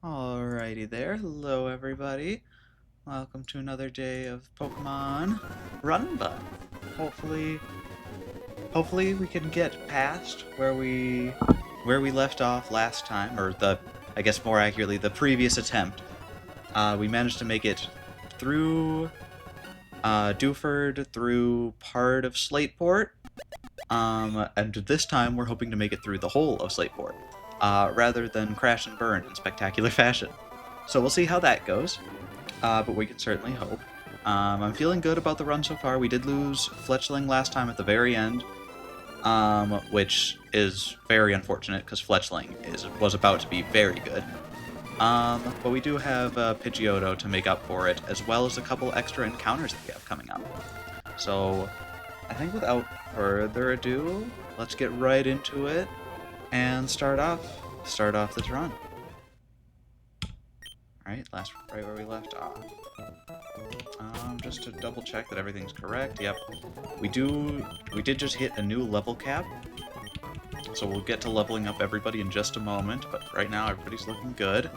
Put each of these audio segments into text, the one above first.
Alrighty there. Hello, everybody. Welcome to another day of Pokemon Run and Bun. Hopefully, hopefully we can get past where we left off last time, or I guess more accurately, the previous attempt. We managed to make it through Dewford, through part of Slateport, and this time we're hoping to make it through the whole of Slateport, rather than crash and burn in spectacular fashion. So we'll see how that goes, but we can certainly hope. I'm feeling good about the run so far. We did lose Fletchling last time at the very end, which is very unfortunate because Fletchling was about to be very good. But we do have Pidgeotto to make up for it, as well as a couple extra encounters that we have coming up. So I think without further ado, let's get right into it and start off this run. Right where we left off. Just to double check that everything's correct. Yep, we did just hit a new level cap, so we'll get to leveling up everybody in just a moment. But right now, everybody's looking good.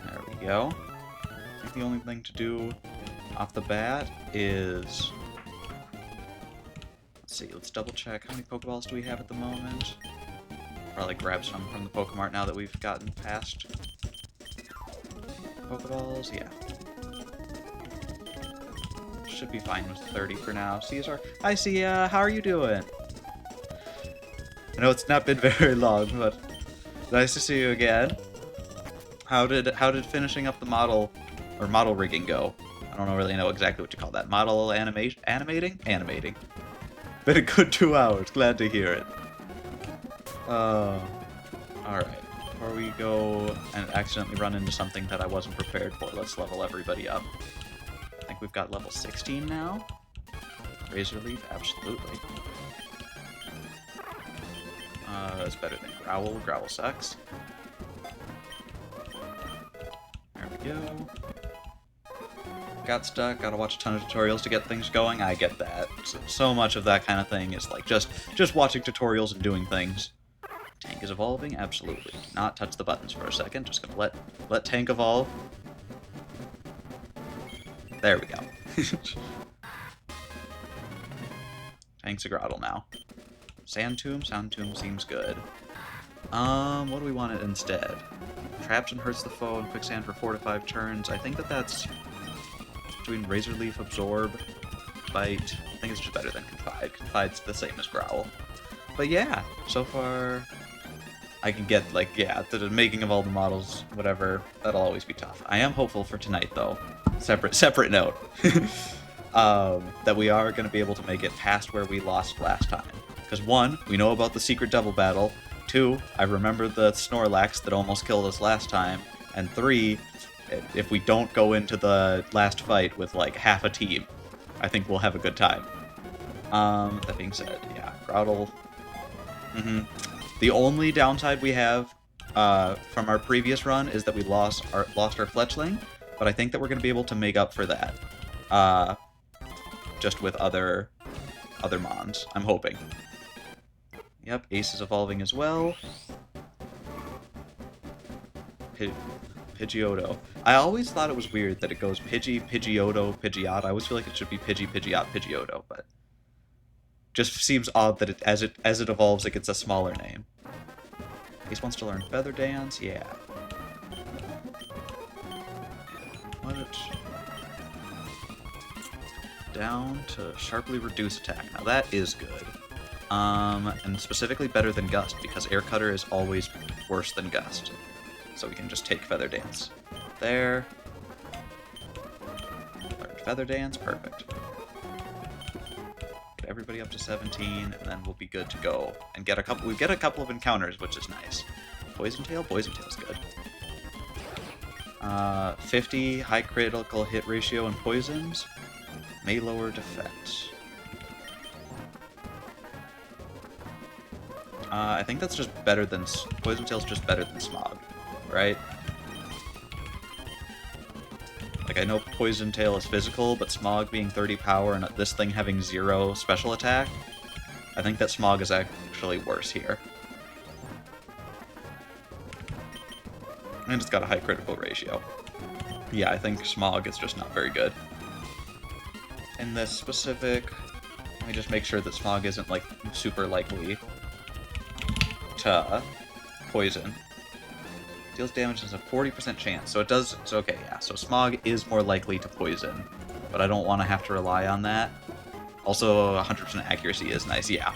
There we go. I think the only thing to do off the bat is, let's see. Let's double check how many Pokeballs do we have at the moment. Probably grab some from the Pokemart now that we've gotten past Pokeballs, yeah. Should be fine with 30 for now. Caesar, hi Sia, how are you doing? I know it's not been very long, but nice to see you again. How did finishing up the model rigging go? I don't really know exactly what you call that. Model animating? Animating. Been a good 2 hours. Glad to hear it. Alright. Before we go and accidentally run into something that I wasn't prepared for, let's level everybody up. I think we've got level 16 now. Razor Leaf, absolutely. It's better than Growl. Growl sucks. There we go. Got stuck, gotta watch a ton of tutorials to get things going. I get that. So much of that kind of thing is like just watching tutorials and doing things. Tank is evolving? Absolutely. Not touch the buttons for a second. Just gonna let Tank evolve. There we go. Tank's a Groddle now. Sand Tomb? Sand Tomb seems good. What do we want it instead? Traps and hurts the foe and Quicksand for 4 to 5 turns. I think that's between Razor Leaf, Absorb, Bite. I think it's just better than Confide. Confide's the same as Growl. But yeah, so far I can get, like, yeah, the making of all the models, whatever, that'll always be tough. I am hopeful for tonight, though. Separate note. That we are going to be able to make it past where we lost last time. Because 1, we know about the secret double battle. 2, I remember the Snorlax that almost killed us last time. And 3, if we don't go into the last fight with, like, half a team, I think we'll have a good time. That being said, yeah, Groudle. The only downside we have from our previous run is that we lost our Fletchling, but I think that we're going to be able to make up for that just with other mons. I'm hoping. Yep, Ace is evolving as well. Pidgeotto. I always thought it was weird that it goes Pidgey, Pidgeotto, Pidgeot. I always feel like it should be Pidgey, Pidgeot, Pidgeotto, but just seems odd that as it evolves, it gets a smaller name. Ace wants to learn Feather Dance, yeah. What? Down to sharply reduce attack. Now that is good. And specifically better than Gust, because Air Cutter is always worse than Gust. So we can just take Feather Dance. There. Learn Feather Dance, perfect. Everybody up to 17, and then we'll be good to go. And get a couple of encounters, which is nice. Poison Tail? Poison Tail's good. 50 high critical hit ratio and poisons. May lower defense. I think that's just better than... Poison Tail's just better than Smog, right? Like, I know Poison Tail is physical, but Smog being 30 power and this thing having 0 special attack, I think that Smog is actually worse here. And it's got a high critical ratio. Yeah, I think Smog is just not very good. In this specific, let me just make sure that Smog isn't, like, super likely to poison. Deals damage is a 40% chance, so it does, so okay, yeah, so Smog is more likely to poison, but I don't want to have to rely on that. Also, 100% accuracy is nice, yeah.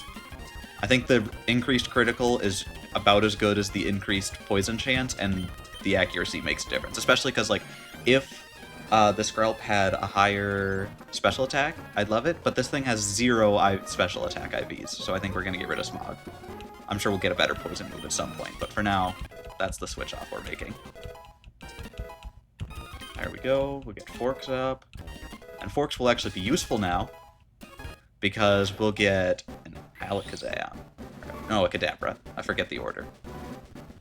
I think the increased critical is about as good as the increased poison chance, and the accuracy makes a difference. Especially because, like, if the Skrelp had a higher special attack, I'd love it, but this thing has 0 special attack IVs, so I think we're going to get rid of Smog. I'm sure we'll get a better poison move at some point, but for now, that's the switch off we're making. There we go, we get Forks up. And Forks will actually be useful now, because we'll get an Alakazam. No, a Kadabra. I forget the order.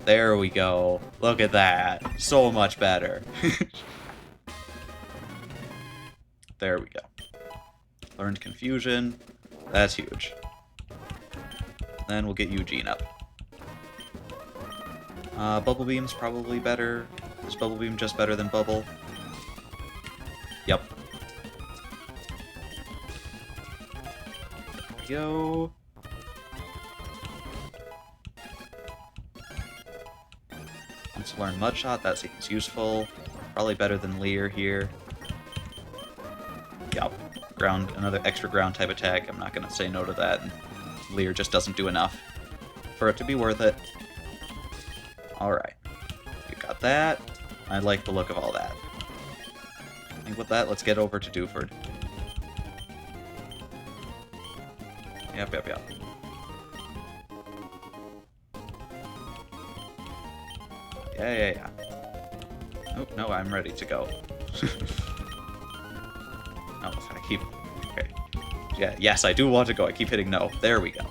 There we go. Look at that. So much better. There we go. Learned Confusion. That's huge. Then we'll get Eugene up. Bubble Beam's probably better. Is Bubble Beam just better than Bubble? Yep. There we go. Wants to learn Mudshot, that seems useful. Probably better than Leer here. Yep. Ground, another extra ground type attack. I'm not going to say no to that. Leer just doesn't do enough for it to be worth it. Alright. You got that. I like the look of all that. And with that, let's get over to Dewford. Yep. Yeah. Oh, no, I'm ready to go. No, I keep... Okay. Yeah, yes, I do want to go. I keep hitting no. There we go.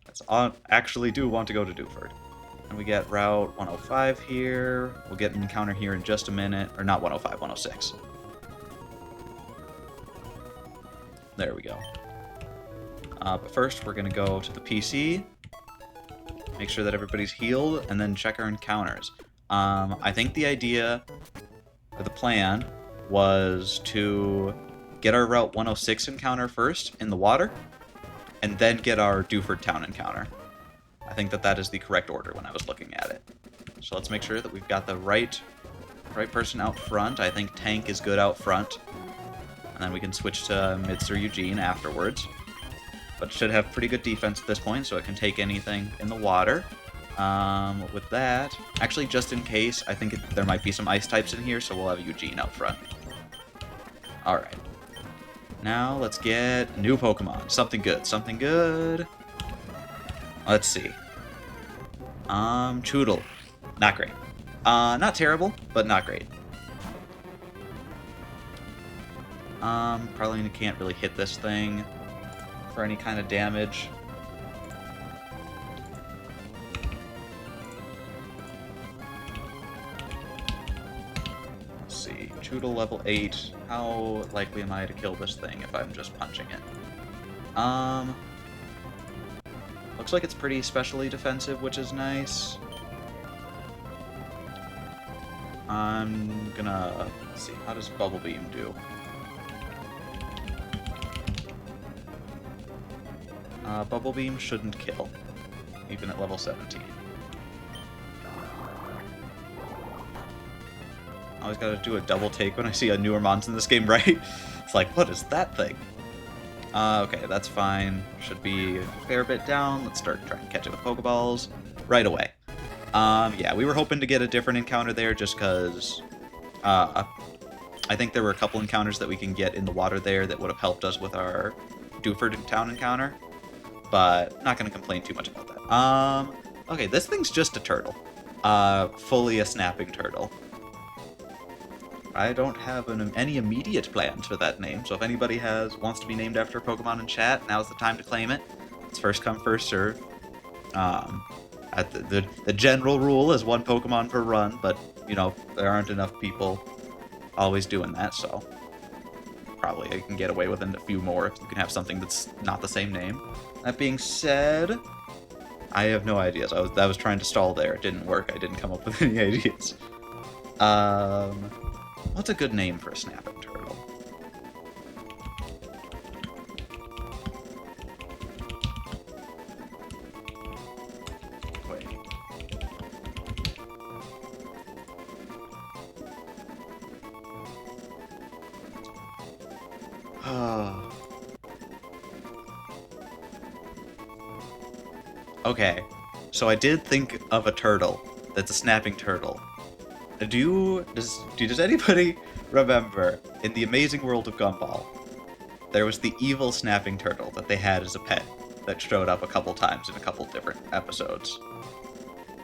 That's on. Actually do want to go to Dewford. And we get Route 105 here. We'll get an encounter here in just a minute. Or not 105, 106. There we go. But first, we're going to go to the PC. Make sure that everybody's healed, and then check our encounters. I think the idea, or the plan, was to get our Route 106 encounter first in the water, and then get our Dewford Town encounter. I think that is the correct order when I was looking at it. So let's make sure that we've got the right person out front. I think Tank is good out front. And then we can switch to Mr. Eugene afterwards. But it should have pretty good defense at this point, so it can take anything in the water. With that, actually, just in case, I think there might be some ice types in here, so we'll have Eugene out front. Alright. Now, let's get a new Pokemon. Something good. Let's see. Choodle. Not great. Not terrible, but not great. Probably can't really hit this thing for any kind of damage. Let's see. Choodle level 8. How likely am I to kill this thing if I'm just punching it? Looks like it's pretty specially defensive, which is nice. I'm gonna... Let's see, how does Bubble Beam do? Bubble Beam shouldn't kill, even at level 17. I always gotta do a double take when I see a newer monster in this game, right? It's like, what is that thing? Okay, that's fine. Should be a fair bit down. Let's start trying to catch it with Pokeballs right away. Yeah, we were hoping to get a different encounter there just because I think there were a couple encounters that we can get in the water there that would have helped us with our Dewford Town encounter, but not going to complain too much about that. Okay, this thing's just a turtle. Fully a snapping turtle. I don't have any immediate plans for that name, so if anybody wants to be named after a Pokemon in chat, now's the time to claim it. It's first come, first serve. The general rule is one Pokemon per run, but, you know, there aren't enough people always doing that, so probably I can get away with a few more if you can have something that's not the same name. That being said, I have no ideas. I was trying to stall there. It didn't work. I didn't come up with any ideas. What's a good name for a snapping turtle? Wait. Okay, so I did think of a turtle that's a snapping turtle. Does anybody remember in the amazing world of Gumball, there was the evil snapping turtle that they had as a pet that showed up a couple times in a couple different episodes?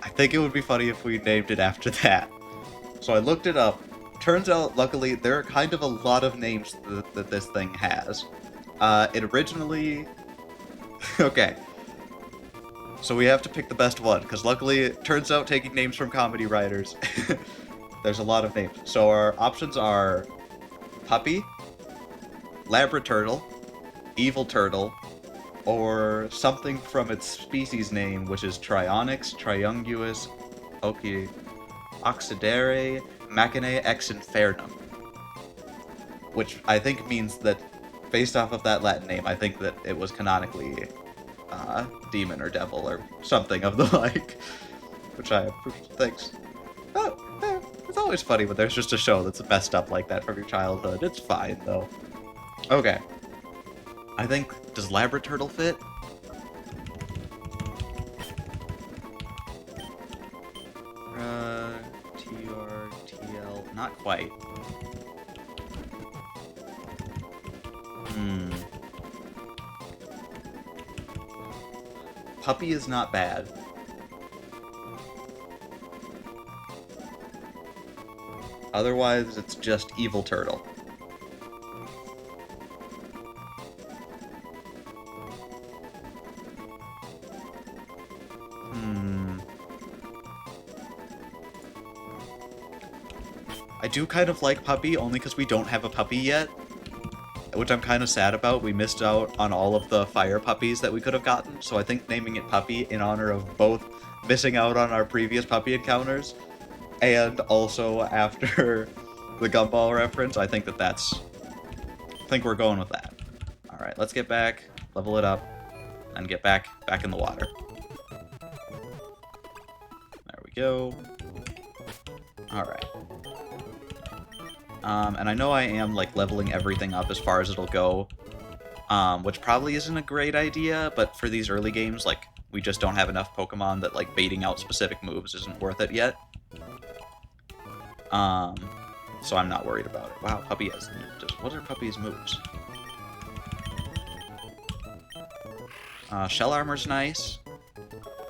I think it would be funny if we named it after that. So I looked it up. Turns out, luckily, there are kind of a lot of names that this thing has. It originally... Okay. So we have to pick the best one, because luckily, it turns out taking names from comedy writers, there's a lot of names. So our options are Puppy, Labraturtle, Evil Turtle, or something from its species name, which is Trionyx, Triunguus, Oxidere, Machinae ex Infernum. Which I think means that, based off of that Latin name, I think that it was canonically demon or devil or something of the like. Which I approve. Thanks. It's always funny when there's just a show that's messed up like that from your childhood. It's fine, though. Okay. I think... Does Labraturtle fit? TRTL... Not quite. Puppy is not bad. Otherwise, it's just Evil Turtle. I do kind of like Puppy, only because we don't have a puppy yet. Which I'm kind of sad about. We missed out on all of the fire puppies that we could have gotten, so I think naming it Puppy in honor of both missing out on our previous puppy encounters, and also after the Gumball reference, I think that's... I think we're going with that. Alright, let's get back, level it up, and get back in the water. There we go. Alright. And I know I am, like, leveling everything up as far as it'll go, which probably isn't a great idea, but for these early games, like, we just don't have enough Pokemon that, like, baiting out specific moves isn't worth it yet. So I'm not worried about it. Wow, Puppy has... What are Puppy's moves? Shell Armor's nice.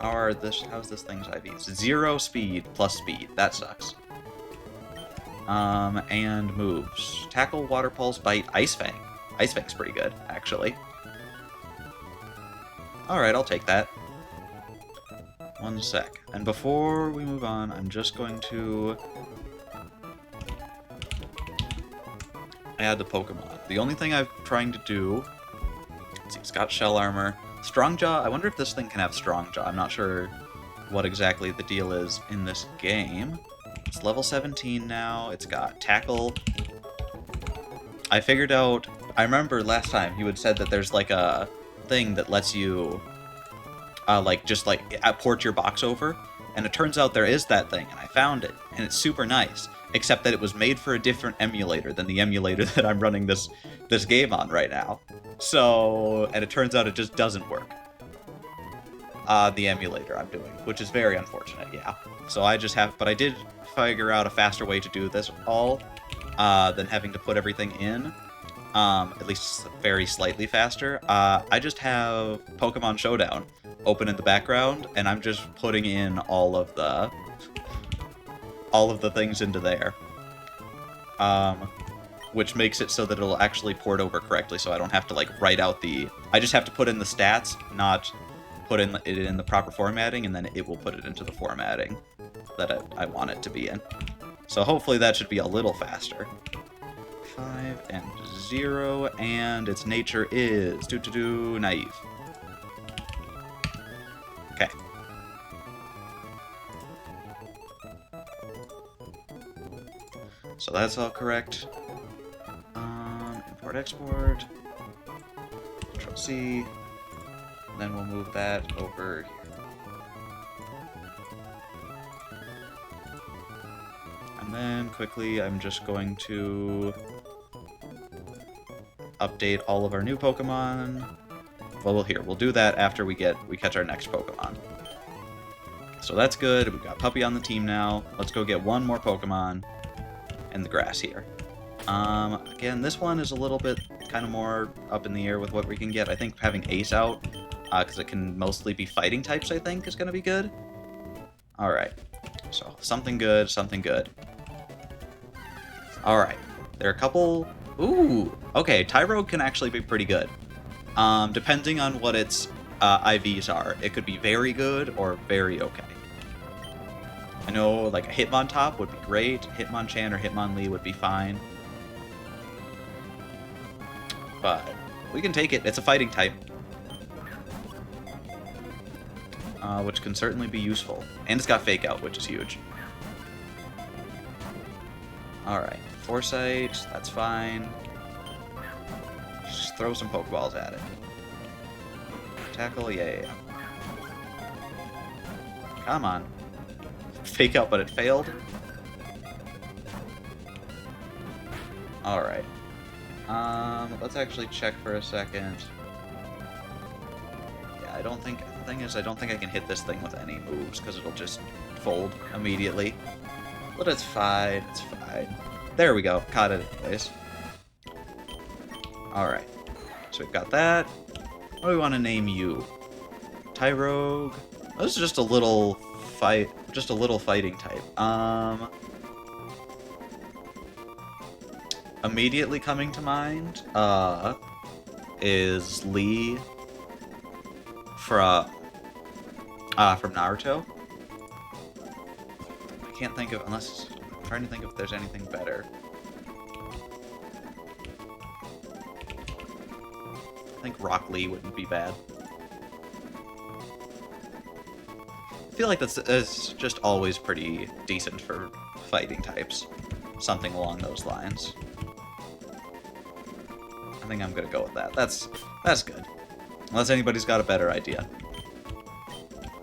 How's this thing's IVs? 0 speed plus speed. That sucks. And moves. Tackle, Water Pulse, Bite, Ice Fang. Ice Fang's pretty good, actually. Alright, I'll take that. One sec. And before we move on, I'm just going to add the Pokemon. The only thing I'm trying to do... Let's see, it's got Shell Armor. Strongjaw, I wonder if this thing can have Strongjaw. I'm not sure what exactly the deal is in this game. It's level 17 now. It's got Tackle. I figured out... I remember last time you had said that there's like a thing that lets you port your box over. And it turns out there is that thing, and I found it. And it's super nice. Except that it was made for a different emulator than the emulator that I'm running this game on right now. So... And it turns out it just doesn't work. The emulator I'm doing, which is very unfortunate, yeah. So I just have... But I did figure out a faster way to do this all than having to put everything in, at least very slightly faster. I just have Pokemon Showdown open in the background, and I'm just putting in all of the things into there, which makes it so that it'll actually port over correctly, so I don't have to like write out I just have to put in the stats, not put it in the proper formatting, and then it will put it into the formatting that I want it to be in. So hopefully that should be a little faster. 5 and 0, and its nature is naive. Okay, So that's all correct. Import, export. Control C. And then we'll move that over here. And then quickly, I'm just going to update all of our new Pokemon. Well, we'll do that after we catch our next Pokemon. So that's good. We've got Puppy on the team now. Let's go get one more Pokemon in the grass here. Again, this one is a little bit kind of more up in the air with what we can get. I think having Ace out, because it can mostly be fighting types, I think, is going to be good. Alright. So, something good, something good. Alright. There are a couple... Ooh! Okay, Tyrogue can actually be pretty good. Depending on what its IVs are. It could be very good or very okay. I know, like, a Hitmontop would be great. Hitmonchan or Hitmonlee would be fine. But we can take it. It's a fighting type. Which can certainly be useful. And it's got Fake Out, which is huge. Alright. Foresight, that's fine. Just throw some Pokeballs at it. Tackle, yeah. Come on. Fake Out, but it failed. Alright. Let's actually check for a second. Yeah, the thing is, I don't think I can hit this thing with any moves, because it'll just fold immediately. But it's fine, it's fine. There we go, caught it anyways. Alright, so we've got that. What do we want to name you? Tyrogue? This is just a little fighting type. Immediately coming to mind, is Lee from Naruto. I can't think of, I'm trying to think if there's anything better. I think Rock Lee wouldn't be bad. I feel like that's just always pretty decent for fighting types. Something along those lines. I think I'm gonna go with that. That's good. Unless anybody's got a better idea.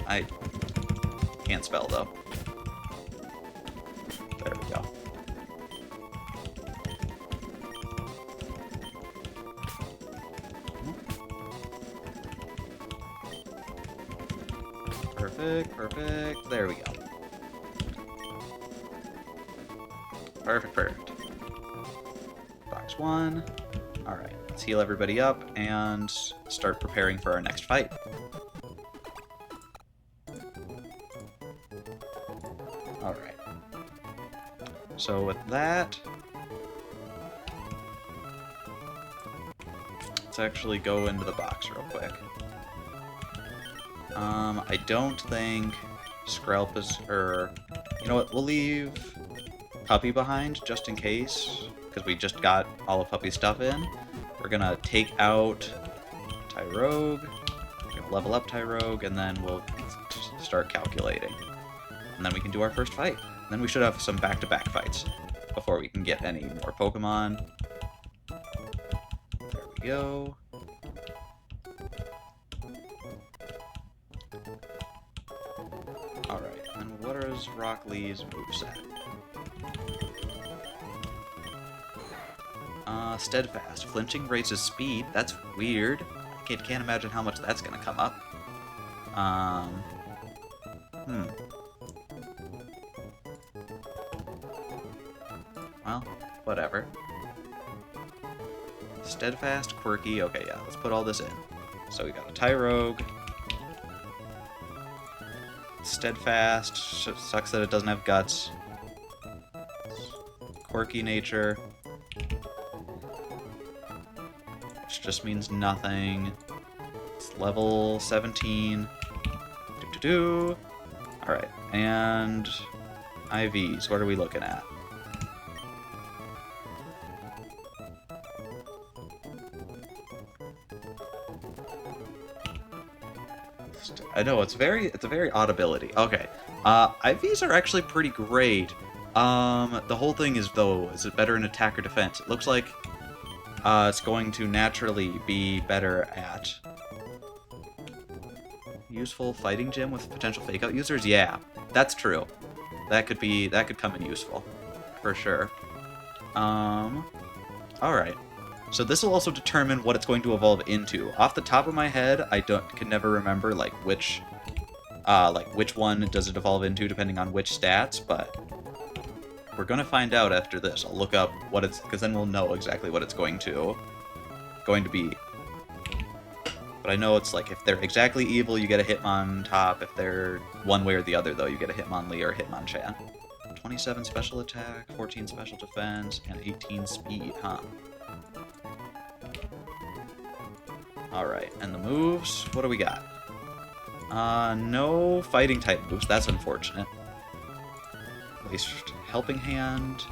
I can't spell, though. There we go. Perfect, perfect. There we go. Perfect. Box 1. Alright, let's heal everybody up and start preparing for our next fight. Alright. So with that, let's actually go into the box real quick. I don't think Skrelp is, you know what, we'll leave Puppy behind just in case, because we just got all of Puppy's stuff in. We're gonna take out Tyrogue, we're gonna level up Tyrogue, and then we'll start calculating. And then we can do our first fight. And then we should have some back-to-back fights before we can get any more Pokemon. There we go. Alright, and what is Rock Lee's moveset? Steadfast. Flinching raises speed. That's weird. I can't imagine how much that's gonna come up. Well, whatever. Steadfast, quirky. Okay, yeah, let's put all this in. So we got a Tyrogue. Steadfast. Sucks that it doesn't have guts. Quirky nature. Which just means nothing. It's level 17. Alright, and IVs. What are we looking at? I know, it's a very odd ability. Okay. IVs are actually pretty great. The whole thing is, though, is it better in attack or defense? It looks like it's going to naturally be better at useful fighting gym with potential fake out users. Yeah, that's true. That could come in useful for sure. All right. So this will also determine what it's going to evolve into. Off the top of my head, I can never remember like which one does it evolve into depending on which stats, but we're gonna find out after this. I'll look up what it's, because then we'll know exactly what it's going to be. But I know it's like if they're exactly evil, you get a Hitmontop. If they're one way or the other, though, you get a Hitmonlee or a Hitmonchan. 27 special attack, 14 special defense, and 18 speed, huh? Alright, and the moves, what do we got? No fighting type moves, that's unfortunate. At least Helping Hand.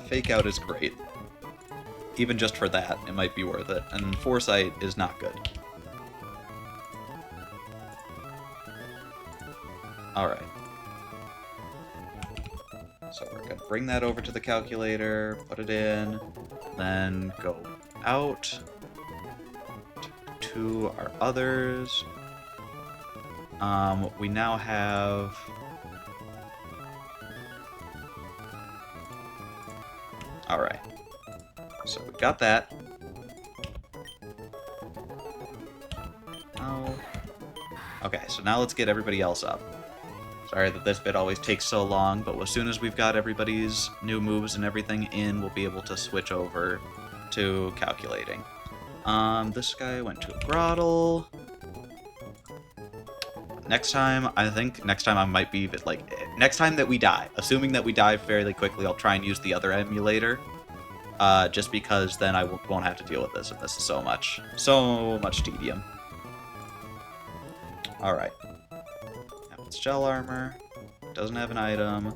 Fake Out is great. Even just for that, it might be worth it. And Foresight is not good. Alright. So we're going to bring that over to the calculator, put it in, then go out to our others. We now have... Alright. So we got that. Oh. Okay, so now let's get everybody else up. Sorry that this bit always takes so long, but as soon as we've got everybody's new moves and everything in, we'll be able to switch over to calculating. This guy went to a Grottle. Next time, I might be, like, next time that we die, assuming that we die fairly quickly, I'll try and use the other emulator, just because then I won't have to deal with this, and this is so much tedium. Alright. It's Shell Armor, doesn't have an item,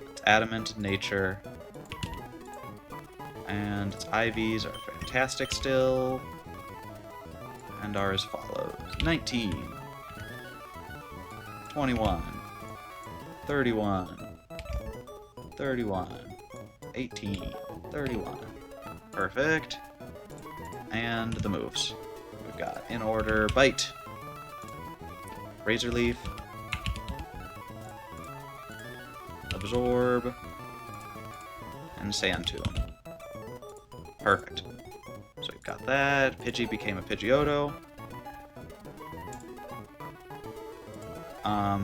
it's Adamant in nature, and its IVs are fantastic still, and are as follows. 19, 21, 31, 31, 18, 31. Perfect. And the moves. We've got, in order, Bite, Razor Leaf, Absorb, and Sand Tomb. Perfect. So we've got that. Pidgey became a Pidgeotto.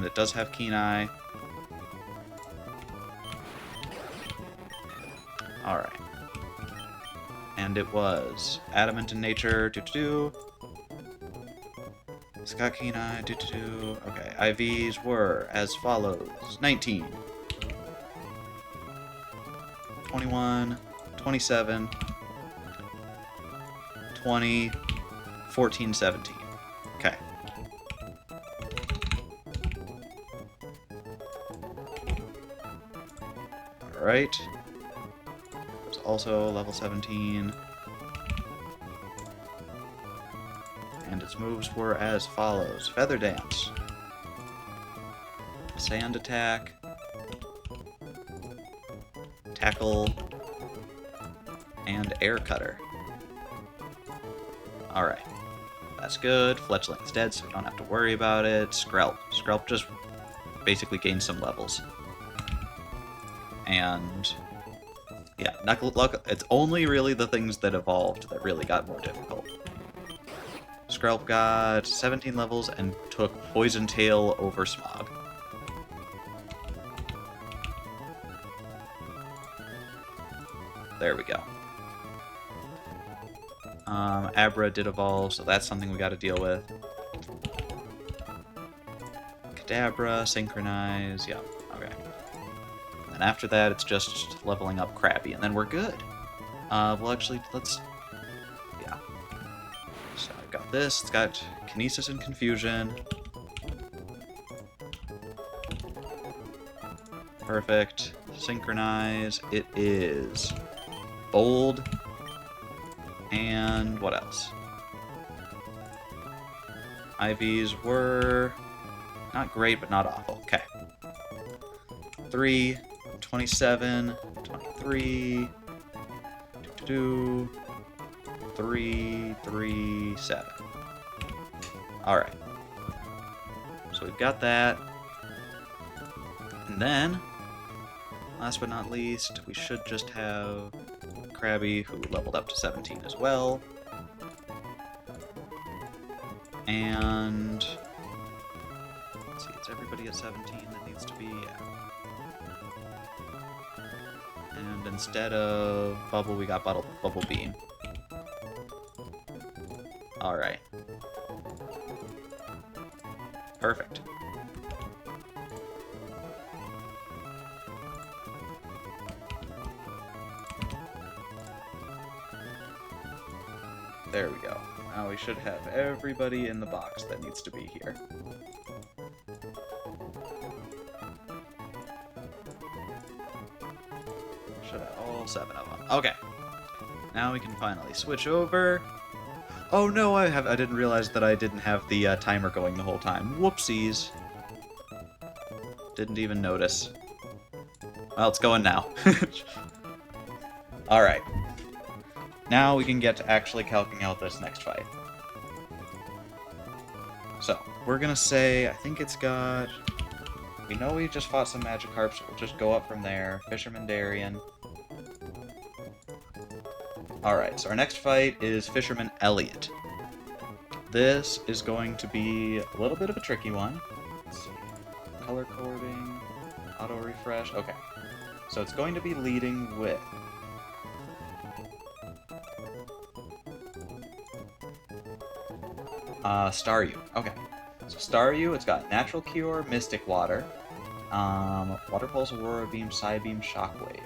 It does have Keen Eye. Alright. And it was Adamant in nature, It's got Keen Eye, Okay, IVs were as follows. 19. 21, 27, 20, 14, 17. Okay. Alright. There's also level 17. And its moves were as follows. Feather Dance. Sand Attack. Tackle, and Air Cutter. Alright. That's good. Fletchling's dead, so we don't have to worry about it. Skrelp. Skrelp just basically gains some levels. And yeah, Knuckle, it's only really the things that evolved that really got more difficult. Skrelp got 17 levels and took Poison Tail over Smog. There we go. Abra did evolve, so that's something we got to deal with. Kadabra, Synchronize, yeah, okay. And after that, it's just leveling up Krabby, and then we're good. Well, actually, yeah. So I've got this, it's got Kinesis and Confusion. Perfect. Synchronize, it is Bold, and what else? IVs were not great, but not awful. Okay. 3, 27, 23, 2, 3, 3, 7. Alright. So we've got that. And then, last but not least, we should just have Krabby, who leveled up to 17 as well. And let's see, it's everybody at 17 that needs to be, yeah. And instead of Bubble, we got Bubble Beam. Alright. Perfect. There we go. Now we should have everybody in the box that needs to be here. Should have all 7 of them. Okay. Now we can finally switch over. Oh no, I didn't realize that I didn't have the timer going the whole time. Whoopsies. Didn't even notice. Well, it's going now. Alright. Now we can get to actually calcing out this next fight. So, we're gonna say, I think it's got... We know we just fought some Magikarp, so we'll just go up from there. Fisherman Darien. Alright, so our next fight is Fisherman Elliot. This is going to be a little bit of a tricky one. Let's see. Color coding, auto refresh. Okay. So it's going to be leading with Staryu. Okay. So Staryu, it's got Natural Cure, Mystic Water, Water Pulse, Aurora Beam, Psybeam, Shockwave.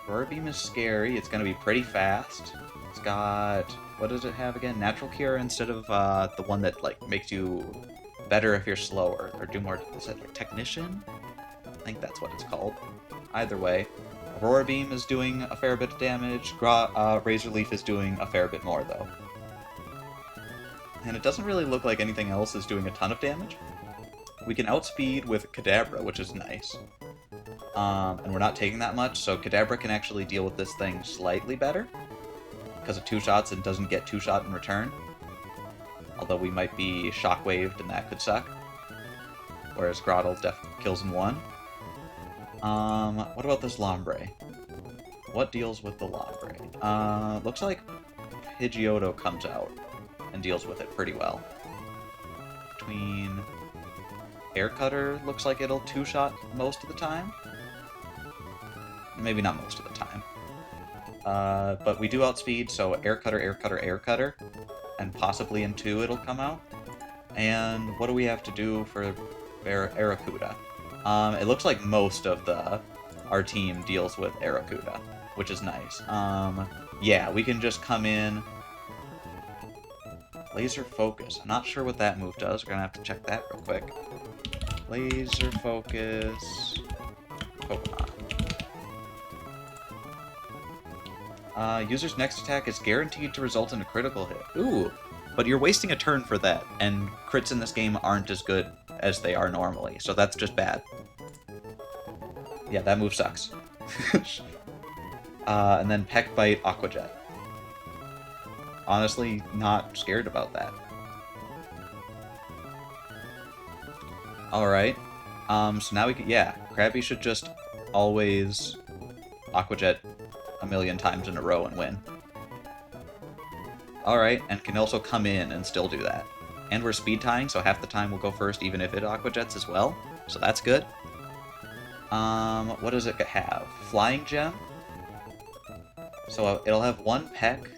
Aurora Beam is scary. It's going to be pretty fast. It's got... What does it have again? Natural Cure instead of the one that like makes you better if you're slower. Or do more... Is it like Technician? I think that's what it's called. Either way. Aurora Beam is doing a fair bit of damage. Razor Leaf is doing a fair bit more, though. And it doesn't really look like anything else is doing a ton of damage. We can outspeed with Kadabra, which is nice. And we're not taking that much, so Kadabra can actually deal with this thing slightly better. Because of 2 shots and doesn't get 2-shot in return. Although we might be shockwaved and that could suck. Whereas Groddle definitely kills in 1. What about this Lombre? What deals with the Lombre? Looks like Pidgeotto comes out and deals with it pretty well. Between Air Cutter, looks like it'll 2-shot most of the time. Maybe not most of the time. But we do outspeed, so Air Cutter, Air Cutter, Air Cutter. And possibly in 2 it'll come out. And what do we have to do for Arrokuda? It looks like most of our team deals with Arrokuda, which is nice. Yeah, we can just come in. Laser Focus. I'm not sure what that move does. We're gonna have to check that real quick. Laser Focus. Pokemon. User's next attack is guaranteed to result in a critical hit. Ooh, but you're wasting a turn for that, and crits in this game aren't as good as they are normally, so that's just bad. Yeah, that move sucks. And then Peck Bite, Aqua Jet. Honestly, not scared about that. Alright. So now we can... Yeah, Krabby should just always Aqua Jet a million times in a row and win. Alright, and can also come in and still do that. And we're speed tying, so half the time we'll go first even if it Aqua Jets as well. So that's good. What does it have? Flying Gem? So it'll have 1 Peck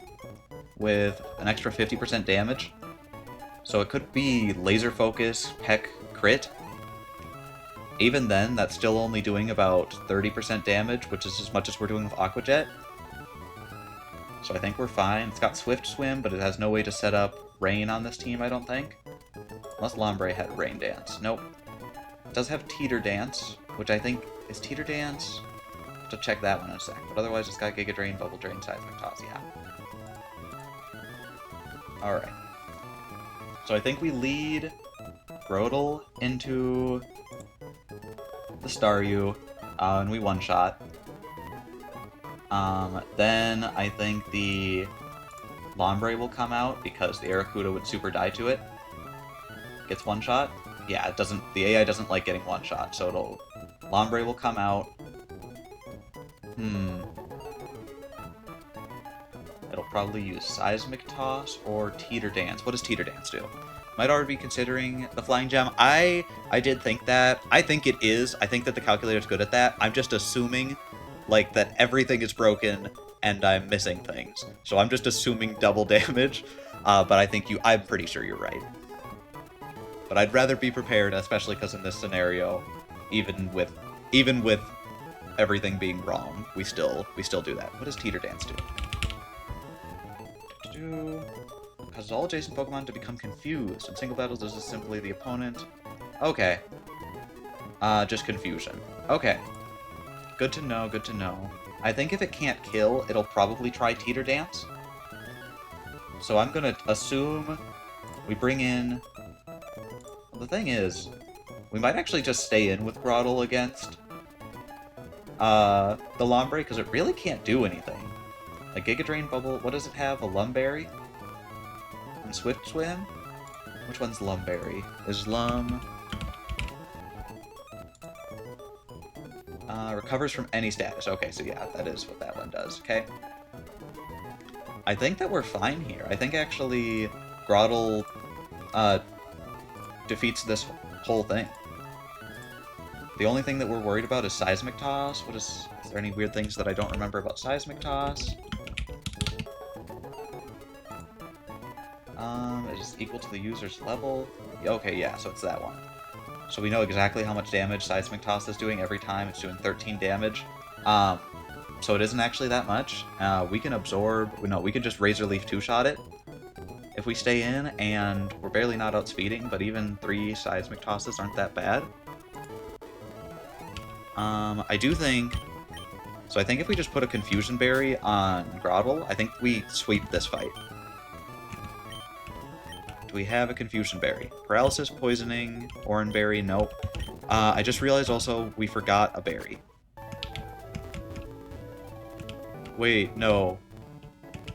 with an extra 50% damage. So it could be Laser Focus, Peck, Crit. Even then, that's still only doing about 30% damage, which is as much as we're doing with Aqua Jet. So I think we're fine. It's got Swift Swim, but it has no way to set up Rain on this team, I don't think. Unless Lombre had Rain Dance. Nope. It does have Teeter Dance, which I think is Teeter Dance. I'll have to check that one in a sec. But otherwise, it's got Giga Drain, Bubble Drain, Seismic Toss, yeah. Alright. So I think we lead Grodel into the Staryu, and we one-shot. Then I think the Lombre will come out because the Arrokuda would super die to it. Gets one-shot. Yeah, it doesn't. The AI doesn't like getting one-shot, so it'll. Lombre will come out. It'll probably use Seismic Toss or Teeter Dance. What does Teeter Dance do? Might already be considering the Flying Gem. I did think that. I think it is. I think that the calculator's good at that. I'm just assuming, like, that everything is broken and I'm missing things. So I'm just assuming double damage. But I think I'm pretty sure you're right. But I'd rather be prepared, especially because in this scenario, even with everything being wrong, we still do that. What does Teeter Dance do? Causes all adjacent Pokemon to become confused. In single battles, this is simply the opponent. Okay. Just confusion. Okay. Good to know, good to know. I think if it can't kill, it'll probably try Teeter Dance. So I'm gonna assume we bring in... Well, the thing is, we might actually just stay in with Groddle against the Lombre, because it really can't do anything. A Giga Drain Bubble, what does it have? A Lumberry? And Swift Swim? Which one's Lumberry? Is recovers from any status. Okay, so yeah, that is what that one does. Okay. I think that we're fine here. I think actually Groddle defeats this whole thing. The only thing that we're worried about is Seismic Toss. Is there any weird things that I don't remember about Seismic Toss? It is equal to the user's level. Okay, yeah, so it's that one. So we know exactly how much damage Seismic Toss is doing every time. It's doing 13 damage. So it isn't actually that much. We can absorb... No, we can just Razor Leaf two-shot it if we stay in, and we're barely not outspeeding, but even 3 Seismic Tosses aren't that bad. I do think... So I think if we just put a Confusion Berry on Groddle, I think we sweep this fight. Do we have a Confusion Berry? Paralysis, Poisoning, Oran Berry, nope. I just realized also we forgot a berry. Wait, no.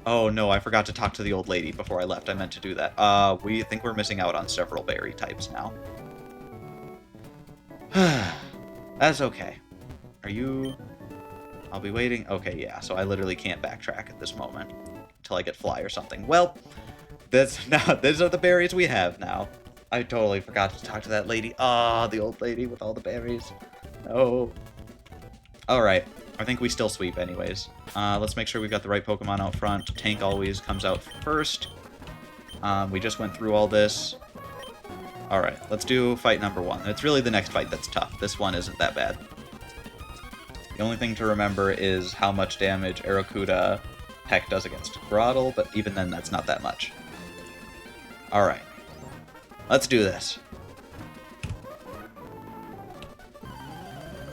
Oh no, I forgot to talk to the old lady before I left. I meant to do that. We think we're missing out on several berry types now. That's okay. Are you... I'll be waiting. Okay, yeah, so I literally can't backtrack at this moment until I get Fly or something. Well, these are the berries we have now. I totally forgot to talk to that lady. Ah, the old lady with all the berries. No. Alright, I think we still sweep anyways. Let's make sure we've got the right Pokemon out front. Tank always comes out first. We just went through all this. Alright, let's do fight number 1. It's really the next fight that's tough. This one isn't that bad. The only thing to remember is how much damage Arrokuda Peck does against Groddle, but even then that's not that much. Alright. Let's do this.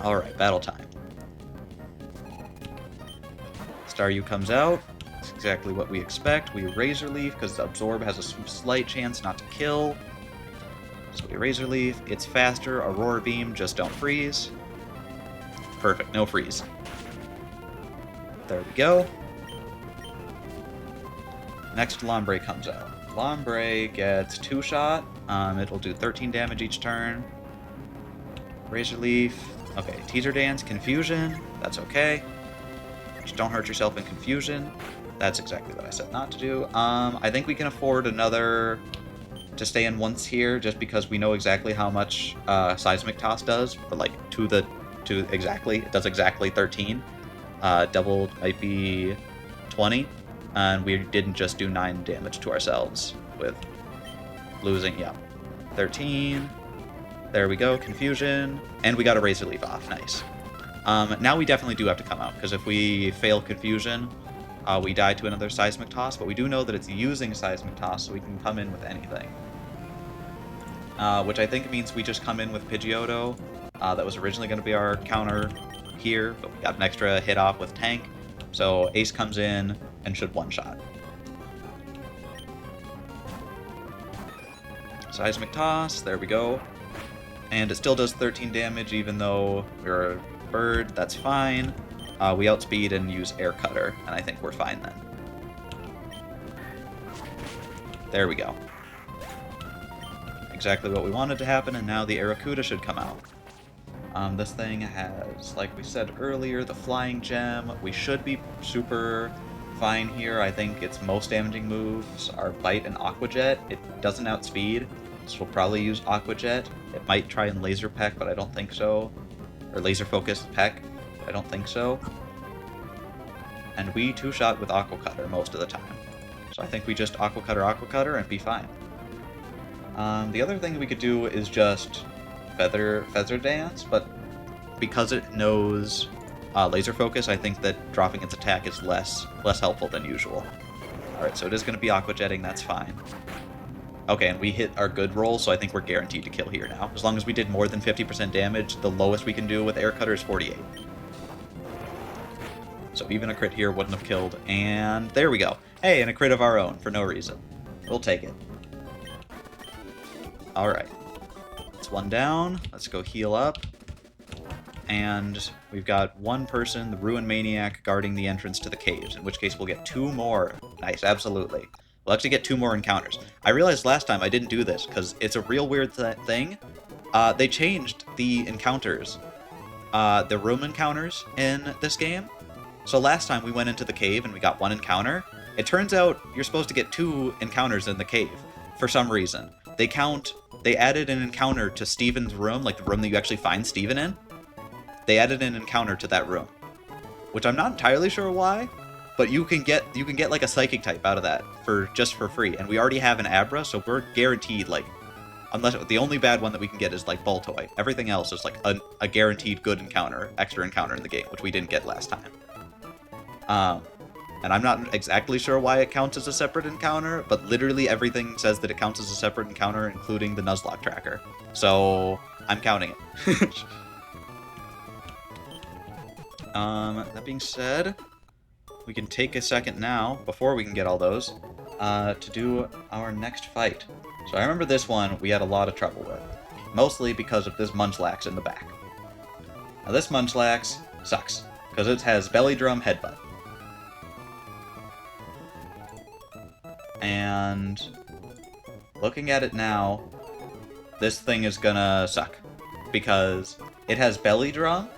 Alright, battle time. Staryu comes out. That's exactly what we expect. We Razor Leaf, because Absorb has a slight chance not to kill. So we Razor Leaf. It's faster. Aurora Beam, just don't freeze. Perfect, no freeze. There we go. Next, Lombre comes out. Lombre gets 2-shot. It'll do 13 damage each turn. Razor Leaf. Okay, Teaser Dance, Confusion. That's okay. Just don't hurt yourself in Confusion. That's exactly what I said not to do. I think we can afford another to stay in once here, just because we know exactly how much Seismic Toss does, but like exactly. It does exactly 13. Double might be 20. And we didn't just do 9 damage to ourselves with losing, yeah. 13. There we go, Confusion. And we got a Razor Leaf off, nice. Now we definitely do have to come out, because if we fail Confusion, we die to another Seismic Toss, but we do know that it's using Seismic Toss, so we can come in with anything. Which I think means we just come in with Pidgeotto. That was originally going to be our counter here, but we got an extra hit off with Tank. So Ace comes in and should one-shot. Seismic Toss, there we go. And it still does 13 damage even though we're a bird, that's fine. We outspeed and use Air Cutter, and I think we're fine then. There we go. Exactly what we wanted to happen, and now the Aracuda should come out. This thing has, like we said earlier, the Flying Gem. We should be super fine here. I think its most damaging moves are Bite and Aqua Jet. It doesn't outspeed, so we'll probably use Aqua Jet. It might try and Laser Peck, but I don't think so. Or Laser Focus Peck, but I don't think so. And we two-shot with Aqua Cutter most of the time. So I think we just Aqua Cutter, and be fine. The other thing we could do is just Feather Dance, but because it knows Laser Focus, I think that dropping its attack is less helpful than usual. Alright, so it is going to be Aqua Jetting, that's fine. Okay, and we hit our good roll, so I think we're guaranteed to kill here now. As long as we did more than 50% damage, the lowest we can do with Air Cutter is 48. So even a crit here wouldn't have killed, and there we go. Hey, and a crit of our own, for no reason. We'll take it. Alright. That's one down. Let's go heal up. And we've got one person, the Ruin Maniac, guarding the entrance to the caves, in which case we'll get 2 more. Nice, absolutely. We'll actually get 2 more encounters. I realized last time I didn't do this, because it's a real weird thing. They changed the encounters, the room encounters in this game. So last time we went into the cave and we got 1 encounter. It turns out you're supposed to get 2 encounters in the cave, for some reason. They added an encounter to Steven's room, like the room that you actually find Steven in. They added an encounter to that room, which I'm not entirely sure why, but you can get like a psychic type out of that just for free, and we already have an Abra, so we're guaranteed, like, unless the only bad one that we can get is like Baltoy. Everything else is like a guaranteed good encounter, extra encounter in the game, which we didn't get last time. And I'm not exactly sure why it counts as a separate encounter, but literally everything says that it counts as a separate encounter, including the Nuzlocke tracker. So I'm counting it. That being said, we can take a second now, before we can get all those, to do our next fight. So I remember this one we had a lot of trouble with, mostly because of this Munchlax in the back. Now this Munchlax sucks, because it has Belly Drum Headbutt. And looking at it now, this thing is gonna suck, because it has Belly Drum.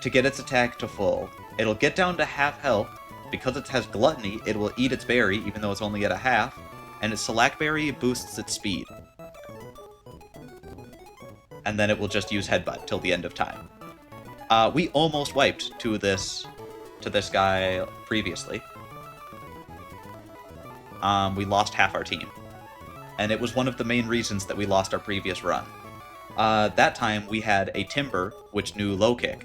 To get its attack to full, it'll get down to half health. Because it has Gluttony, it will eat its berry, even though it's only at a half, and its Select Berry boosts its speed. And then it will just use Headbutt till the end of time. We almost wiped to this guy previously. We lost half our team. And it was one of the main reasons that we lost our previous run. That time we had a Timber, which knew Low Kick.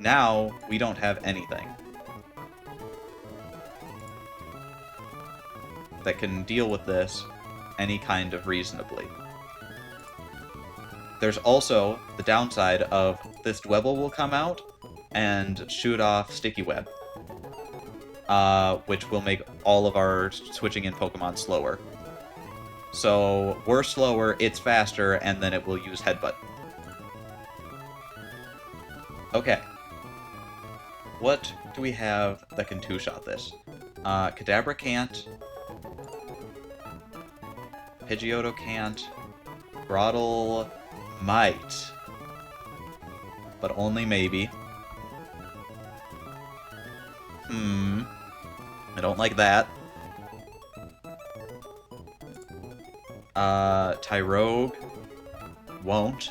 Now we don't have anything that can deal with this any kind of reasonably. There's also the downside of this Dwebble will come out and shoot off Sticky Web, which will make all of our switching in Pokemon slower. So we're slower, it's faster, and then it will use Headbutt. Okay. What do we have that can two-shot this? Kadabra can't. Pidgeotto can't. Grotle might. But only maybe. I don't like that. Tyrogue won't.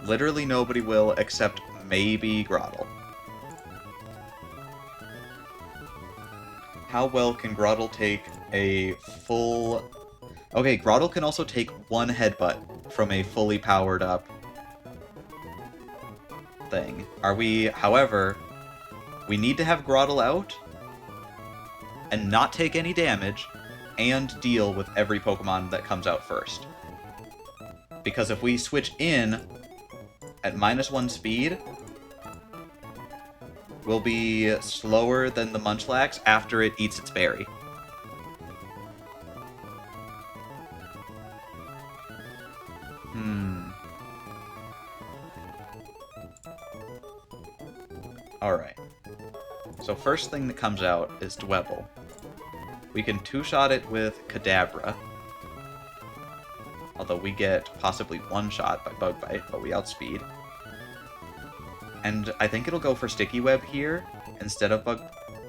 Literally nobody will, except maybe Grotle. How well can Grotle take a full... Okay, Grotle can also take 1 Headbutt from a fully powered up thing. However, we need to have Grotle out and not take any damage and deal with every Pokemon that comes out first. Because if we switch in at -1 speed, will be slower than the Munchlax after it eats its berry. Alright. So first thing that comes out is Dwebble. We can two-shot it with Kadabra. Although we get possibly one-shot by Bug Bite, but we outspeed. And I think it'll go for Sticky Web here instead of Bug...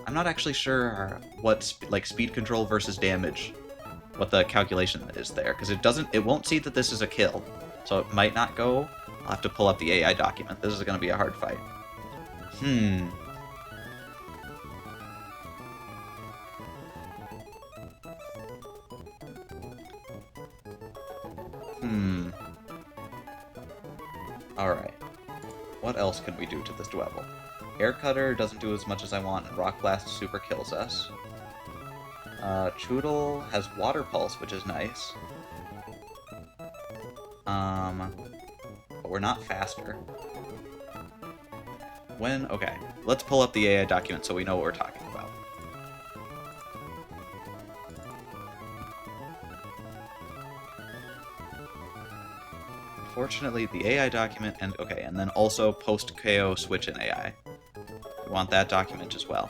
I'm not actually sure what, speed control versus damage, what the calculation is there, because it won't see that this is a kill. So it might not go. I'll have to pull up the AI document. This is going to be a hard fight. Alright. What else can we do to this Dwebble? Air Cutter doesn't do as much as I want, and Rock Blast super kills us. Choodle has Water Pulse, which is nice. But we're not faster. Okay, let's pull up the AI document so we know what we're talking about. Unfortunately, the AI document, and then also post-KO switch in AI. We want that document as well.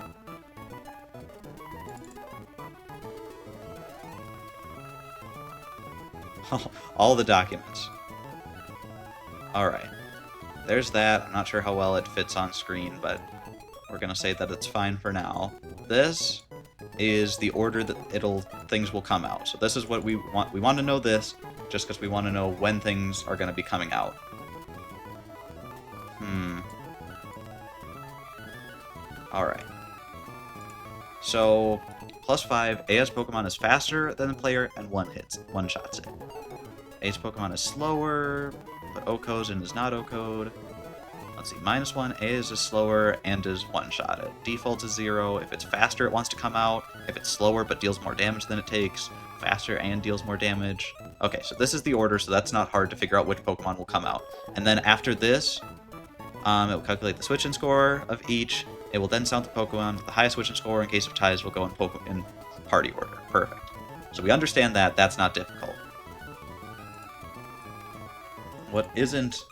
All the documents. Alright. There's that. I'm not sure how well it fits on screen, but we're gonna say that it's fine for now. This is the order that things will come out. So this is what we want. We want to know this just because we want to know when things are going to be coming out. Alright. So, +5, AS Pokemon is faster than the player and one-shots it. AS Pokemon is slower, but OHKOs and is not OHKO'd. Let's see, -1, AS is slower and is one-shotted. Default is 0. If it's faster, it wants to come out. If it's slower but deals more damage than it takes, faster and deals more damage. Okay, so this is the order, so that's not hard to figure out which Pokemon will come out. And then after this, it will calculate the switch-in score of each. It will then sound the Pokemon with the highest switch-in score. In case of ties, will go in party order. Perfect. So we understand that. That's not difficult. What isn't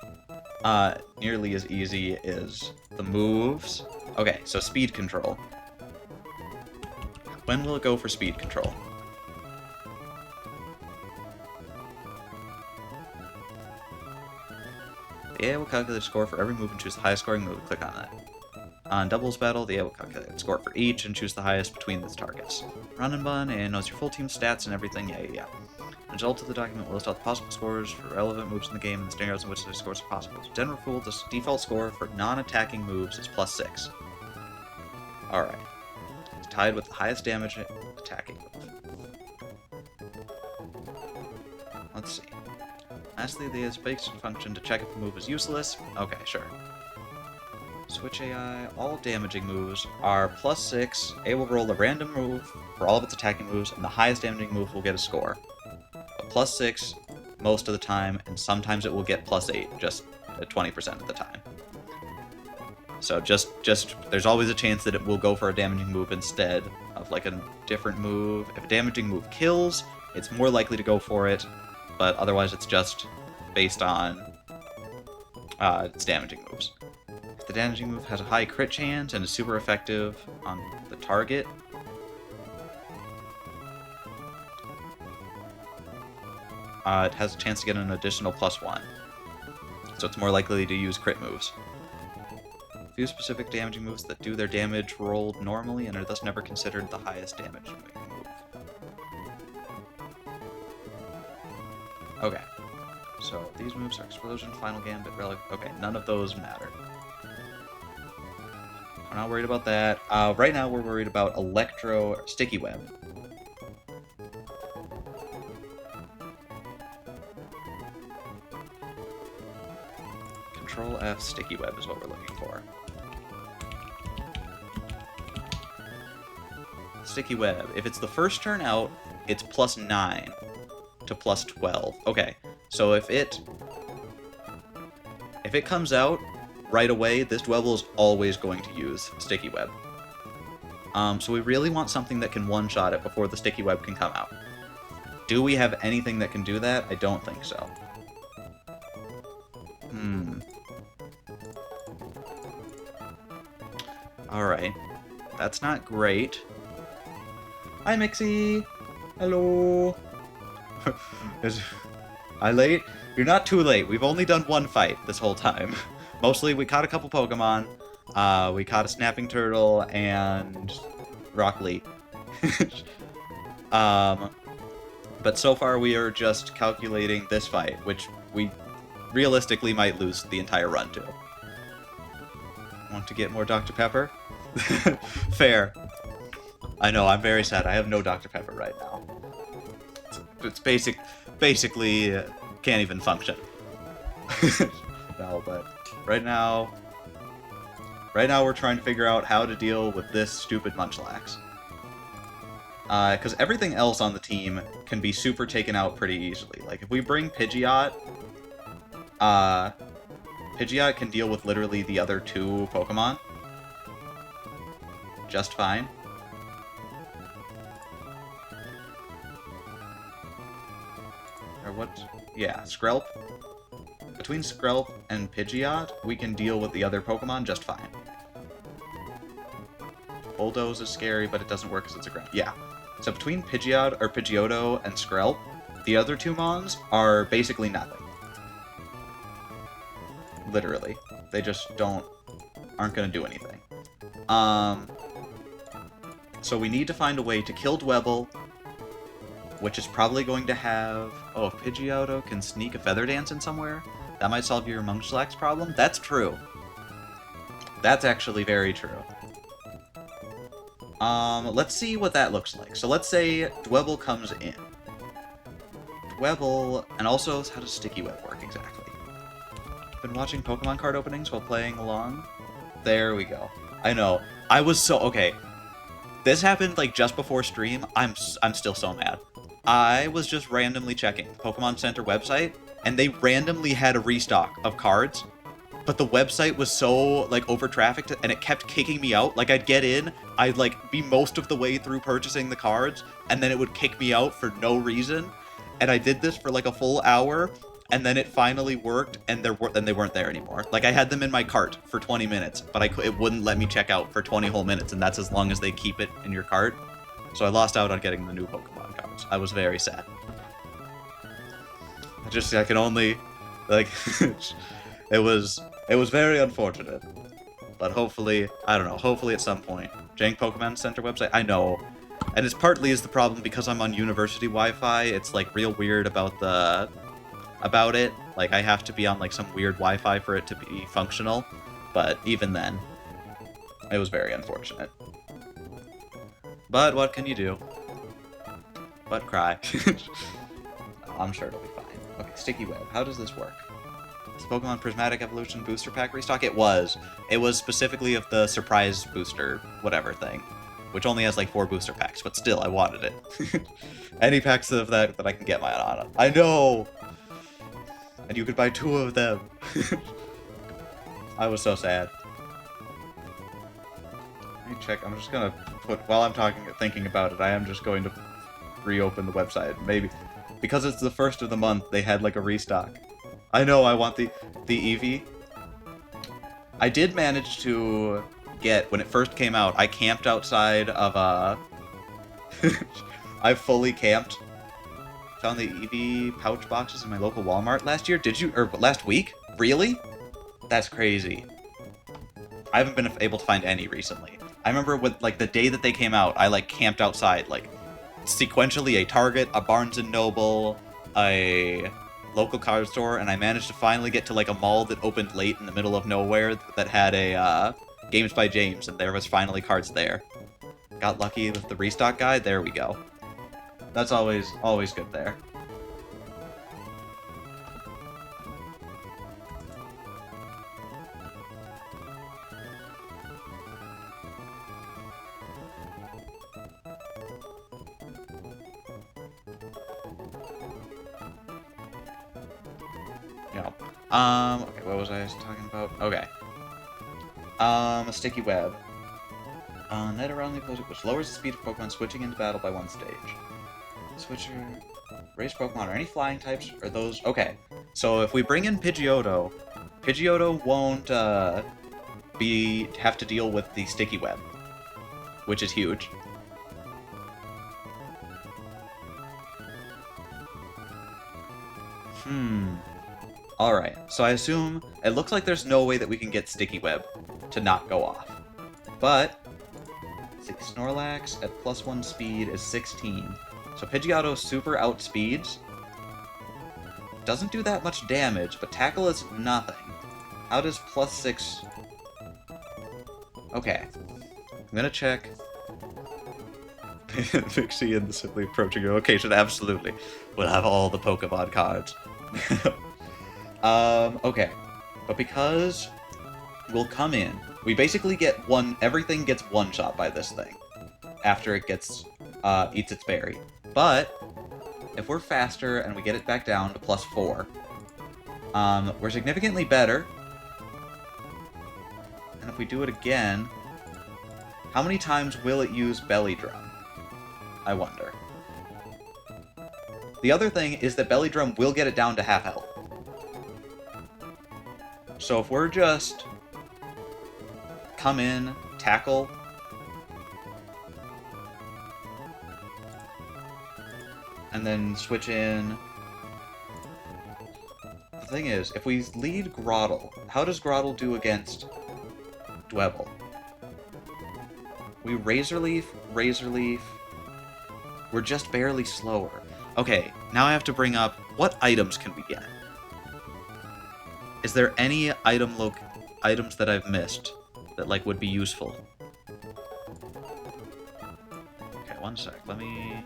nearly as easy is the moves. Okay, so speed control. When will it go for speed control? The AI will calculate a score for every move and choose the highest scoring move. Click on it. On doubles battle, the AI will calculate a score for each and choose the highest between the targets. Run and BUN, and knows your full team stats and everything. Yeah. The result of the document will list all the possible scores for relevant moves in the game and the scenarios in which the scores are possible. As a general rule, the default score for non-attacking moves is +6. Alright. It's tied with the highest damage attacking move. Let's see. Lastly, the AI's basic function to check if a move is useless. Okay, sure. Switch AI, all damaging moves are +6. A will roll a random move for all of its attacking moves, and the highest damaging move will get a score. But +6 most of the time, and sometimes it will get +8, just at 20% of the time. So just there's always a chance that it will go for a damaging move instead of like a different move. If a damaging move kills, it's more likely to go for it, but otherwise it's just based on its damaging moves. If the damaging move has a high crit chance and is super effective on the target, it has a chance to get an additional +1. So it's more likely to use crit moves. Few specific damaging moves that do their damage rolled normally and are thus never considered the highest damage move. Okay. So these moves are Explosion, Final Gambit, Relic. Okay, none of those matter. We're not worried about that. Right now we're worried about Sticky Web. Control F Sticky Web is what we're looking for. Sticky Web. If it's the first turn out, it's +9 to +12. Okay, so if it comes out right away, this Dwebble is always going to use Sticky Web. So we really want something that can one-shot it before the Sticky Web can come out. Do we have anything that can do that? I don't think so. Alright. That's not great. Hi, Mixie! Hello! Is I late? You're not too late. We've only done one fight this whole time. Mostly, we caught a couple Pokemon. We caught a Snapping Turtle and Rock Lee. But so far we are just calculating this fight, which we realistically might lose the entire run to. Want to get more Dr. Pepper? Fair. I know, I'm very sad. I have no Dr. Pepper right now. It's basically can't even function. No, but right now we're trying to figure out how to deal with this stupid Munchlax. Because everything else on the team can be super taken out pretty easily. Like, if we bring Pidgeot, Pidgeot can deal with literally the other two Pokemon just fine. Or what? Yeah, Skrelp. Between Skrelp and Pidgeot, we can deal with the other Pokemon just fine. Bulldoze is scary, but it doesn't work because it's a ground. Yeah. So between Pidgeot, or Pidgeotto, and Skrelp, the other two Mons are basically nothing. Literally. They just aren't gonna do anything. So we need to find a way to kill Dwebble, which is probably going to have... Oh, if Pidgeotto can sneak a Feather Dance in somewhere, that might solve your Munchlax problem? That's true. That's actually very true. Let's see what that looks like. So let's say Dwebble comes in. Dwebble... And also, how does Sticky Web work exactly? Been watching Pokemon card openings while playing along? There we go. I know. I was so... Okay. This happened, like, just before stream. I'm still so mad. I was just randomly checking Pokemon Center website, and they randomly had a restock of cards, but the website was so, like, over-trafficked, and it kept kicking me out. Like, I'd get in, I'd, like, be most of the way through purchasing the cards, and then it would kick me out for no reason, and I did this for, like, a full hour, and then it finally worked, and they weren't there anymore. Like, I had them in my cart for 20 minutes, but it wouldn't let me check out for 20 whole minutes, and that's as long as they keep it in your cart. So I lost out on getting the new Pokemon cards. I was very sad. I can only, like, it was very unfortunate. But hopefully, I don't know, hopefully at some point. Jank Pokemon Center website? I know. And it's partly is the problem because I'm on university Wi-Fi. It's, like, real weird about it. Like, I have to be on, like, some weird Wi-Fi for it to be functional. But even then, it was very unfortunate. But what can you do? But cry. I'm sure it'll be fine. Okay, Sticky Web. How does this work? Is Pokemon Prismatic Evolution Booster Pack restock? It was. It was specifically of the Surprise Booster whatever thing, which only has like 4 booster packs, but still, I wanted it. Any packs of that I can get my on. I know! And you could buy 2 of them. I was so sad. Let me check. I'm just gonna put, while I'm thinking about it, I am just going to reopen the website. Maybe, because it's the first of the month, they had like a restock. I know, I want the Eevee. I did manage to get, when it first came out, I camped outside of, I fully camped. Found the Eevee pouch boxes in my local Walmart last year. Did you, or last week? Really? That's crazy. I haven't been able to find any recently. I remember with, like, the day that they came out, I, like, camped outside, like, sequentially a Target, a Barnes & Noble, a local card store, and I managed to finally get to, like, a mall that opened late in the middle of nowhere that had a, Games by James, and there was finally cards there. Got lucky with the restock guide, there we go. That's always good there. Yeah. Okay, what was I talking about? Okay. A sticky web. Net around the opposite, which lowers the speed of Pokemon switching into battle by one stage. Switcher, raise Pokemon, or any flying types, or those... Okay, so if we bring in Pidgeotto, Pidgeotto won't have to deal with the sticky web, which is huge. Alright, so I assume... It looks like there's no way that we can get sticky web to not go off. But... Snorlax at +1 speed is 16. So Pidgeotto super outspeeds. Doesn't do that much damage, but tackle is nothing. How does +6... Okay. I'm gonna check. Pixie instantly approaching your location, absolutely. We'll have all the Pokemon cards. Okay. But because we'll come in, we basically get everything gets one-shot by this thing. After it gets, eats its berry. But, if we're faster and we get it back down to +4, we're significantly better. And if we do it again, how many times will it use Belly Drum? I wonder. The other thing is that Belly Drum will get it down to half health. So if we're just come in, tackle, and then switch in... The thing is, if we lead Groddle, how does Groddle do against Dwebble? We Razor Leaf, we're just barely slower. Okay, now I have to bring up, what items can we get? Is there any items that I've missed that, like, would be useful? Okay, one sec, let me...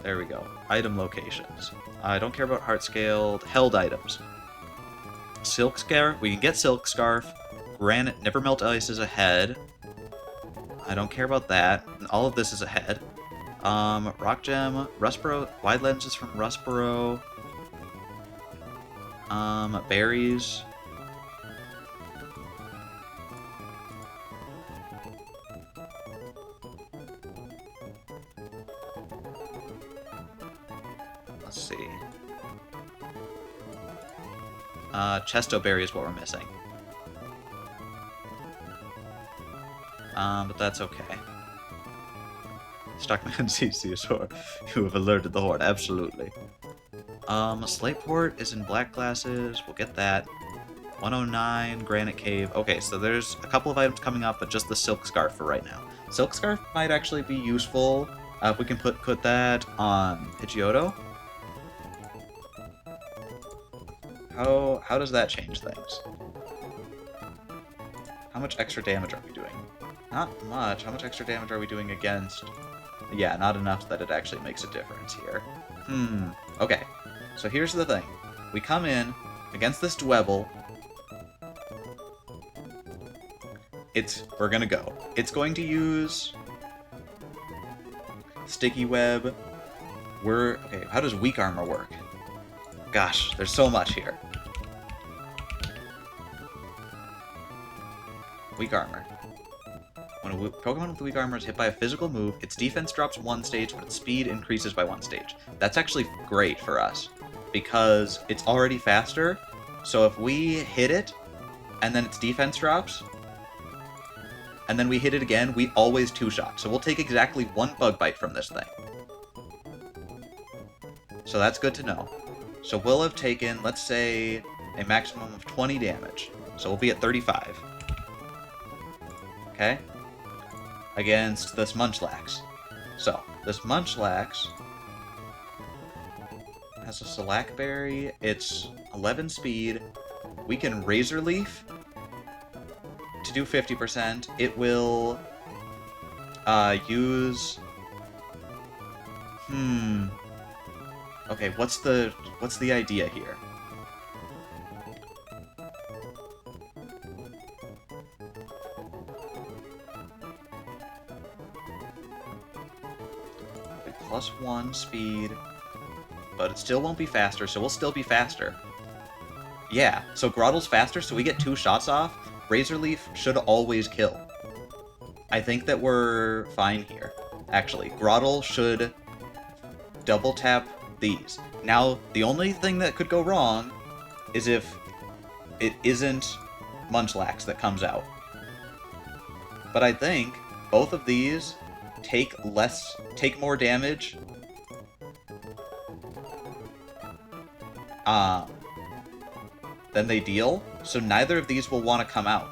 There we go. Item locations. I don't care about Heart-Scaled. Held items. Silk Scarf. We can get Silk Scarf. Granite Never Melt Ice is ahead. I don't care about that. All of this is ahead. Rock Gem. Rustboro. Wide Lenses from Rustboro. Berries. Let's see. Chesto Berry is what we're missing. But that's okay. Stockman CC, you have alerted the Horde, absolutely. Slateport is in Black Glasses, we'll get that. 109, Granite Cave. Okay, so there's a couple of items coming up, but just the Silk Scarf for right now. Silk Scarf might actually be useful if we can put that on Pidgeotto. How does that change things? How much extra damage are we doing? Not much. How much extra damage are we doing against... Yeah, not enough that it actually makes a difference here. Okay. So here's the thing. We come in against this Dwebble. We're gonna go. It's going to use... Sticky Web. Okay, how does Weak Armor work? Gosh, there's so much here. Weak Armor. When a Pokemon with Weak Armor is hit by a physical move, its defense drops 1 stage, but its speed increases by 1 stage. That's actually great for us, because it's already faster, so if we hit it, and then its defense drops, and then we hit it again, we always 2-shot. So we'll take exactly 1 Bug Bite from this thing. So that's good to know. So we'll have taken, let's say, a maximum of 20 damage. So we'll be at 35. Okay? Against this Munchlax. So, this Munchlax has a Slack Berry. It's 11 speed. We can Razor Leaf to do 50%. It will use... Okay, what's the idea here? +1 speed, but it still won't be faster, so we'll still be faster. Yeah, so Grottle's faster, so we get 2 shots off. Razor Leaf should always kill. I think that we're fine here. Actually, Grottle should double tap these. Now, the only thing that could go wrong is if it isn't Munchlax that comes out. But I think both of these take more damage than they deal, so neither of these will want to come out.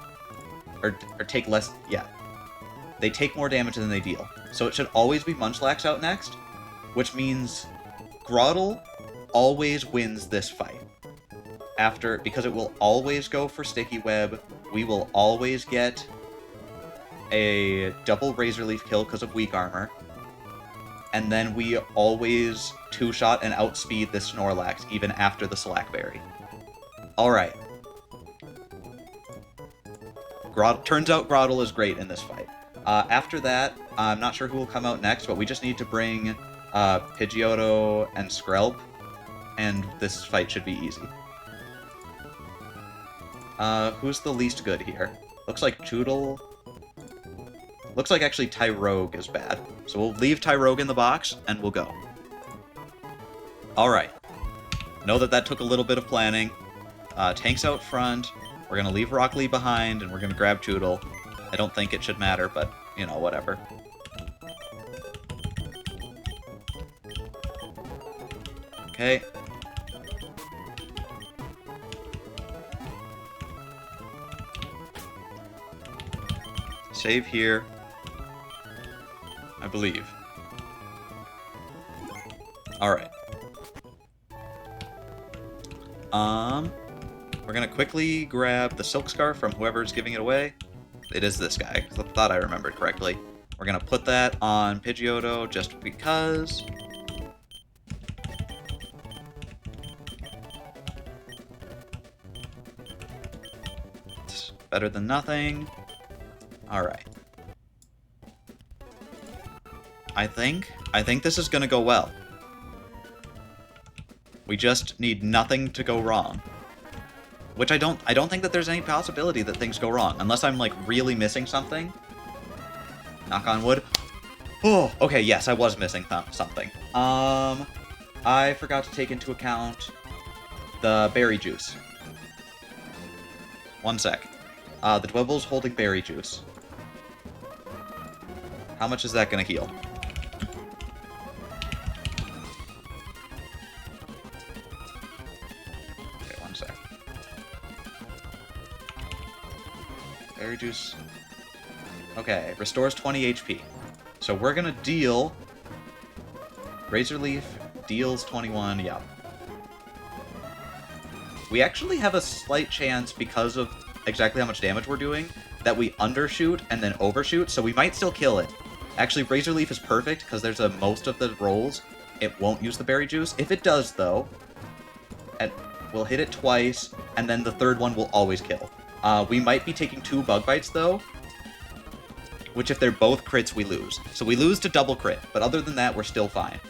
Or take less, yeah. They take more damage than they deal. So it should always be Munchlax out next, which means Grottle always wins this fight. Because it will always go for Sticky Web, we will always get a double Razor Leaf kill because of weak armor, and then we always 2-shot and outspeed this Snorlax even after the Slackberry. Alright. Turns out Grottle is great in this fight. After that, I'm not sure who will come out next, but we just need to bring Pidgeotto and Skrelp, and this fight should be easy. Who's the least good here? Looks like Choodle. Looks like actually Tyrogue is bad. So we'll leave Tyrogue in the box, and we'll go. Alright. Know that took a little bit of planning. Tank's out front. We're going to leave Rock Lee behind, and we're going to grab Choodle. I don't think it should matter, but, you know, whatever. Okay. Save here. I believe. Alright. We're gonna quickly grab the Silk Scarf from whoever's giving it away. It is this guy, because I thought I remembered correctly. We're gonna put that on Pidgeotto just because. It's better than nothing. Alright. I think this is gonna go well. We just need nothing to go wrong. Which I don't think that there's any possibility that things go wrong, unless I'm, like, really missing something. Knock on wood. Oh, okay, yes, I was missing something. I forgot to take into account the berry juice. One sec. The Dwebble's holding berry juice. How much is that gonna heal? Okay, one sec. Berry juice. Okay, restores 20 HP. So we're gonna deal... Razor Leaf deals 21, yeah. We actually have a slight chance, because of exactly how much damage we're doing, that we undershoot and then overshoot, so we might still kill it. Actually, Razor Leaf is perfect, because there's most of the rolls, it won't use the berry juice. If it does, though, we'll hit it twice, and then the third one will always kill. We might be taking 2 bug bites, though, which if they're both crits, we lose. So we lose to double crit, but other than that, we're still fine.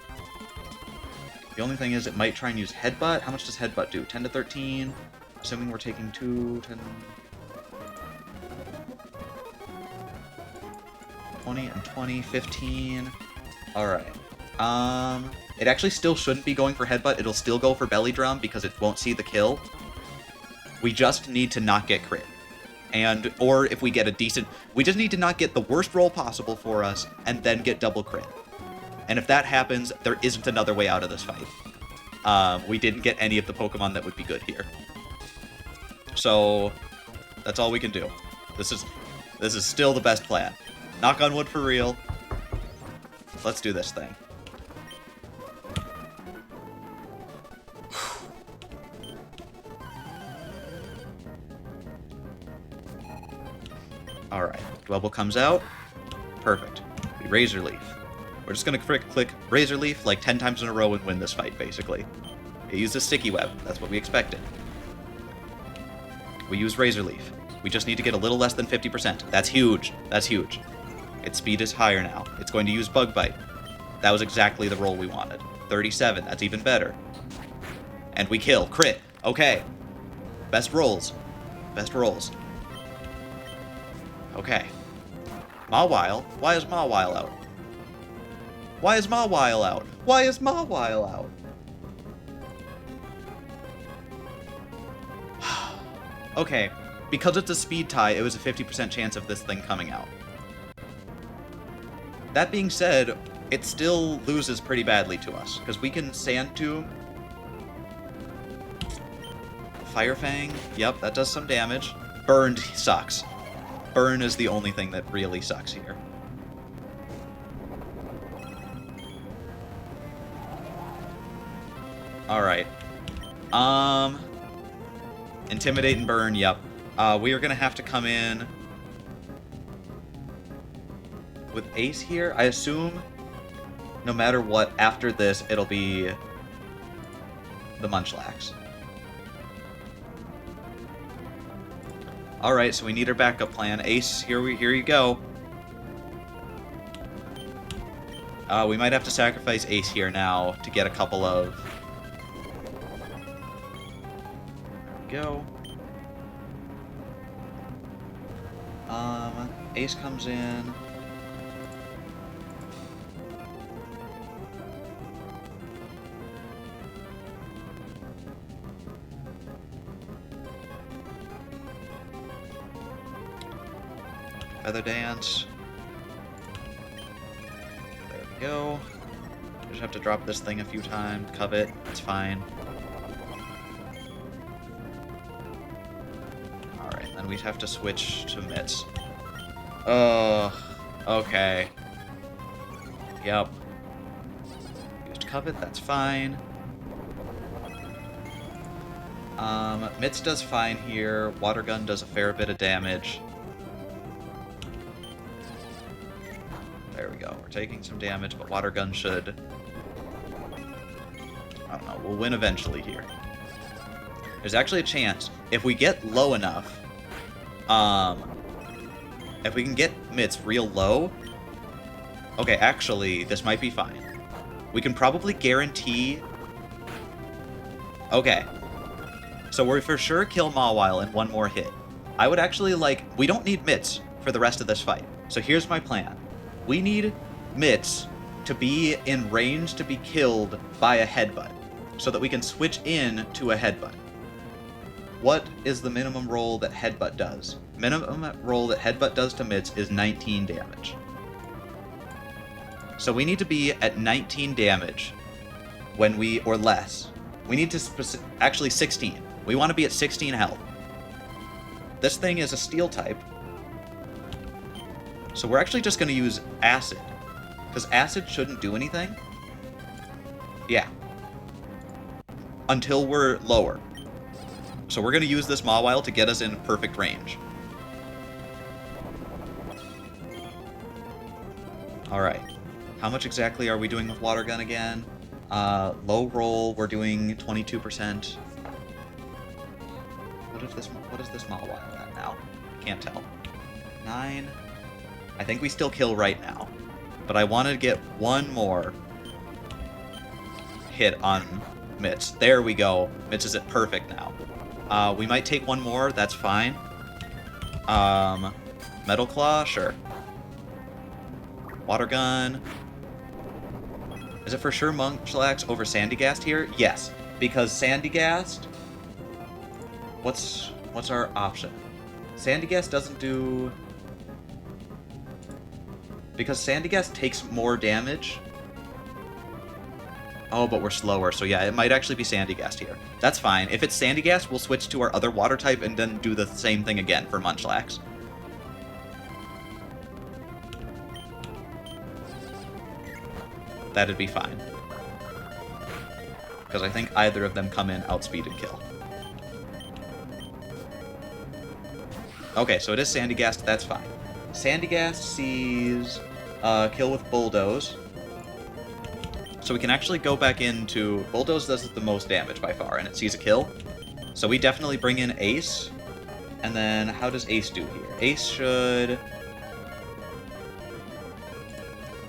The only thing is, it might try and use Headbutt. How much does Headbutt do? 10 to 13? Assuming we're taking 2, 10... 20 and 20, 15. Alright. It actually still shouldn't be going for Headbutt. It'll still go for Belly Drum because it won't see the kill. We just need to not get crit. Or if we get a decent... We just need to not get the worst roll possible for us and then get double crit. And if that happens, there isn't another way out of this fight. We didn't get any of the Pokemon that would be good here. So, that's all we can do. This is still the best plan. Knock on wood for real. Let's do this thing. Alright, Dwebble comes out. Perfect. We Razor Leaf. We're just gonna click Razor Leaf like 10 times in a row and win this fight, basically. It uses Sticky Web. That's what we expected. We use Razor Leaf. We just need to get a little less than 50%. That's huge. That's huge. Its speed is higher now. It's going to use Bug Bite. That was exactly the roll we wanted. 37. That's even better. And we kill. Crit. Okay. Best rolls. Best rolls. Okay. Mawile? Why is Mawile out? Why is Mawile out? Why is Mawile out? Okay, because it's a speed tie, it was a 50% chance of this thing coming out. That being said, it still loses pretty badly to us, because we can Sand Tomb. Fire Fang, yep, that does some damage. Burned sucks. Burn is the only thing that really sucks here. Alright. Intimidate and Burn, yep. We are gonna have to come in with Ace here. I assume no matter what, after this, it'll be the Munchlax. Alright, so we need our backup plan. Ace, here you go. We might have to sacrifice Ace here now to get a couple of... There we go. Ace comes in. Feather Dance. There we go. Just have to drop this thing a few times. Covet. It's fine. Alright, then we have to switch to Mitts. Okay. Yep. Used Covet, that's fine. Mitts does fine here. Water Gun does a fair bit of damage. There we go. We're taking some damage, but Water Gun should... I don't know. We'll win eventually here. There's actually a chance. If we get low enough... if we can get Mitts real low... Okay, actually, this might be fine. We can probably guarantee... Okay. So we're for sure kill Mawile in one more hit. I would actually like... We don't need Mitts for the rest of this fight. So here's my plan. We need Mitts to be in range to be killed by a headbutt, so that we can switch in to a headbutt. What is the minimum roll that headbutt does? Minimum roll that headbutt does to Mitts is 19 damage. So we need to be at 19 damage when we, or less. We need to, actually 16. We want to be at 16 health. This thing is a steel type. So we're actually just going to use Acid. Because Acid shouldn't do anything. Yeah. Until we're lower. So we're going to use this Mawile to get us in perfect range. Alright. How much exactly are we doing with Water Gun again? Low roll, we're doing 22%. What is this Mawile at now? Can't tell. 9. I think we still kill right now. But I want to get one more hit on Mitts. There we go. Mitts is at perfect now. We might take one more. That's fine. Metal Claw? Sure. Water Gun. Is it for sure Munchlax over Sandygast here? Yes. Because Sandygast... What's our option? Sandygast doesn't do... Because Sandygast takes more damage. Oh, but we're slower, so yeah, it might actually be Sandygast here. That's fine. If it's Sandygast, we'll switch to our other water type and then do the same thing again for Munchlax. That'd be fine. Because I think either of them come in, outspeed, and kill. Okay, so it is Sandygast, that's fine. Sandygast sees kill with Bulldoze. So we can actually go back into... Bulldoze does the most damage by far, and it sees a kill. So we definitely bring in Ace. And then how does Ace do here? Ace should...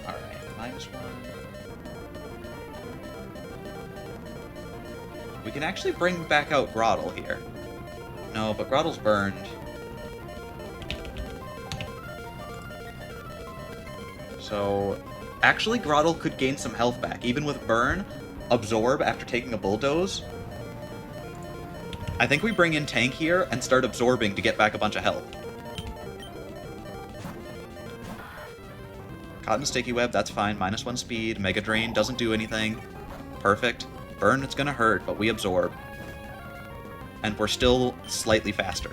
Alright, -1. We can actually bring back out Groddle here. No, but Grottle's burned. So, actually, Grottle could gain some health back. Even with Burn, Absorb after taking a Bulldoze. I think we bring in Tank here and start absorbing to get back a bunch of health. Cotton Sticky Web, that's fine. -1 speed. Mega Drain doesn't do anything. Perfect. Burn, it's gonna hurt, but we absorb. And we're still slightly faster.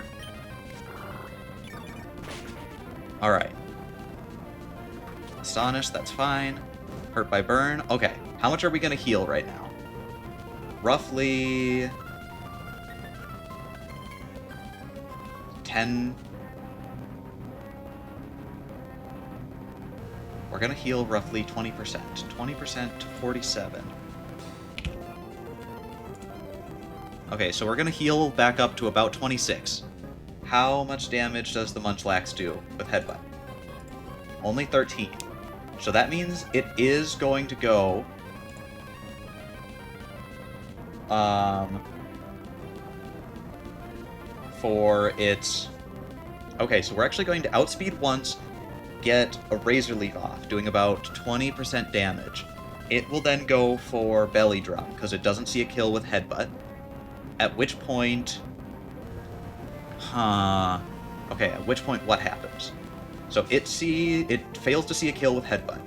Alright. Astonish, that's fine. Hurt by Burn. Okay, how much are we gonna heal right now? Roughly... 10... We're gonna heal roughly 20%. 20% to 47. Okay, so we're gonna heal back up to about 26. How much damage does the Munchlax do with Headbutt? Only 13. So that means it is going to go... for its... Okay, so we're actually going to outspeed once, get a Razor Leaf off, doing about 20% damage. It will then go for Belly Drum, because it doesn't see a kill with Headbutt. At which point... Okay, at which point what happens? So it fails to see a kill with Headbutt.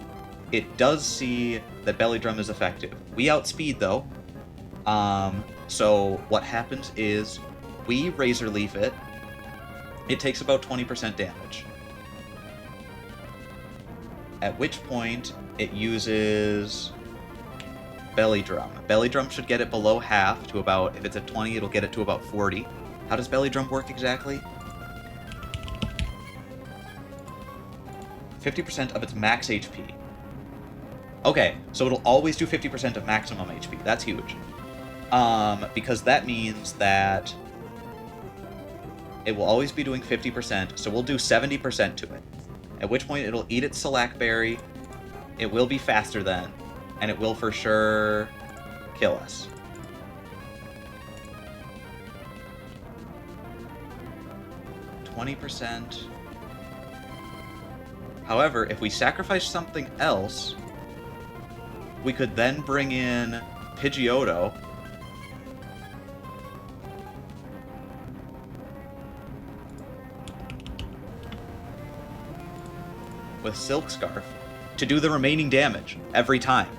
It does see that Belly Drum is effective. We outspeed, though. So what happens is we Razor Leaf it. It takes about 20% damage. At which point it uses Belly Drum. Belly Drum should get it below half to about, if it's at 20, it'll get it to about 40. How does Belly Drum work exactly? 50% of its max HP. Okay, so it'll always do 50% of maximum HP. That's huge. Because that means that it will always be doing 50%, so we'll do 70% to it. At which point it'll eat its Shellac Berry, it will be faster then, and it will for sure kill us. %. However, if we sacrifice something else, we could then bring in Pidgeotto. With Silk Scarf to do the remaining damage every time.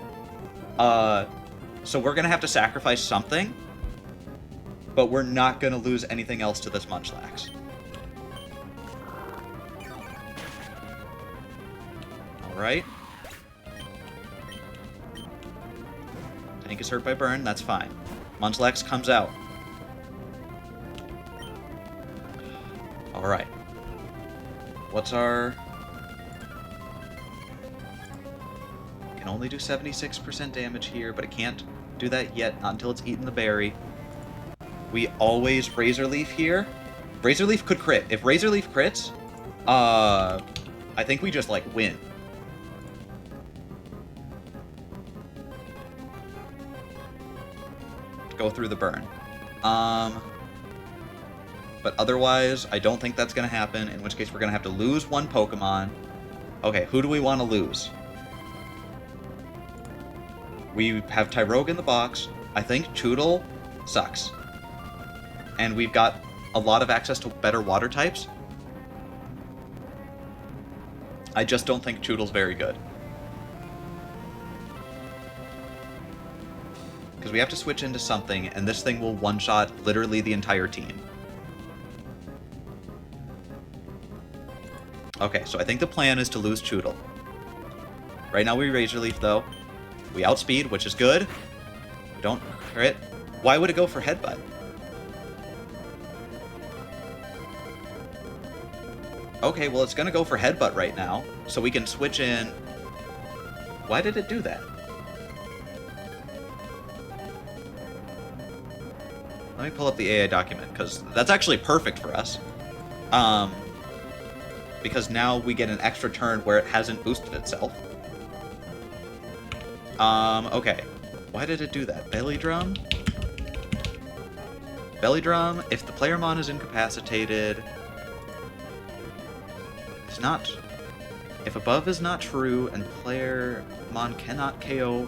So we're gonna have to sacrifice something, but we're not gonna lose anything else to this Munchlax. Alright. Tank is hurt by Burn, that's fine. Munchlax comes out. Alright. What's our... Can only do 76% damage here, but it can't do that yet, not until it's eaten the berry. We always Razor Leaf here. Razor Leaf could crit. If Razor Leaf crits, I think we just, like, win. Go through the burn. But otherwise, I don't think that's going to happen, in which case we're going to have to lose one Pokemon. Okay, who do we want to lose? We have Tyrogue in the box. I think Choodle sucks. And we've got a lot of access to better water types. I just don't think Choodle's very good. Because we have to switch into something, and this thing will one-shot literally the entire team. Okay, so I think the plan is to lose Choodle. Right now we Razor Leaf, though. We outspeed, which is good. We don't crit. Why would it go for Headbutt? Okay, well, it's going to go for Headbutt right now, so we can switch in... Why did it do that? Let me pull up the AI document, because that's actually perfect for us. Because now we get an extra turn where it hasn't boosted itself. Okay. Why did it do that? Belly Drum? belly drum. If the player mon is incapacitated, it's not. If above is not true and player mon cannot KO.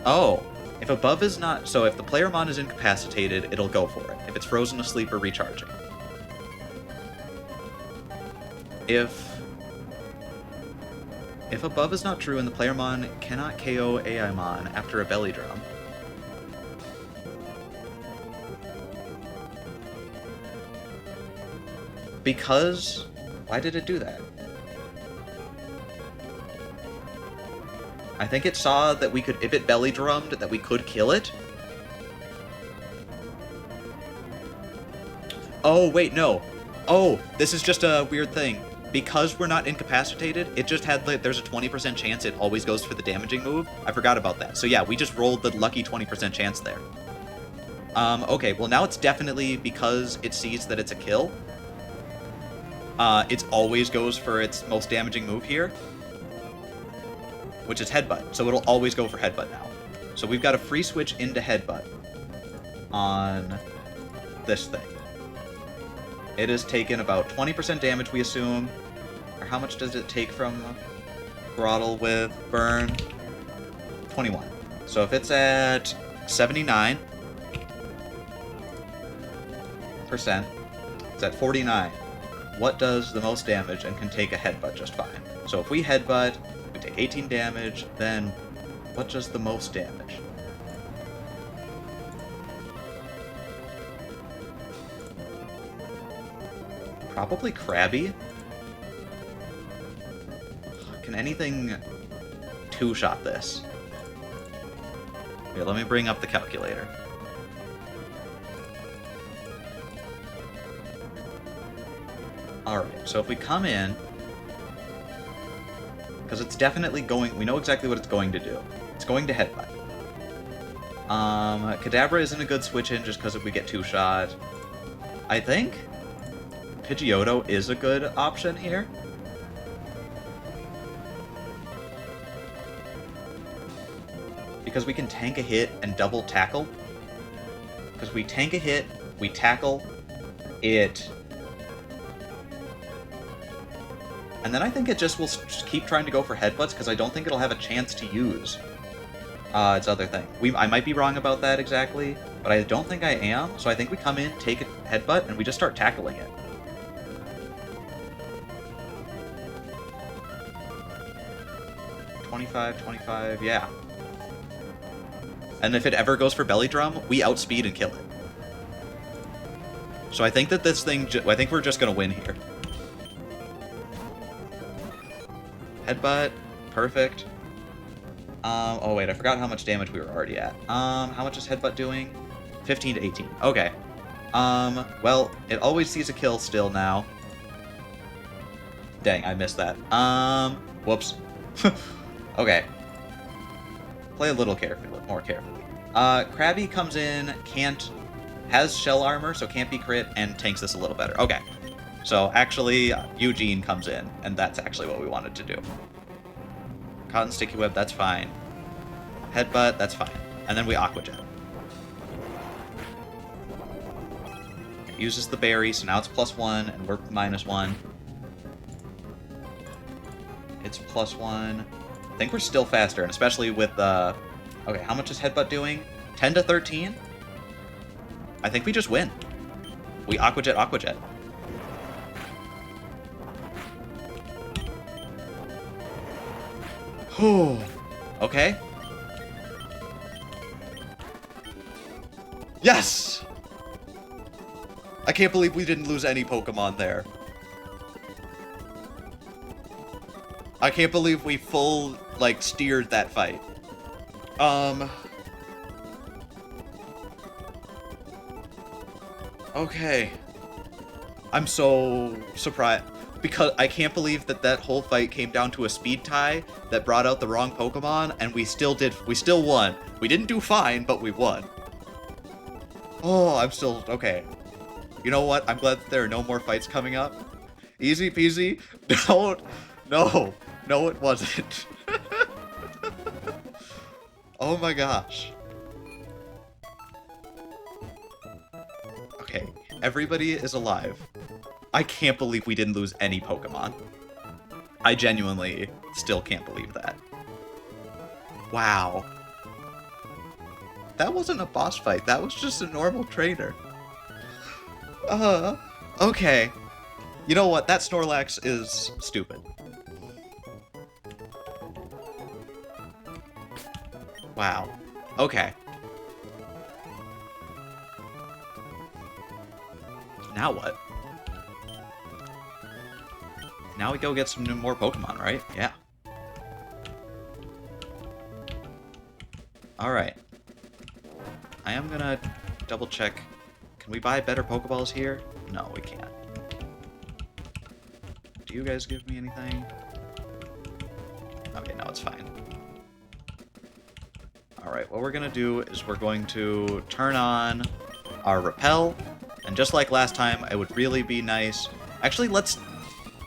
Oh, if above is not. So if the player mon is incapacitated, it'll go for it. If it's frozen asleep or recharging. If above is not true and the player mon cannot KO AI mon after a belly drum. Because, why did it do that? I think it saw that we could, if it belly drummed, that we could kill it. Oh, wait, no. Oh, this is just a weird thing. Because we're not incapacitated, it just had, like, there's a 20% chance it always goes for the damaging move. I forgot about that. So yeah, we just rolled the lucky 20% chance there. Okay, well now it's definitely because it sees that it's a kill. It always goes for its most damaging move here, which is headbutt. So it'll always go for headbutt now. So we've got a free switch into headbutt on this thing. It has taken about 20% damage, we assume. Or how much does it take from throttle with burn? 21. So if it's at 79%, it's at 49. What does the most damage and can take a headbutt just fine? So if we headbutt, we take 18 damage, then what does the most damage? Probably Krabby. Can anything two-shot this? Here, let me bring up the calculator. Alright, so if we come in, because it's definitely going, we know exactly what it's going to do. It's going to headbutt. Kadabra isn't a good switch in just because if we get two-shot. I think Pidgeotto is a good option here. Because we can tank a hit and double tackle. Because we tank a hit, we tackle it. And then I think it just will just keep trying to go for headbutts because I don't think it'll have a chance to use its other thing. I might be wrong about that exactly, but I don't think I am. So I think we come in, take a headbutt, and we just start tackling it. $25, yeah. And if it ever goes for belly drum, we outspeed and kill it. So I think that this thing, I think we're just gonna win here. Headbutt, perfect. Oh wait, I forgot how much damage we were already at. How much is headbutt doing? 15 to 18, okay. Well, it always sees a kill still now. Dang, I missed that. Whoops. Okay. Play a little more carefully. Krabby comes in, has shell armor, so can't be crit, and tanks this a little better. Okay. So, actually, Eugene comes in, and that's actually what we wanted to do. Cotton Sticky Web, that's fine. Headbutt, that's fine. And then we Aqua Jet. It uses the berry, so now it's +1, and we're -1. It's +1. I think we're still faster, and especially with the... Okay, how much is Headbutt doing? 10 to 13? I think we just win. We Aqua Jet, Aqua Jet. Okay. Yes! I can't believe we didn't lose any Pokemon there. I can't believe we steered that fight. Okay. I'm so surprised. Because I can't believe that whole fight came down to a speed tie that brought out the wrong Pokemon, and we still won. We didn't do fine, but we won. Oh, okay. You know what? I'm glad that there are no more fights coming up. Easy peasy. No, it wasn't. Oh my gosh. Everybody is alive. I can't believe we didn't lose any Pokemon. I genuinely still can't believe that. Wow. That wasn't a boss fight. That was just a normal trainer. Okay. You know what? That Snorlax is stupid. Wow. Okay. Now what? Now we go get some more Pokemon, right? Yeah. Alright. I am gonna double check. Can we buy better Pokeballs here? No, we can't. Do you guys give me anything? Okay, no, it's fine. Alright, what we're gonna do is we're going to turn on our Repel, and just like last time, it would really be nice. Actually, let's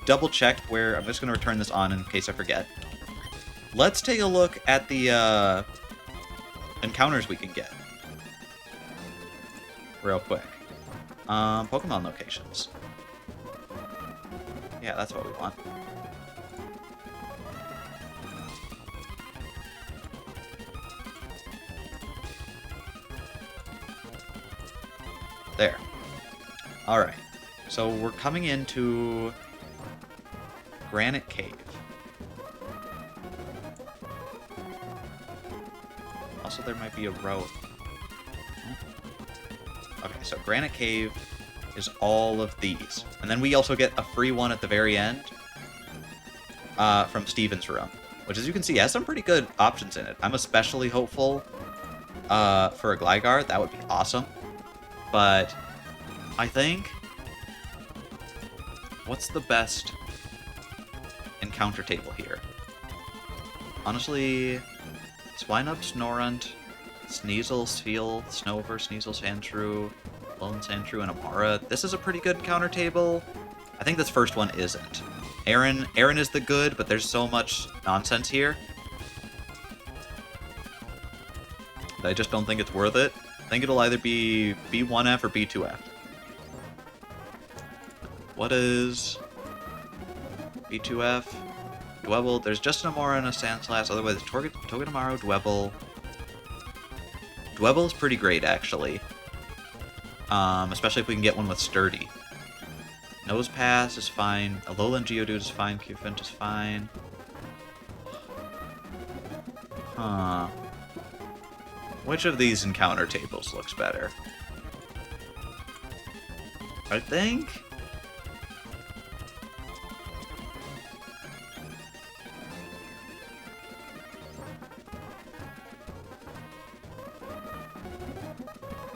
double check where... I'm just gonna return this on in case I forget. Let's take a look at the encounters we can get. Real quick. Pokemon locations. Yeah, that's what we want. There. Alright. So we're coming into Granite Cave. Also, there might be a row. Okay, so Granite Cave is all of these. And then we also get a free one at the very end from Steven's room, which, as you can see, has some pretty good options in it. I'm especially hopeful for a Gligar. That would be awesome. But I think... what's the best encounter table here? Honestly, Swinub, Snorunt, Sneasel, Spheal, Snover, Sneasel, Sandshrew, Lone Sandshrew, and Amara. This is a pretty good encounter table. I think this first one isn't. Aaron is the good, but there's so much nonsense here that I just don't think it's worth it. I think it'll either be B1F or B2F. What is B2F? Dwebble. There's just an Amara and a Sandslash. Otherwise, Togedemaru, Dwebble. Dwebble is pretty great, actually. Especially if we can get one with Sturdy. Nosepass is fine. Alolan Geodude is fine. Cufant is fine. Huh. Which of these encounter tables looks better? I think...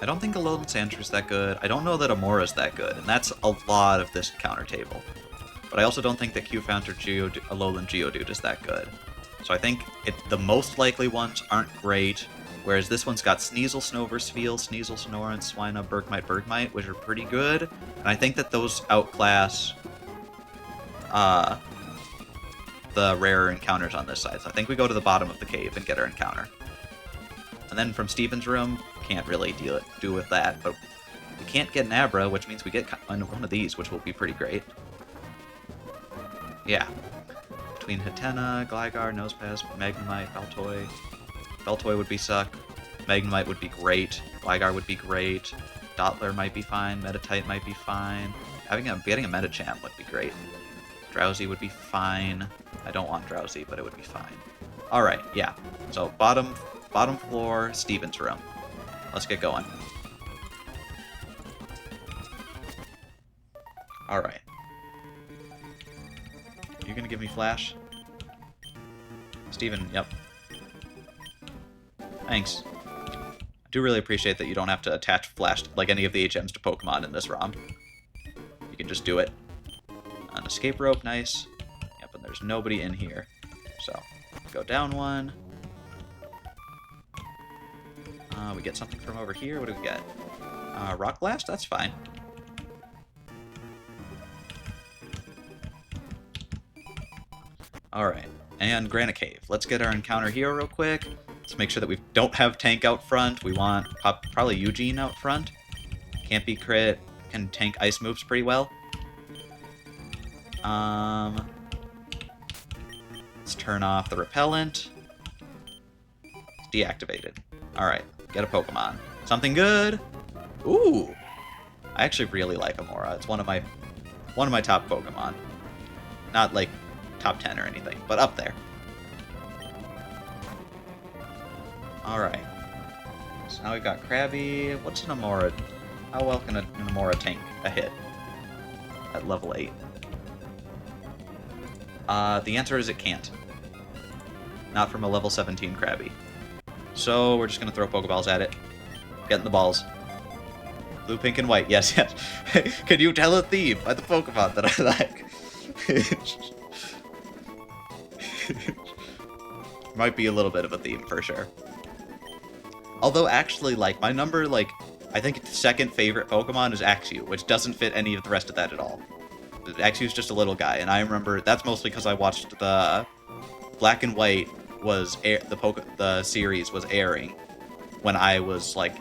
I don't think Alolan Sandshrew is that good. I don't know that Amora is that good, and that's a lot of this encounter table. But I also don't think that Cufant or Alolan Geodude is that good. So I think the most likely ones aren't great, whereas this one's got Sneasel, Snover, Spheal, Sneasel, Snorunt, Swinub, Bergmite, which are pretty good. And I think that those outclass the rarer encounters on this side. So I think we go to the bottom of the cave and get our encounter. And then from Steven's room, can't really do with that, but we can't get an Abra, which means we get one of these, which will be pretty great. Yeah. Between Hatena, Gligar, Nosepass, Magnemite, Baltoy. Baltoy would be suck. Magnemite would be great. Gligar would be great. Dottler might be fine. Metatite might be fine. Getting a Metachamp would be great. Drowsy would be fine. I don't want Drowsy, but it would be fine. Alright, yeah. So, bottom floor, Steven's room. Let's get going. Alright. You gonna give me Flash? Steven, yep. Thanks. I do really appreciate that you don't have to attach Flash, like any of the HMs, to Pokemon in this ROM. You can just do it. An escape rope, nice. Yep, and there's nobody in here. So, go down one. We get something from over here. What do we get? Rock Blast? That's fine. Alright, and Granite Cave. Let's get our encounter here real quick. Let's make sure that we don't have Tank out front. We want probably Eugene out front. Can't be crit. can tank ice moves pretty well. Let's turn off the repellent. It's deactivated. Alright, get a Pokemon. Something good! Ooh! I actually really like Amora. It's one of my top Pokemon. Not like top 10 or anything, but up there. Alright. So now we've got Krabby. What's an Amora? How well can an Amora tank a hit at level 8? The answer is it can't. Not from a level 17 Krabby. So we're just going to throw Pokeballs at it. Get in the balls. Blue, pink, and white. Yes, yes. Can you tell a theme by the Pokemon that I like? Might be a little bit of a theme for sure. Although actually, like, my number, like, I think second favorite Pokemon is Axew, which doesn't fit any of the rest of that at all. Axew's just a little guy, and I remember that's mostly because I watched the Black and White was the series was airing when I was like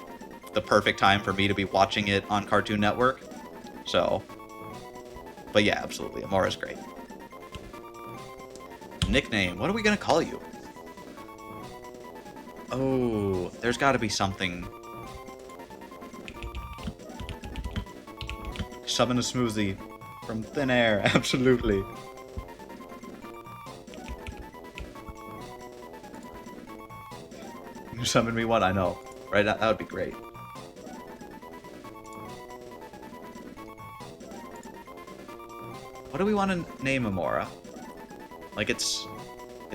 the perfect time for me to be watching it on Cartoon Network. So, but yeah, absolutely, Amora's great. Nickname, what are we gonna call you? Oh, there's got to be something. Summon a smoothie from thin air, absolutely. You summon me one, I know. Right, that would be great. What do we want to name Amora? Like it's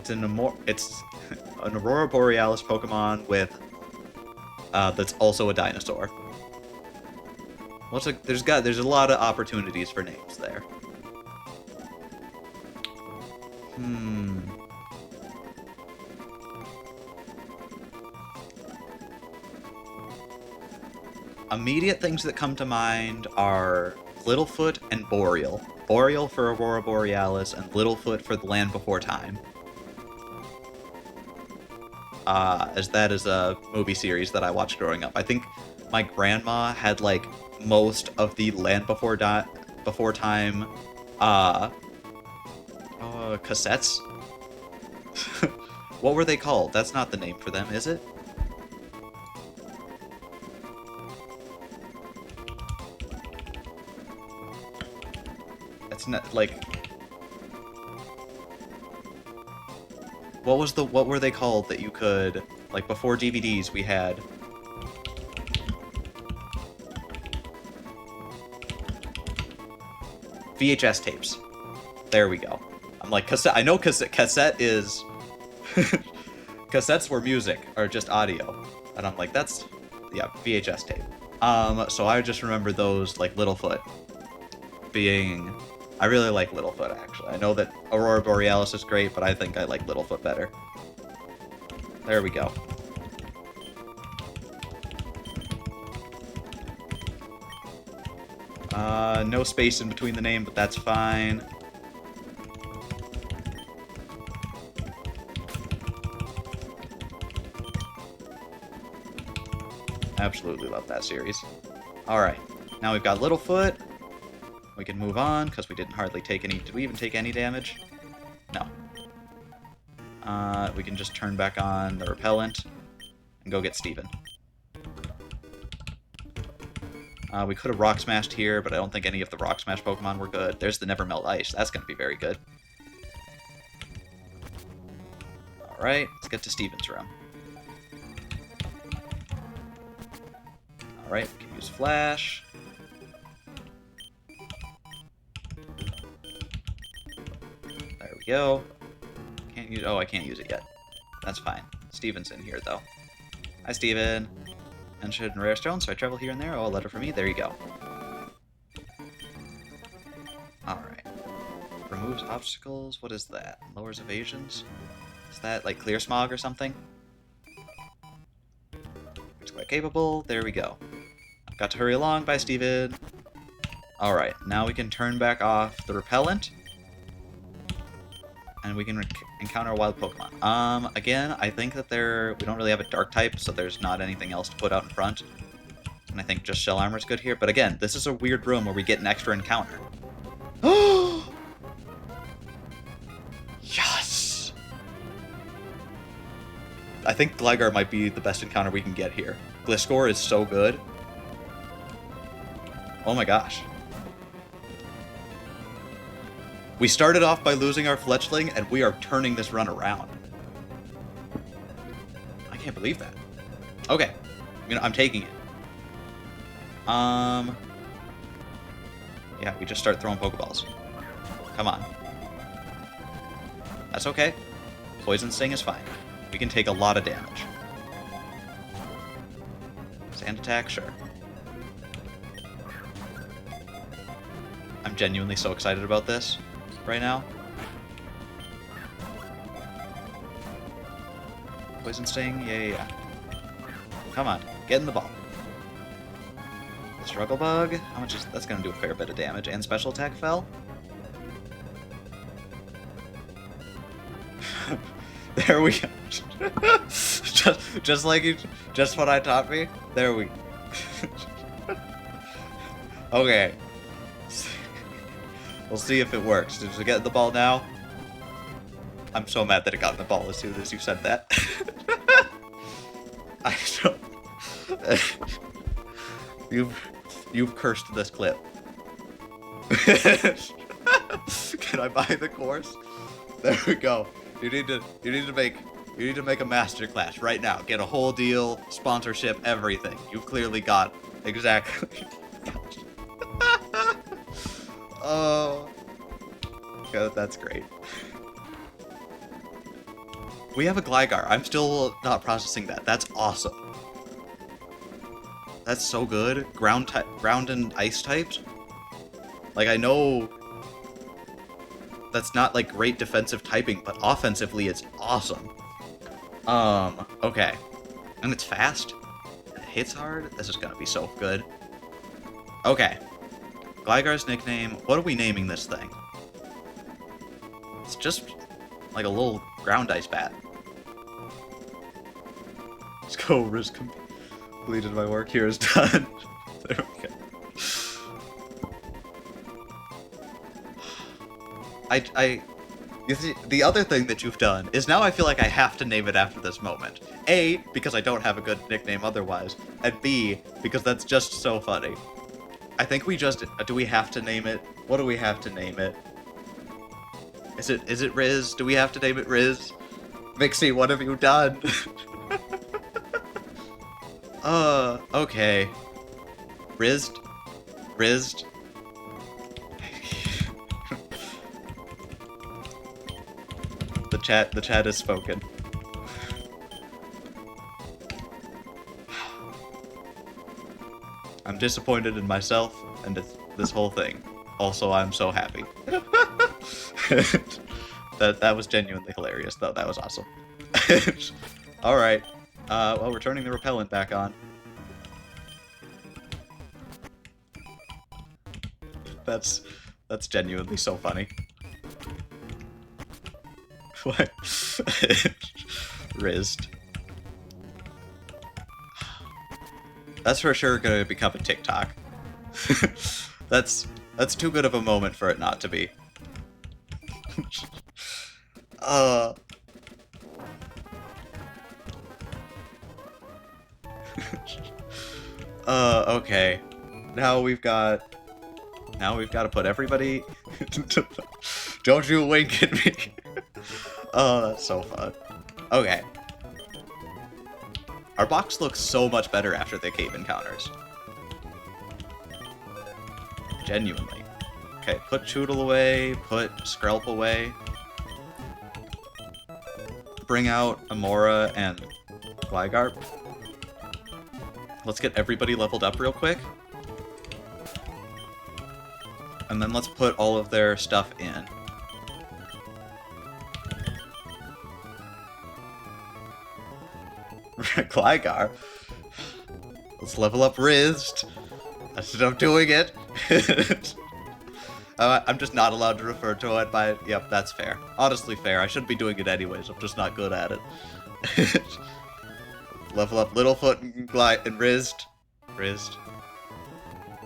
an Aurora Borealis Pokemon with that's also a dinosaur. There's a lot of opportunities for names there. Immediate things that come to mind are Littlefoot and Boreal. Boreal for Aurora Borealis and Littlefoot for the Land Before Time. As that is a movie series that I watched growing up. I think my grandma had like most of the Land Before Time cassettes. What were they called? That's not the name for them, is it? It's not like what were they called that you could, like, before DVDs we had VHS tapes. There we go. I'm like, cassette. I know cassette is cassettes were music or just audio, and I'm like, that's, yeah, VHS tape. So I just remember those, like, Littlefoot being. I really like Littlefoot, actually. I know that Aurora Borealis is great, but I think I like Littlefoot better. There we go. No space in between the name, but that's fine. Absolutely love that series. Alright, now we've got Littlefoot. We can move on, because we didn't hardly take any... Did we even take any damage? No. We can just turn back on the repellent and go get Steven. We could have Rock Smashed here, but I don't think any of the Rock Smash Pokemon were good. There's the Never Melt Ice. That's going to be very good. Alright, let's get to Steven's room. Alright, we can use Flash. There we go. Can't use... Oh, I can't use it yet. That's fine. Steven's in here, though. Hi, Steven. Interested in rare stones, so I travel here and there. Oh, a letter for me. There you go. Alright. Removes obstacles. What is that? Lowers evasions? Is that, like, Clear Smog or something? It's quite capable. There we go. Got to hurry along. Bye, Steven. Alright, now we can turn back off the repellent. And we can encounter a wild Pokemon. Again, I think that we don't really have a dark type, so there's not anything else to put out in front. I'm And I think just shell armor is good here. But again, this is a weird room where we get an extra encounter. Oh! Yes! I think Gligar might be the best encounter we can get here. Gliscor is so good. Oh my gosh. We started off by losing our Fletchling, and we are turning this run around. I can't believe that. Okay. You know, I'm taking it. Yeah, we just start throwing Pokeballs. Come on. That's okay. Poison Sting is fine. We can take a lot of damage. Sand attack, sure. I'm genuinely so excited about this right now. Poison Sting, yeah. Come on, get in the ball. Struggle Bug, how much is that's gonna do a fair bit of damage, and special attack fell. There we go. just like you, just what I taught me. There we. Okay. We'll see if it works. Did you get the ball now? I'm so mad that it got in the ball as soon as you said that. I don't. You've cursed this clip. Can I buy the course? There we go. You need to make a masterclass right now. Get a whole deal, sponsorship, everything. You clearly got exactly. Oh, God, that's great. We have a Gligar. I'm still not processing that. That's awesome. That's so good. Ground and ice types. Like, I know that's not like great defensive typing, but offensively it's awesome. Okay. And it's fast. It hits hard. This is gonna be so good. Okay. Gligar's nickname. What are we naming this thing? It's just like a little ground ice bat. Let's go. Risk completed. My work here is done. There we go. You see, the other thing that you've done is now I feel like I have to name it after this moment. A, because I don't have a good nickname otherwise, and B, because that's just so funny. I think we just... Do we have to name it? What do we have to name it? Is it Riz? Do we have to name it Riz? Mixie, what have you done? Okay. Rizzed? Rizzed? The chat has spoken. I'm disappointed in myself and this whole thing. Also, I'm so happy. That was genuinely hilarious, though. That was awesome. All right. Well, we're turning the repellent back on. That's genuinely so funny. What? Rizzed. That's for sure gonna become a TikTok. That's too good of a moment for it not to be. Okay. Now we've got to put everybody. Don't you wink at me. Oh, that's so fun. Okay. Our box looks so much better after the cave encounters. Genuinely. Okay, put Choodle away, put Skrelp away. Bring out Amora and Gligar. Let's get everybody leveled up real quick. And then let's put all of their stuff in. Gligar. Let's level up Rizzed. I'm doing it. I'm just not allowed to refer to it by... Yep, that's fair. Honestly fair. I shouldn't be doing it anyways. I'm just not good at it. Level up Littlefoot and Rizzed. Rizzed.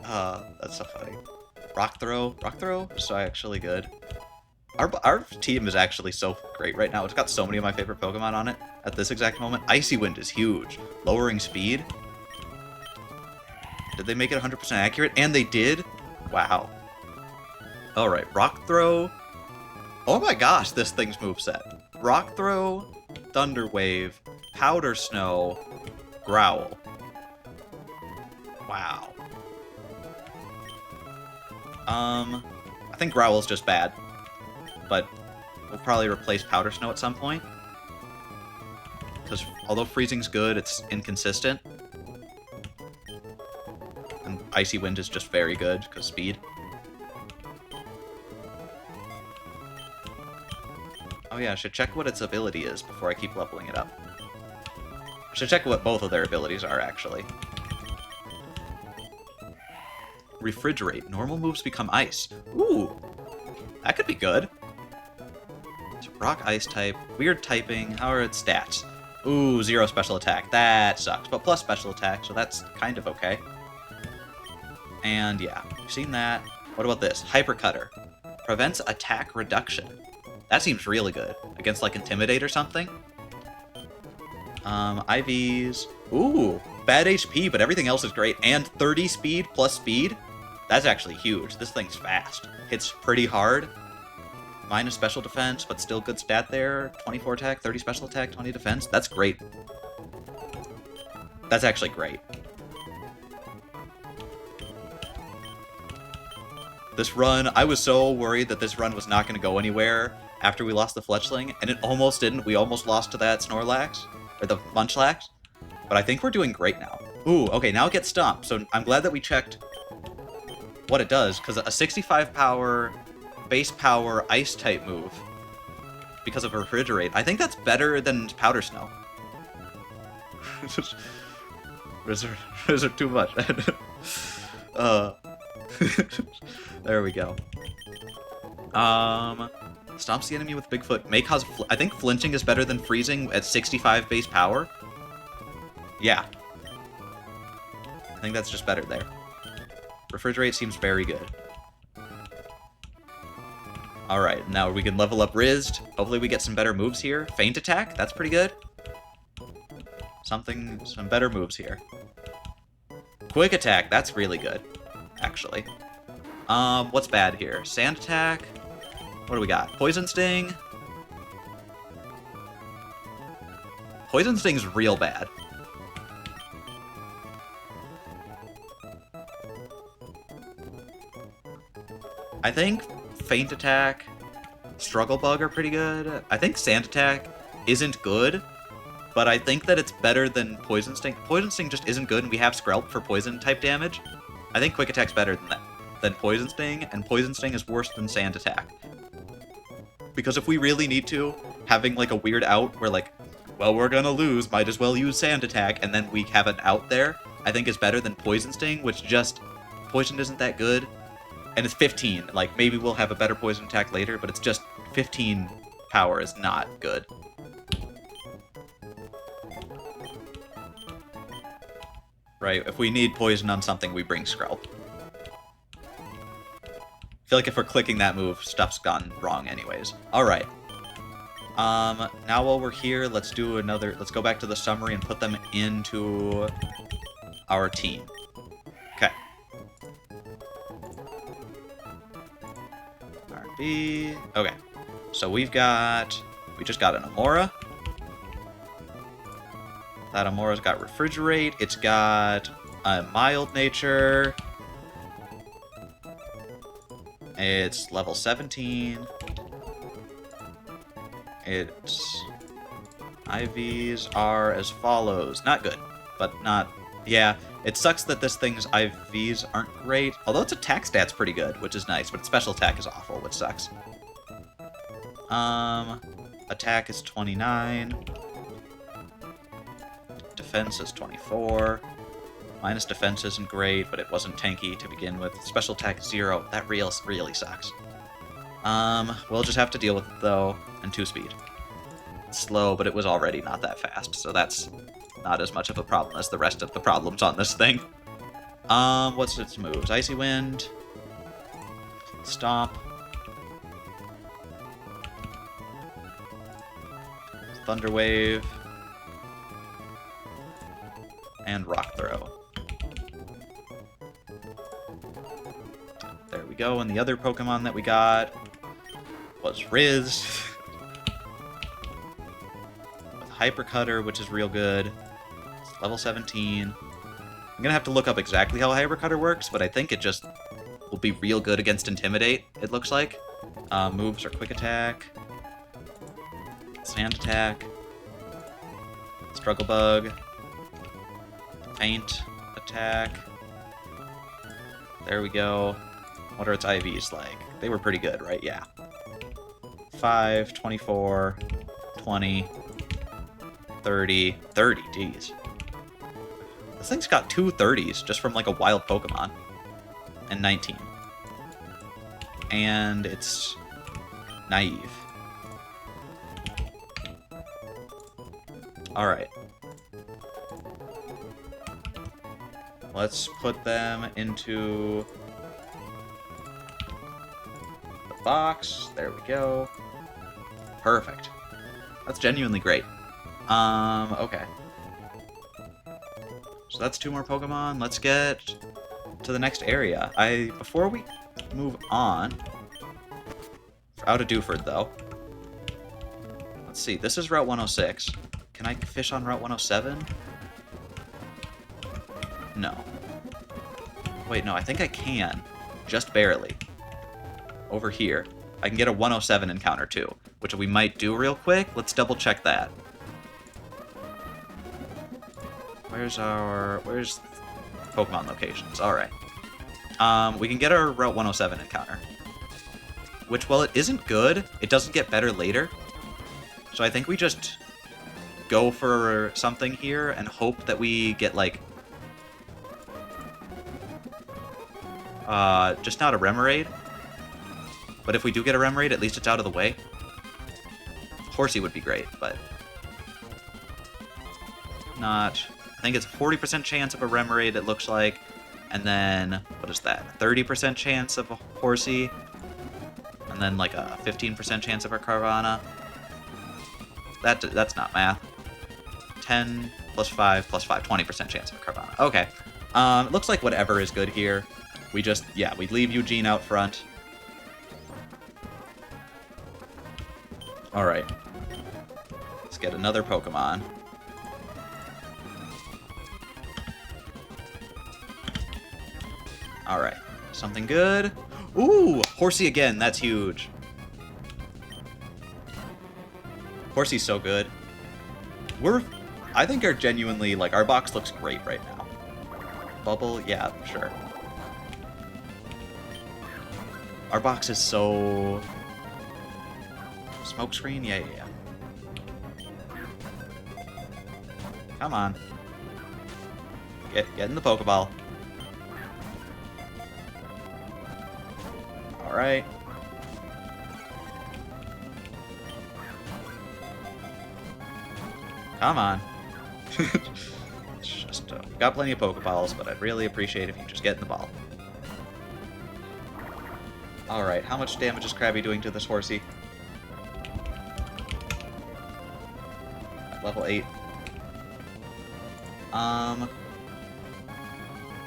That's so funny. Rock Throw. Rock Throw is so actually good. Our team is actually so great right now. It's got so many of my favorite Pokemon on it at this exact moment. Icy Wind is huge. Lowering speed. Did they make it 100% accurate? And they did? Wow. Alright, Rock Throw. Oh my gosh, this thing's moveset. Rock Throw, Thunder Wave, Powder Snow, Growl. Wow. I think Growl's just bad. But we'll probably replace Powder Snow at some point. Because although Freezing's good, it's inconsistent. And Icy Wind is just very good, because speed. Oh yeah, I should check what its ability is before I keep leveling it up. I should check what both of their abilities are, actually. Refrigerate. Normal moves become ice. Ooh! That could be good. It's rock ice type. Weird typing. How are its stats? Ooh, 0 special attack. That sucks. But plus special attack, so that's kind of okay. And yeah, we've seen that. What about this? Hyper Cutter. Prevents attack reduction. That seems really good. Against, like, Intimidate or something. IVs. Ooh, bad HP, but everything else is great. And 30 speed plus speed? That's actually huge. This thing's fast. Hits pretty hard. Minus special defense, but still good stat there. 24 attack, 30 special attack, 20 defense. That's great. That's actually great. This run, I was so worried that this run was not going to go anywhere after we lost the Fletchling, and it almost didn't. We almost lost to that Snorlax, or the Munchlax. But I think we're doing great now. Ooh, okay, now it gets Stomp. So I'm glad that we checked what it does, because a 65 power, base power, ice type move, because of Refrigerate, I think that's better than Powder Snow. Those are too much. There we go. Stomps the enemy with Bigfoot. May cause... I think flinching is better than freezing at 65 base power. Yeah. I think that's just better there. Refrigerate seems very good. Alright, now we can level up Rizzed. Hopefully we get some better moves here. Feint Attack, that's pretty good. Some better moves here. Quick Attack, that's really good, actually. What's bad here? Sand Attack. What do we got? Poison Sting. Poison Sting's real bad. I think Feint Attack, Struggle Bug are pretty good. I think Sand Attack isn't good, but I think that it's better than Poison Sting. Poison Sting just isn't good, and we have Skrelp for poison type damage. I think Quick Attack's better than that, than Poison Sting, and Poison Sting is worse than Sand Attack. Because if we really need to, having like a weird out where like, well, we're gonna lose, might as well use Sand Attack, and then we have an out there, I think is better than Poison Sting, which just, Poison isn't that good. And it's 15. Like, maybe we'll have a better poison attack later, but it's just 15 power is not good. Right, if we need poison on something, we bring Skrelp. I feel like if we're clicking that move, stuff's gone wrong anyways. Alright. Now while we're here, let's do another... Let's go back to the summary and put them into our team. Okay. Okay, so we just got an Amora. That Amora's got Refrigerate, it's got a Mild Nature, it's level 17, its IVs are as follows. Not good, but not... Yeah, it sucks that this thing's IVs aren't great, although its attack stat's pretty good, which is nice, but its special attack is awful, which sucks. Attack is 29. Defense is 24. Minus defense isn't great, but it wasn't tanky to begin with. Special attack 0. That really sucks. We'll just have to deal with it, though, and 2 speed. It's slow, but it was already not that fast, so that's not as much of a problem as the rest of the problems on this thing. What's its moves? Icy Wind, Stomp, Thunder Wave, and Rock Throw. There we go, and the other Pokemon that we got was Riz. With Hyper Cutter, which is real good. It's level 17. I'm gonna have to look up exactly how Hyper Cutter works, but I think it just will be real good against Intimidate, it looks like. Moves are Quick Attack, Sand Attack, Struggle Bug, Feint Attack. There we go. What are its IVs like? They were pretty good, right? Yeah. 5, 24, 20, 30, 30, geez. This thing's got 2 30s just from like a wild Pokemon. And 19. And it's naive. Alright. Let's put them into the box. There we go. Perfect. That's genuinely great. Okay. So that's 2 more Pokemon. Let's get to the next area. Before we move on, we're out of Dewford, though. Let's see. This is Route 106. Can I fish on Route 107? No. Wait, no, I think I can. Just barely. Over here. I can get a 107 encounter, too, which we might do real quick. Let's double check that. Where's Pokemon locations? Alright. We can get our Route 107 encounter. Which, while it isn't good, it doesn't get better later. So I think we just go for something here and hope that we get, like, just not a Remoraid. But if we do get a Remoraid, at least it's out of the way. Horsey would be great, but not. I think it's a 40% chance of a Remoraid, it looks like. And then, what is that? 30% chance of a Horsey. And then like a 15% chance of a Carvana. That's not math. 10 plus 5 plus 5, 20% chance of a Carvana. Okay. It looks like whatever is good here. We just, yeah, we leave Eugene out front. Alright. Let's get another Pokemon. Alright. Something good. Ooh! Horsey again. That's huge. Horsey's so good. I think are genuinely, like, our box looks great right now. Bubble? Yeah, sure. Our box is so... Smokescreen? Yeah. Come on. Get in the Pokeball. Alright. Come on. It's just, we've got plenty of Pokeballs, but I'd really appreciate if you just get in the ball. Alright, how much damage is Krabby doing to this Horsey? Level 8.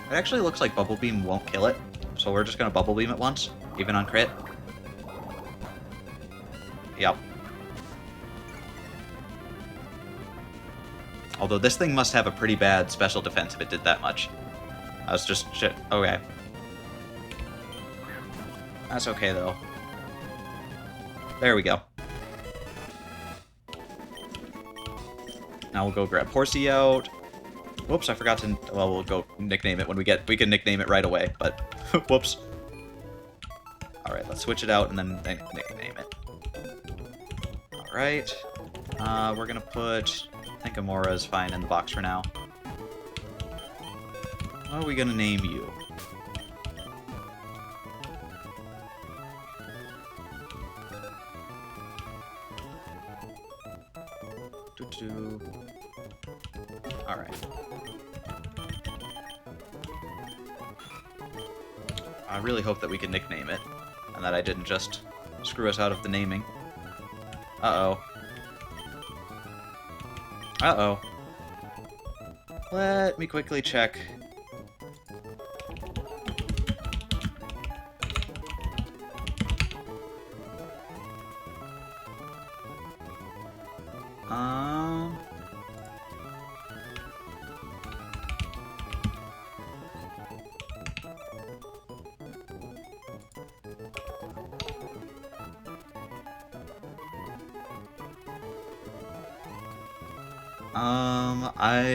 It actually looks like Bubble Beam won't kill it, so we're just gonna Bubble Beam it once, even on crit. Yep. Although this thing must have a pretty bad special defense if it did that much. I was just shit. Okay. That's okay, though. There we go. Now we'll go grab Horsey out. Whoops, I forgot to... Well, we'll go nickname it when we get... We can nickname it right away, but... Whoops. Alright, let's switch it out and then nickname it. Alright. We're gonna put... I think Amora is fine in the box for now. What are we gonna name you? Alright. I really hope that we can nickname it, and that I didn't just screw us out of the naming. Uh-oh. Uh-oh. Let me quickly check.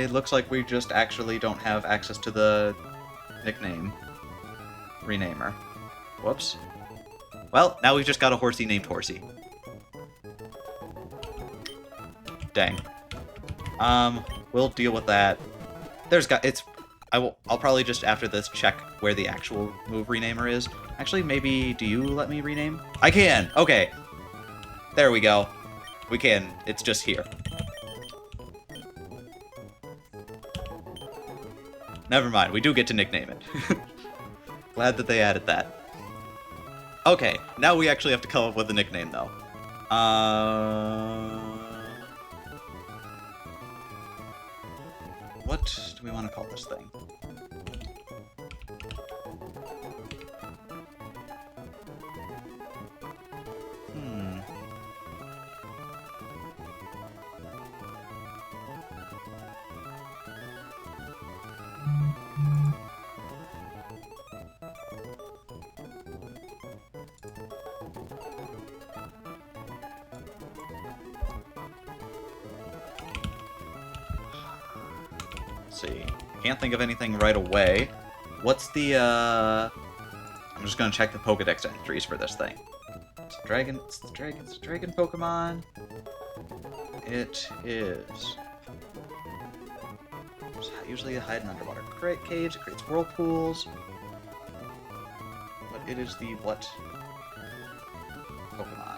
Looks like we just actually don't have access to the nickname renamer. Whoops. Well, now we've just got a horsey named Horsey. Dang. We'll deal with that. I'll probably just after this check where the actual move renamer is. Actually, maybe do you let me rename? I can. Okay. There we go. We can. It's just here. Never mind, we do get to nickname it. Glad that they added that. Okay, now we actually have to come up with a nickname, though. What do we want to call this thing? See. Can't think of anything right away. What's the, I'm just gonna check the Pokedex entries for this thing. It's a dragon, it's a dragon Pokemon. It is. It's usually a hide in underwater caves, it creates whirlpools. But it is the what Pokemon?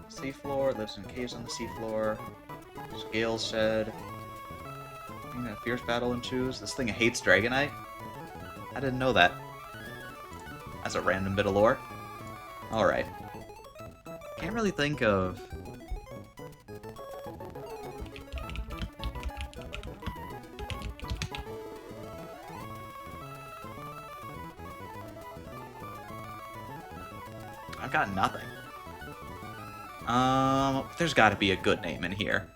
Seafloor, lives in caves on the seafloor. Gale said. A fierce battle ensues. This thing hates Dragonite? I didn't know that. That's a random bit of lore. Alright. Can't really think of... I've got nothing. There's gotta be a good name in here.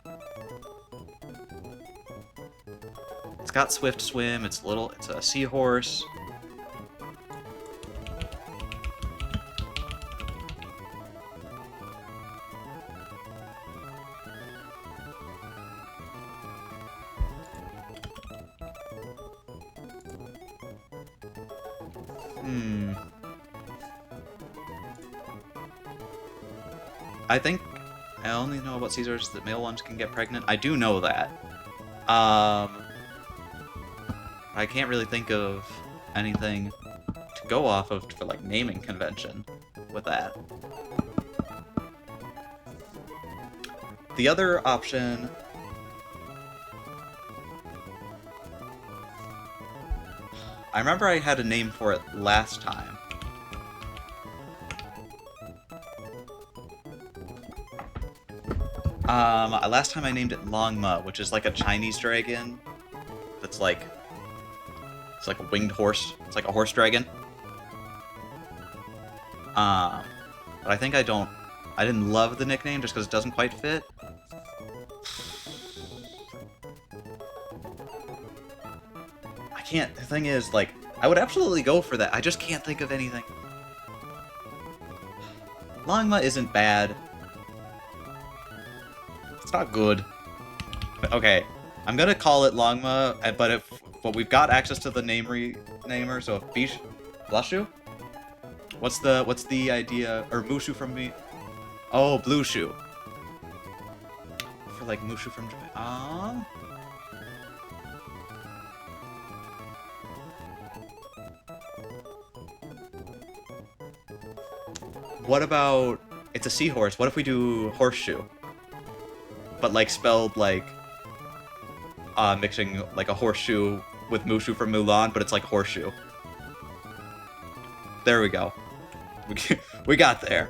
It's got Swift Swim, it's a seahorse. I think I only know about Caesars that male ones can get pregnant. I do know that. I can't really think of anything to go off of for like naming convention with that. The other option... I remember I had a name for it last time. Last time I named it Longma, which is like a Chinese dragon that's like... It's like a winged horse. It's like a horse dragon. But I think I didn't love the nickname just because it doesn't quite fit. The thing is, like, I would absolutely go for that. I just can't think of anything. Longma isn't bad. It's not good. But, okay, I'm gonna call it Longma, but we've got access to the name renamer, so if Blushu? What's the idea? Or Mushu from me? Oh, Blueshu. For like Mushu from Japan. What about... It's a seahorse. What if we do Horseshoe? But, like, spelled, like... mixing like a horseshoe with Mushu from Mulan, but it's like a horseshoe. There we go. We got there.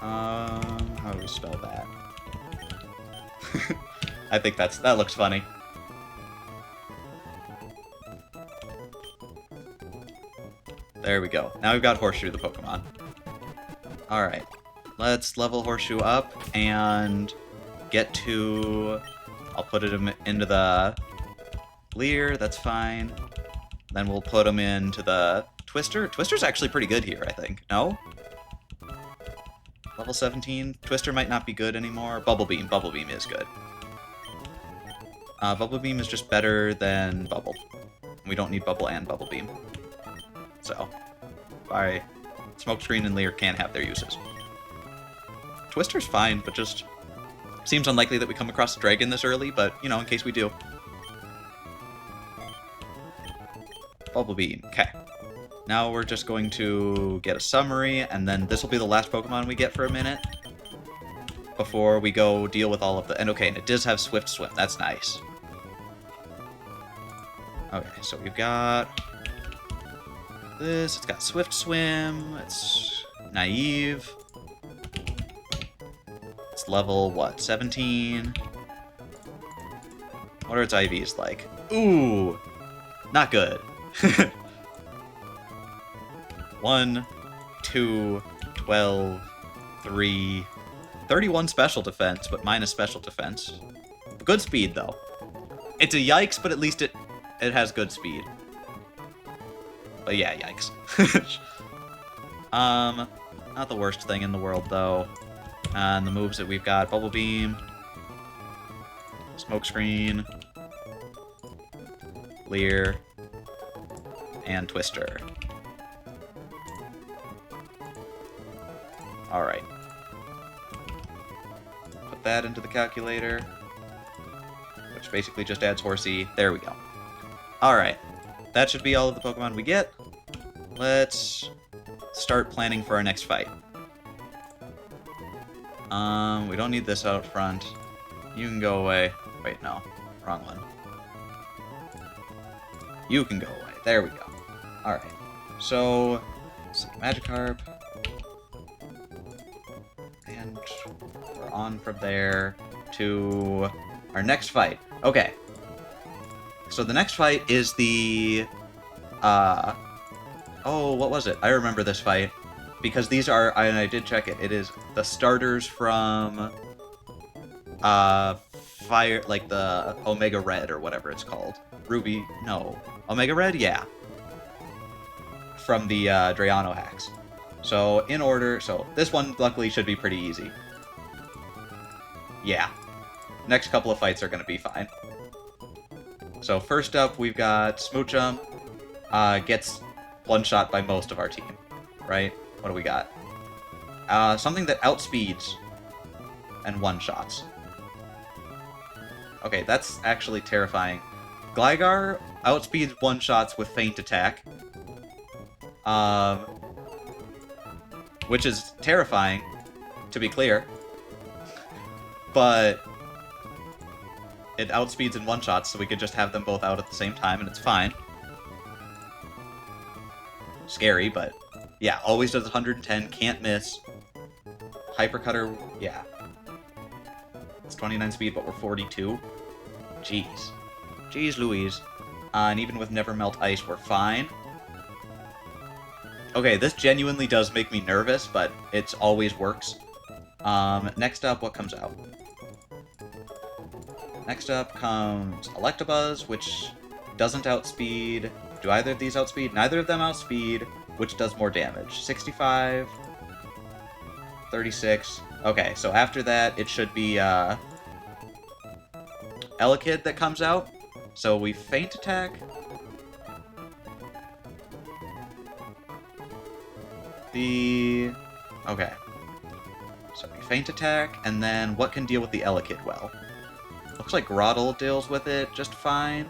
How do we spell that? I think that looks funny. There we go. Now we've got Horseshoe the Pokemon. Alright. Let's level Horseshoe up and get to... I'll put it into the Leer, that's fine. Then we'll put him into the Twister. Twister's actually pretty good here, I think. No? Level 17. Twister might not be good anymore. Bubble Beam. Bubble Beam is good. Bubble Beam is just better than Bubble. We don't need Bubble and Bubble Beam. So, Smokescreen and Leer can have their uses. Twister's fine, but just seems unlikely that we come across a dragon this early, but, you know, in case we do. Bubble Beam. Okay. Now we're just going to get a summary, and then this will be the last Pokemon we get for a minute before we go deal with all of the... And okay, and it does have Swift Swim. That's nice. Okay, so we've got this. It's got Swift Swim. It's Naive. It's level, what, 17? What are its IVs like? Ooh! Not good. 1, 2, 12, 3, 31 special defense, but minus special defense. Good speed, though. It's a yikes, but at least it has good speed. But yeah, yikes. Not the worst thing in the world, though. And the moves that we've got, Bubble Beam, Smokescreen, Leer, and Twister. Alright. Put that into the calculator, which basically just adds Horsey. There we go. Alright. That should be all of the Pokemon we get. Let's start planning for our next fight. We don't need this out front. You can go away. Wait, no. Wrong one. You can go away. There we go. Alright. So, let's see. Magikarp. And we're on from there to our next fight. Okay. So the next fight is the... Oh, what was it? I remember this fight. Because these are... And I did check it. It is the starters from... Fire... Like the Omega Red or whatever it's called. Ruby... No. Omega Red? Yeah. From the Drayano hacks. So, in order... So, this one, luckily, should be pretty easy. Yeah. Next couple of fights are going to be fine. So, first up, we've got Smoochum. Gets one-shot by most of our team. Right? What do we got? Something that outspeeds and one-shots. Okay, that's actually terrifying. Gligar outspeeds one-shots with Feint Attack. Which is terrifying, to be clear. But it outspeeds in one-shots, so we could just have them both out at the same time, and it's fine. Scary, but yeah, always does 110, can't miss. Hypercutter, yeah. It's 29 speed, but we're 42. Jeez. Jeez Louise. And even with Never Melt Ice, we're fine. Okay, this genuinely does make me nervous, but it always works. Next up, what comes out? Next up comes Electabuzz, which doesn't outspeed. Do either of these outspeed? Neither of them outspeed, which does more damage. 65, 36. Okay, so after that, it should be Elekid that comes out. So we Feint Attack. Okay. So we Feint Attack, and then what can deal with the Elekid well? Looks like Groddle deals with it just fine.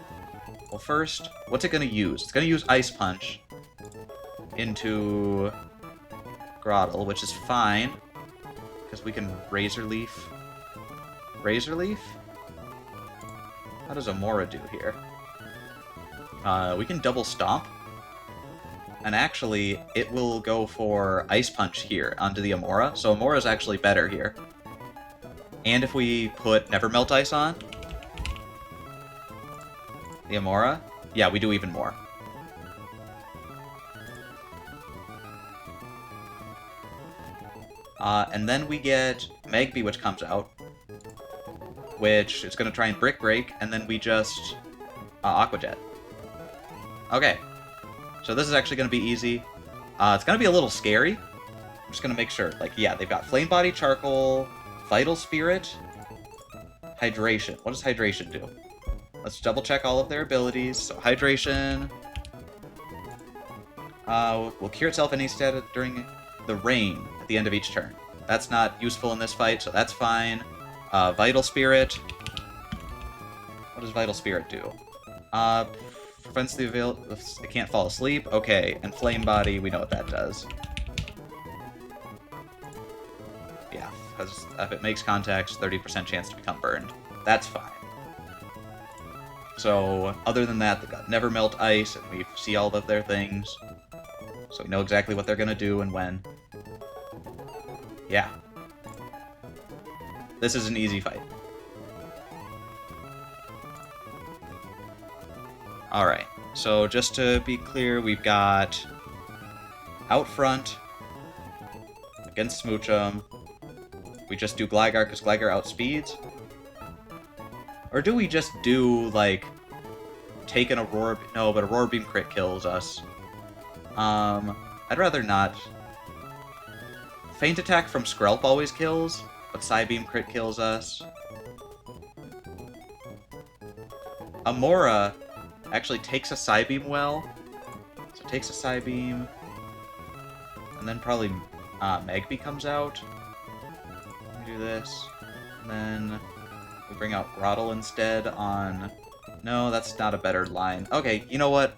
Well, first, what's it going to use? It's going to use Ice Punch. into Grottle, which is fine, because we can Razor Leaf. Razor Leaf? How does Amora do here? We can double Stomp, and actually, it will go for Ice Punch here onto the Amora, so Amora's actually better here. And if we put Never Melt Ice on the Amora, yeah, we do even more. And then we get Magby, which comes out, which is going to try and Brick Break, and then we just Aqua Jet. Okay, so this is actually going to be easy. It's going to be a little scary. I'm just going to make sure. Like, yeah, they've got Flame Body, Charcoal, Vital Spirit, Hydration. What does Hydration do? Let's double check all of their abilities. So Hydration will cure itself any status during the rain at the end of each turn. That's not useful in this fight, so that's fine. Vital Spirit. What does Vital Spirit do? Prevents the it can't fall asleep. Okay, and Flame Body, we know what that does. Yeah, because if it makes contact, 30% chance to become burned. That's fine. So, other than that, they've got Never Melt Ice, and we see all of their things. So we know exactly what they're going to do and when. Yeah. This is an easy fight. Alright, so just to be clear, we've got out front against Smoochum. We just do Gligar because Gligar outspeeds? Or do we just do, like, take an Aurora... No, but Aurora Beam crit kills us. I'd rather not. Feint Attack from Skrelp always kills, but Psybeam crit kills us. Amora actually takes a Psybeam well. So it takes a Psybeam. And then probably Magby comes out. We do this. And then we bring out Grottle instead on... No, that's not a better line. Okay, you know what?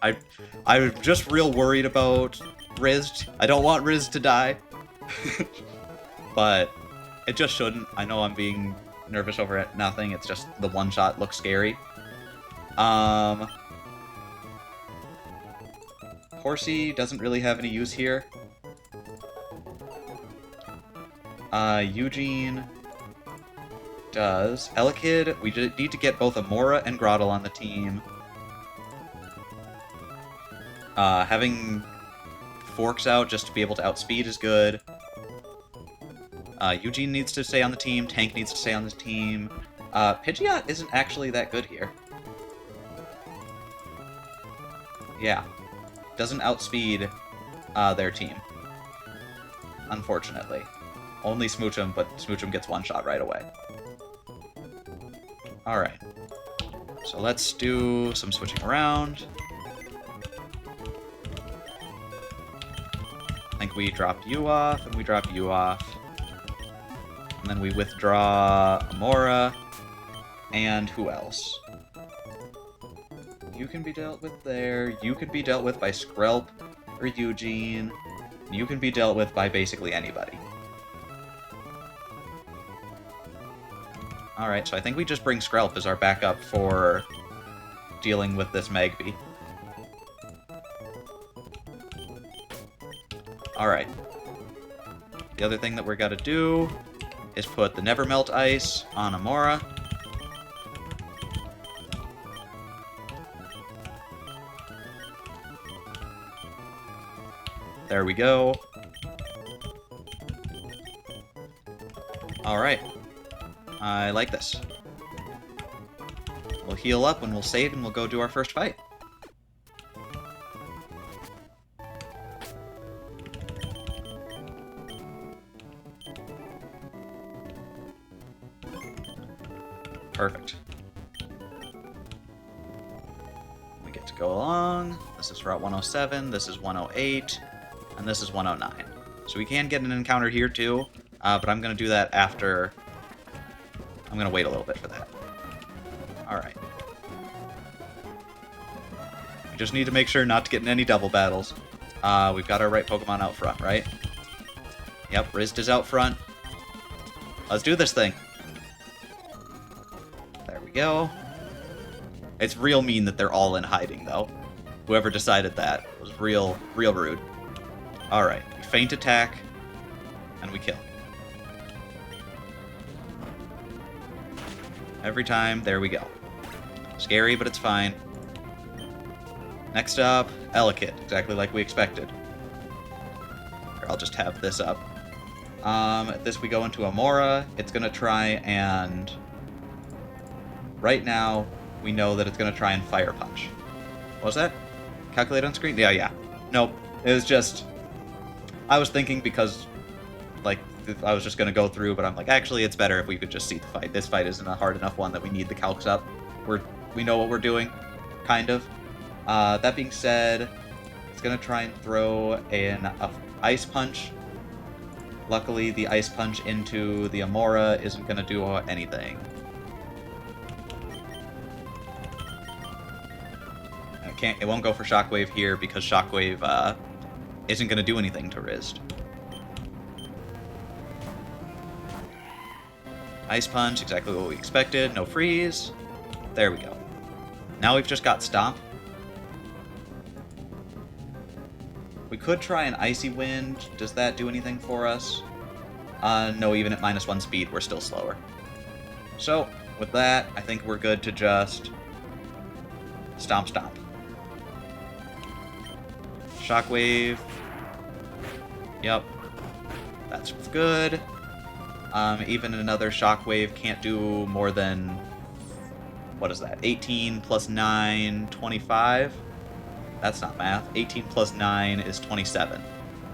I'm just real worried about Riz. I don't want Riz to die. But it just shouldn't. I know I'm being nervous over it. Nothing. It's just the one shot looks scary. Horsey doesn't really have any use here. Eugene does. Elekid, we need to get both Amora and Grottle on the team. Having Forks out just to be able to outspeed is good. Eugene needs to stay on the team. Tank needs to stay on the team. Pidgeot isn't actually that good here. Yeah. Doesn't outspeed their team. Unfortunately. Only Smoochum, but Smoochum gets one shot right away. Alright. So let's do some switching around. I think we drop you off, and we drop you off. And then we withdraw Amora. And who else? You can be dealt with there. You can be dealt with by Skrelp or Eugene. You can be dealt with by basically anybody. Alright, so I think we just bring Skrelp as our backup for dealing with this Magby. Alright. The other thing that we're gotta do is put the Never Melt Ice on Amora. There we go. Alright. I like this. We'll heal up and we'll save and we'll go do our first fight. Perfect. We get to go along. This is Route 107, this is 108, and this is 109. So we can get an encounter here too, but I'm going to do that after... I'm going to wait a little bit for that. Alright. We just need to make sure not to get in any double battles. We've got our right Pokemon out front, right? Yep, Rizd is out front. Let's do this thing. There we go. It's real mean that they're all in hiding, though. Whoever decided that was real rude. Alright, we feint attack, and we kill. Every time, there we go. Scary, but it's fine. Next up, Elekid, exactly like we expected. Here, I'll just have this up. At this we go into Amora. It's gonna try and... Right now, we know that it's gonna try and Fire Punch. What was that? Calculate on screen? Yeah. Nope. It was just... I was thinking because, like, I was just gonna go through, but I'm like, actually, it's better if we could just see the fight. This fight isn't a hard enough one that we need the calcs up. We know what we're doing, kind of. That being said, it's gonna try and throw an Ice Punch. Luckily, the Ice Punch into the Amora isn't gonna do anything. It won't go for Shockwave here because Shockwave isn't gonna do anything to Rizd. Ice Punch, exactly what we expected. No freeze. There we go. Now we've just got Stomp. We could try an Icy Wind. Does that do anything for us? No, even at -1 speed, we're still slower. So, with that, I think we're good to just... Stomp. Shockwave. Yep. That's good. Even another Shockwave can't do more than... What is that? 18 plus 9, 25? That's not math. 18 plus 9 is 27,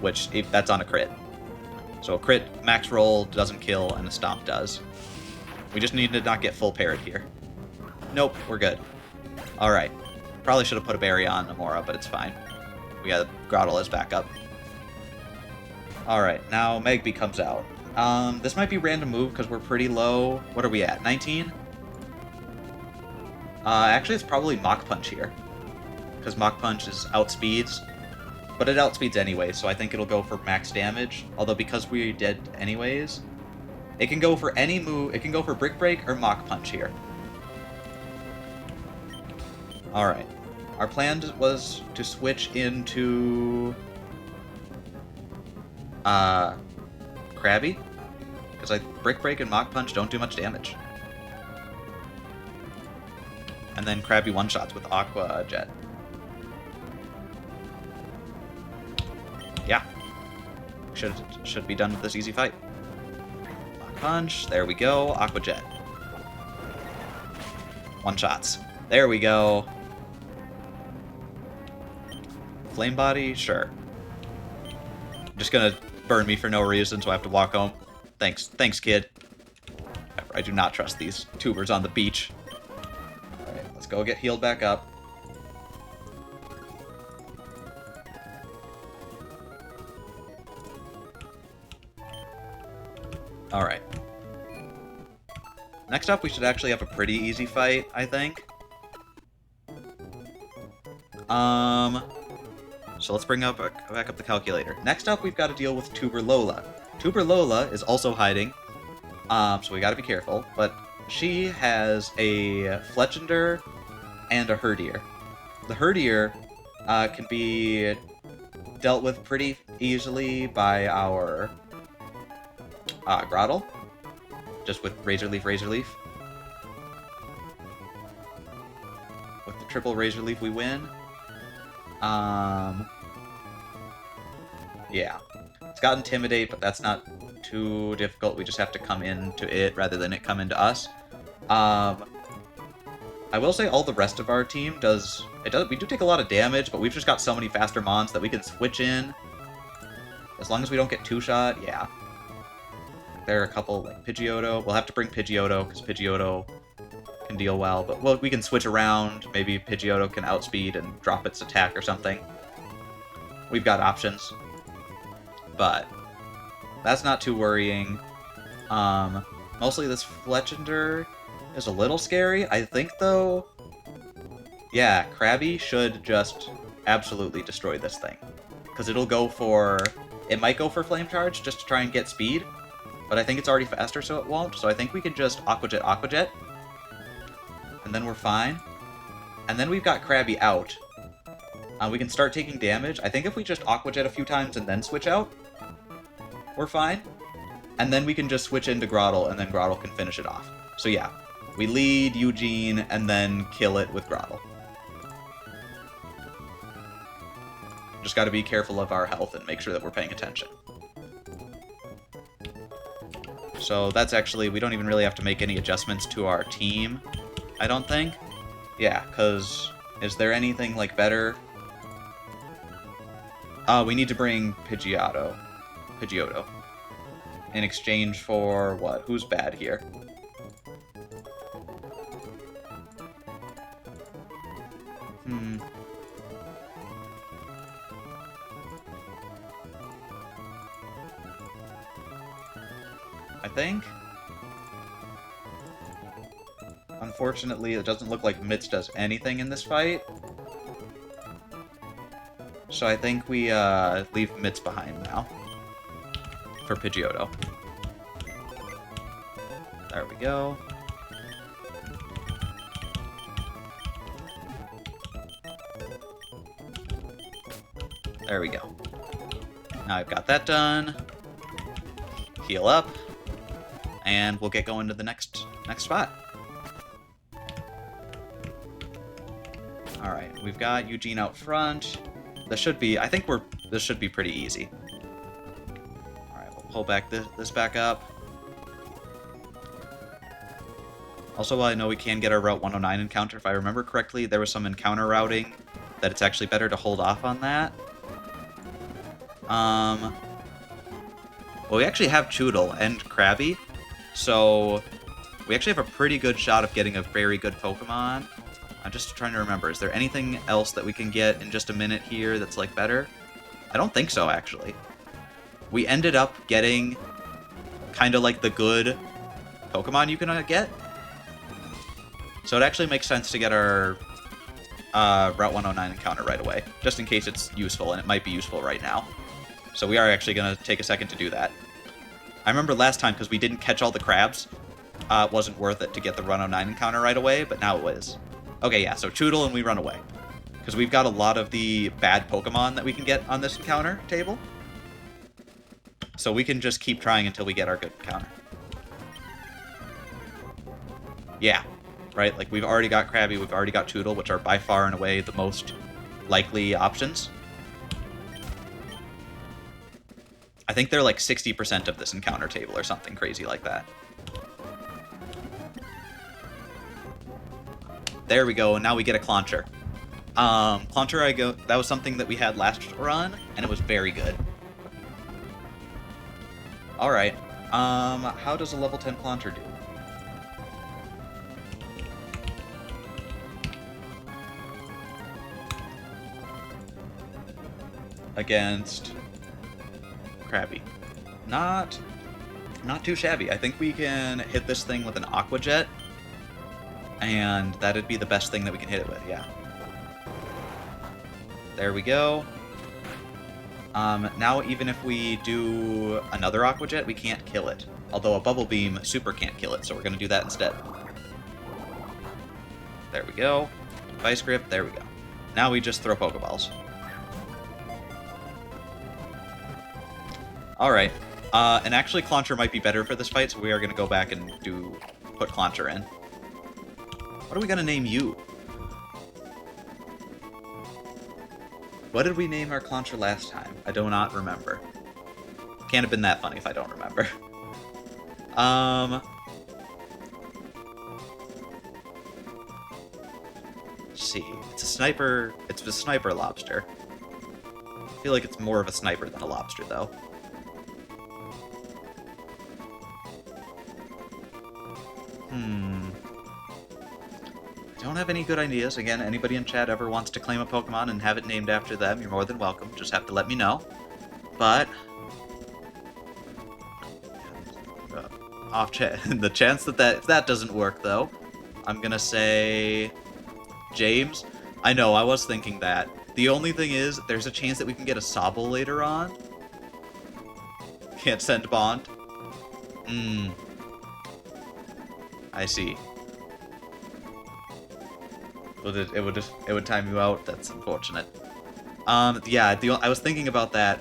which, that's on a crit. So a crit max roll doesn't kill, and a Stomp does. We just need to not get full parried here. Nope, we're good. Alright. Probably should have put a berry on Amora, but it's fine. We got Groudle as backup. Alright, now Magby comes out. This might be random move because we're pretty low. What are we at? 19? Actually, it's probably Mach Punch here. Because Mach Punch is outspeeds. But it outspeeds anyway, so I think it'll go for max damage. Although because we did anyways, it can go for any move. It can go for Brick Break or Mach Punch here. Alright. Our plan was to switch into... Krabby? Because Brick Break and Mach Punch don't do much damage. And then Krabby one-shots with Aqua Jet. Yeah. Should be done with this easy fight. Mach Punch, there we go. Aqua Jet. One-shots. There we go. Flame Body? Sure. Just gonna burn me for no reason, so I have to walk home. Thanks, kid. I do not trust these tubers on the beach. Alright, let's go get healed back up. Alright. Next up, we should actually have a pretty easy fight, I think. So let's bring back up the calculator. Next up, we've got to deal with Tuber Lola. Tuber Lola is also hiding, so we gotta be careful, but she has a Fletchinder and a Herdier. The Herdier can be dealt with pretty easily by our Groudle, just with Razor Leaf. With the triple Razor Leaf, we win. Yeah. It's got Intimidate, but that's not too difficult. We just have to come into it rather than it come into us. I will say all the rest of our team we do take a lot of damage, but we've just got so many faster mons that we can switch in. As long as we don't get two-shot, yeah. There are a couple, like Pidgeotto. We'll have to bring Pidgeotto, because Pidgeotto can deal well, but we can switch around. Maybe Pidgeotto can outspeed and drop its attack or something. We've got options. But that's not too worrying. Mostly this Fletchinder is a little scary. I think, though, yeah, Krabby should just absolutely destroy this thing. because it'll go for... It might go for Flame Charge just to try and get speed, but I think it's already faster, so it won't. So I think we can just Aqua Jet, and then we're fine. And then we've got Krabby out. We can start taking damage. I think if we just Aqua Jet a few times and then switch out, we're fine. And then we can just switch into Grottle, and then Grottle can finish it off. So yeah, we lead Eugene, and then kill it with Grottle. Just gotta be careful of our health and make sure that we're paying attention. So that's actually, we don't even really have to make any adjustments to our team, I don't think. Yeah, because is there anything, like, better? We need to bring Pidgeotto. In exchange for what? Who's bad here? I think. Unfortunately, it doesn't look like Mitz does anything in this fight. So I think we leave Mitz behind now for Pidgeotto. There we go. There we go. Now I've got that done. Heal up. And we'll get going to the next spot. Alright, we've got Eugene out front. This should be, I think this should be pretty easy. Alright, we'll pull back this back up. Also, I know we can get our Route 109 encounter. If I remember correctly, there was some encounter routing that it's actually better to hold off on that. Well, we actually have Choodle and Krabby, so we actually have a pretty good shot of getting a very good Pokemon. I'm just trying to remember, is there anything else that we can get in just a minute here that's, like, better? I don't think so, actually. We ended up getting kind of like the good Pokemon you can get. So it actually makes sense to get our Route 109 encounter right away, just in case it's useful, and it might be useful right now. So we are actually going to take a second to do that. I remember last time, because we didn't catch all the crabs, it wasn't worth it to get the 109 encounter right away, but now it is. Okay, yeah, so Choodle and we run away. Because we've got a lot of the bad Pokemon that we can get on this encounter table. So we can just keep trying until we get our good encounter. Yeah, right? Like, we've already got Krabby, we've already got Choodle, which are by far and away the most likely options. I think they're like 60% of this encounter table or something crazy like that. There we go, and now we get a Clauncher. Clauncher, that was something that we had last run, and it was very good. Alright, how does a level 10 Clauncher do? Against Krabby. Not too shabby. I think we can hit this thing with an Aqua Jet, and that'd be the best thing that we can hit it with, yeah. There we go. Now even if we do another Aqua Jet, we can't kill it. Although a Bubble Beam super can't kill it, so we're going to do that instead. There we go. Vice Grip, there we go. Now we just throw Pokeballs. Alright. And actually Clauncher might be better for this fight, so we are going to go back and put Clauncher in. What are we going to name you? What did we name our Clauncher last time? I do not remember. Can't have been that funny if I don't remember. Let's see. It's a sniper. It's a sniper lobster. I feel like it's more of a sniper than a lobster, though. I don't have any good ideas. Again, anybody in chat ever wants to claim a Pokemon and have it named after them, you're more than welcome. Just have to let me know. But the chance that if that doesn't work, though, I'm gonna say James. I know, I was thinking that. The only thing is, there's a chance that we can get a Sobble later on. Can't send Bond. I see. It would time you out. That's unfortunate. Yeah, I was thinking about that.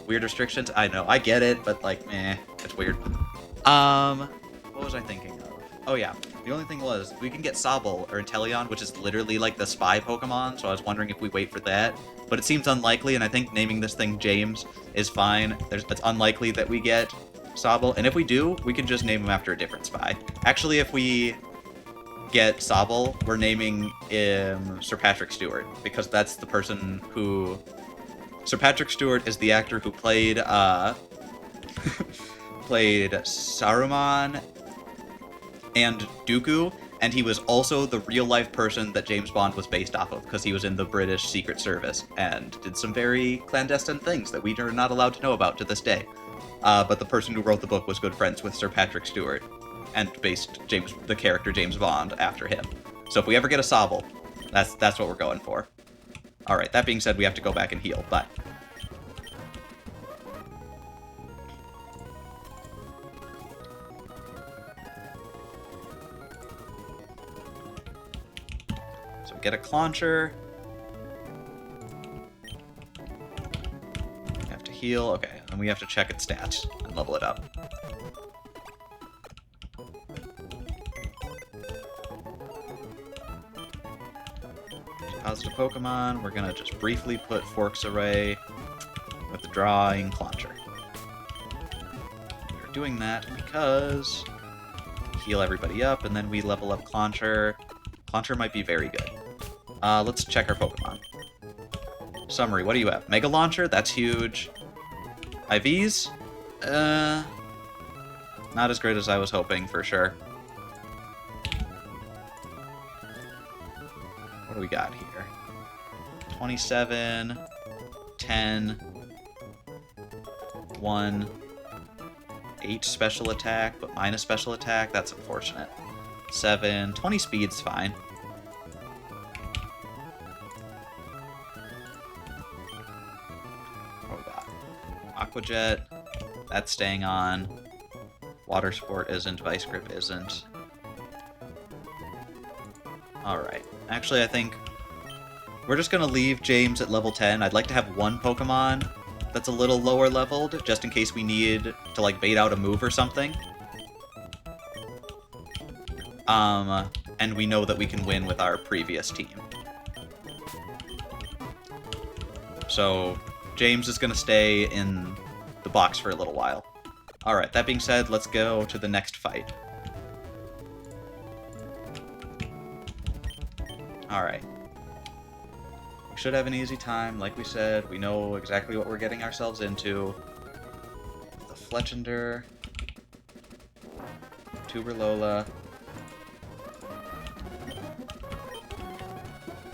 Weird restrictions. I know, I get it, but like, it's weird. What was I thinking of? Oh yeah, the only thing was we can get Sobble or Inteleon, which is literally like the spy Pokemon. So I was wondering if we wait for that, but it seems unlikely, and I think naming this thing James is fine. It's unlikely that we get Sobble, and if we do, we can just name him after a different spy. Actually, if we get Sobble, we're naming him Sir Patrick Stewart, because that's the person who... Sir Patrick Stewart is the actor who played, played Saruman and Dooku, and he was also the real-life person that James Bond was based off of, because he was in the British Secret Service, and did some very clandestine things that we are not allowed to know about to this day. But the person who wrote the book was good friends with Sir Patrick Stewart, and based the character James Bond after him. So if we ever get a Sobble, that's what we're going for. Alright, that being said, we have to go back and heal, but... So get a Clauncher. We have to heal, okay, and we have to check its stats and level it up. Positive Pokemon, we're gonna just briefly put Forks Array with the Drawing Clauncher. We're doing that because heal everybody up, and then we level up Clauncher. Clauncher might be very good. Let's check our Pokemon. Summary, what do you have? Mega Launcher, that's huge. IVs? Not as great as I was hoping, for sure. What do we got here? 27, 10, 1, 8 special attack, but minus special attack, that's unfortunate. 7, 20 speed's fine. What we got? Aqua Jet, that's staying on. Water Sport isn't, Vice Grip isn't. Alright. Actually, I think we're just going to leave James at level 10. I'd like to have one Pokemon that's a little lower leveled, just in case we need to, like, bait out a move or something. And we know that we can win with our previous team. So, James is going to stay in the box for a little while. Alright, that being said, let's go to the next fight. Alright. We should have an easy time, like we said. We know exactly what we're getting ourselves into. The Fletchender. Tuberlola.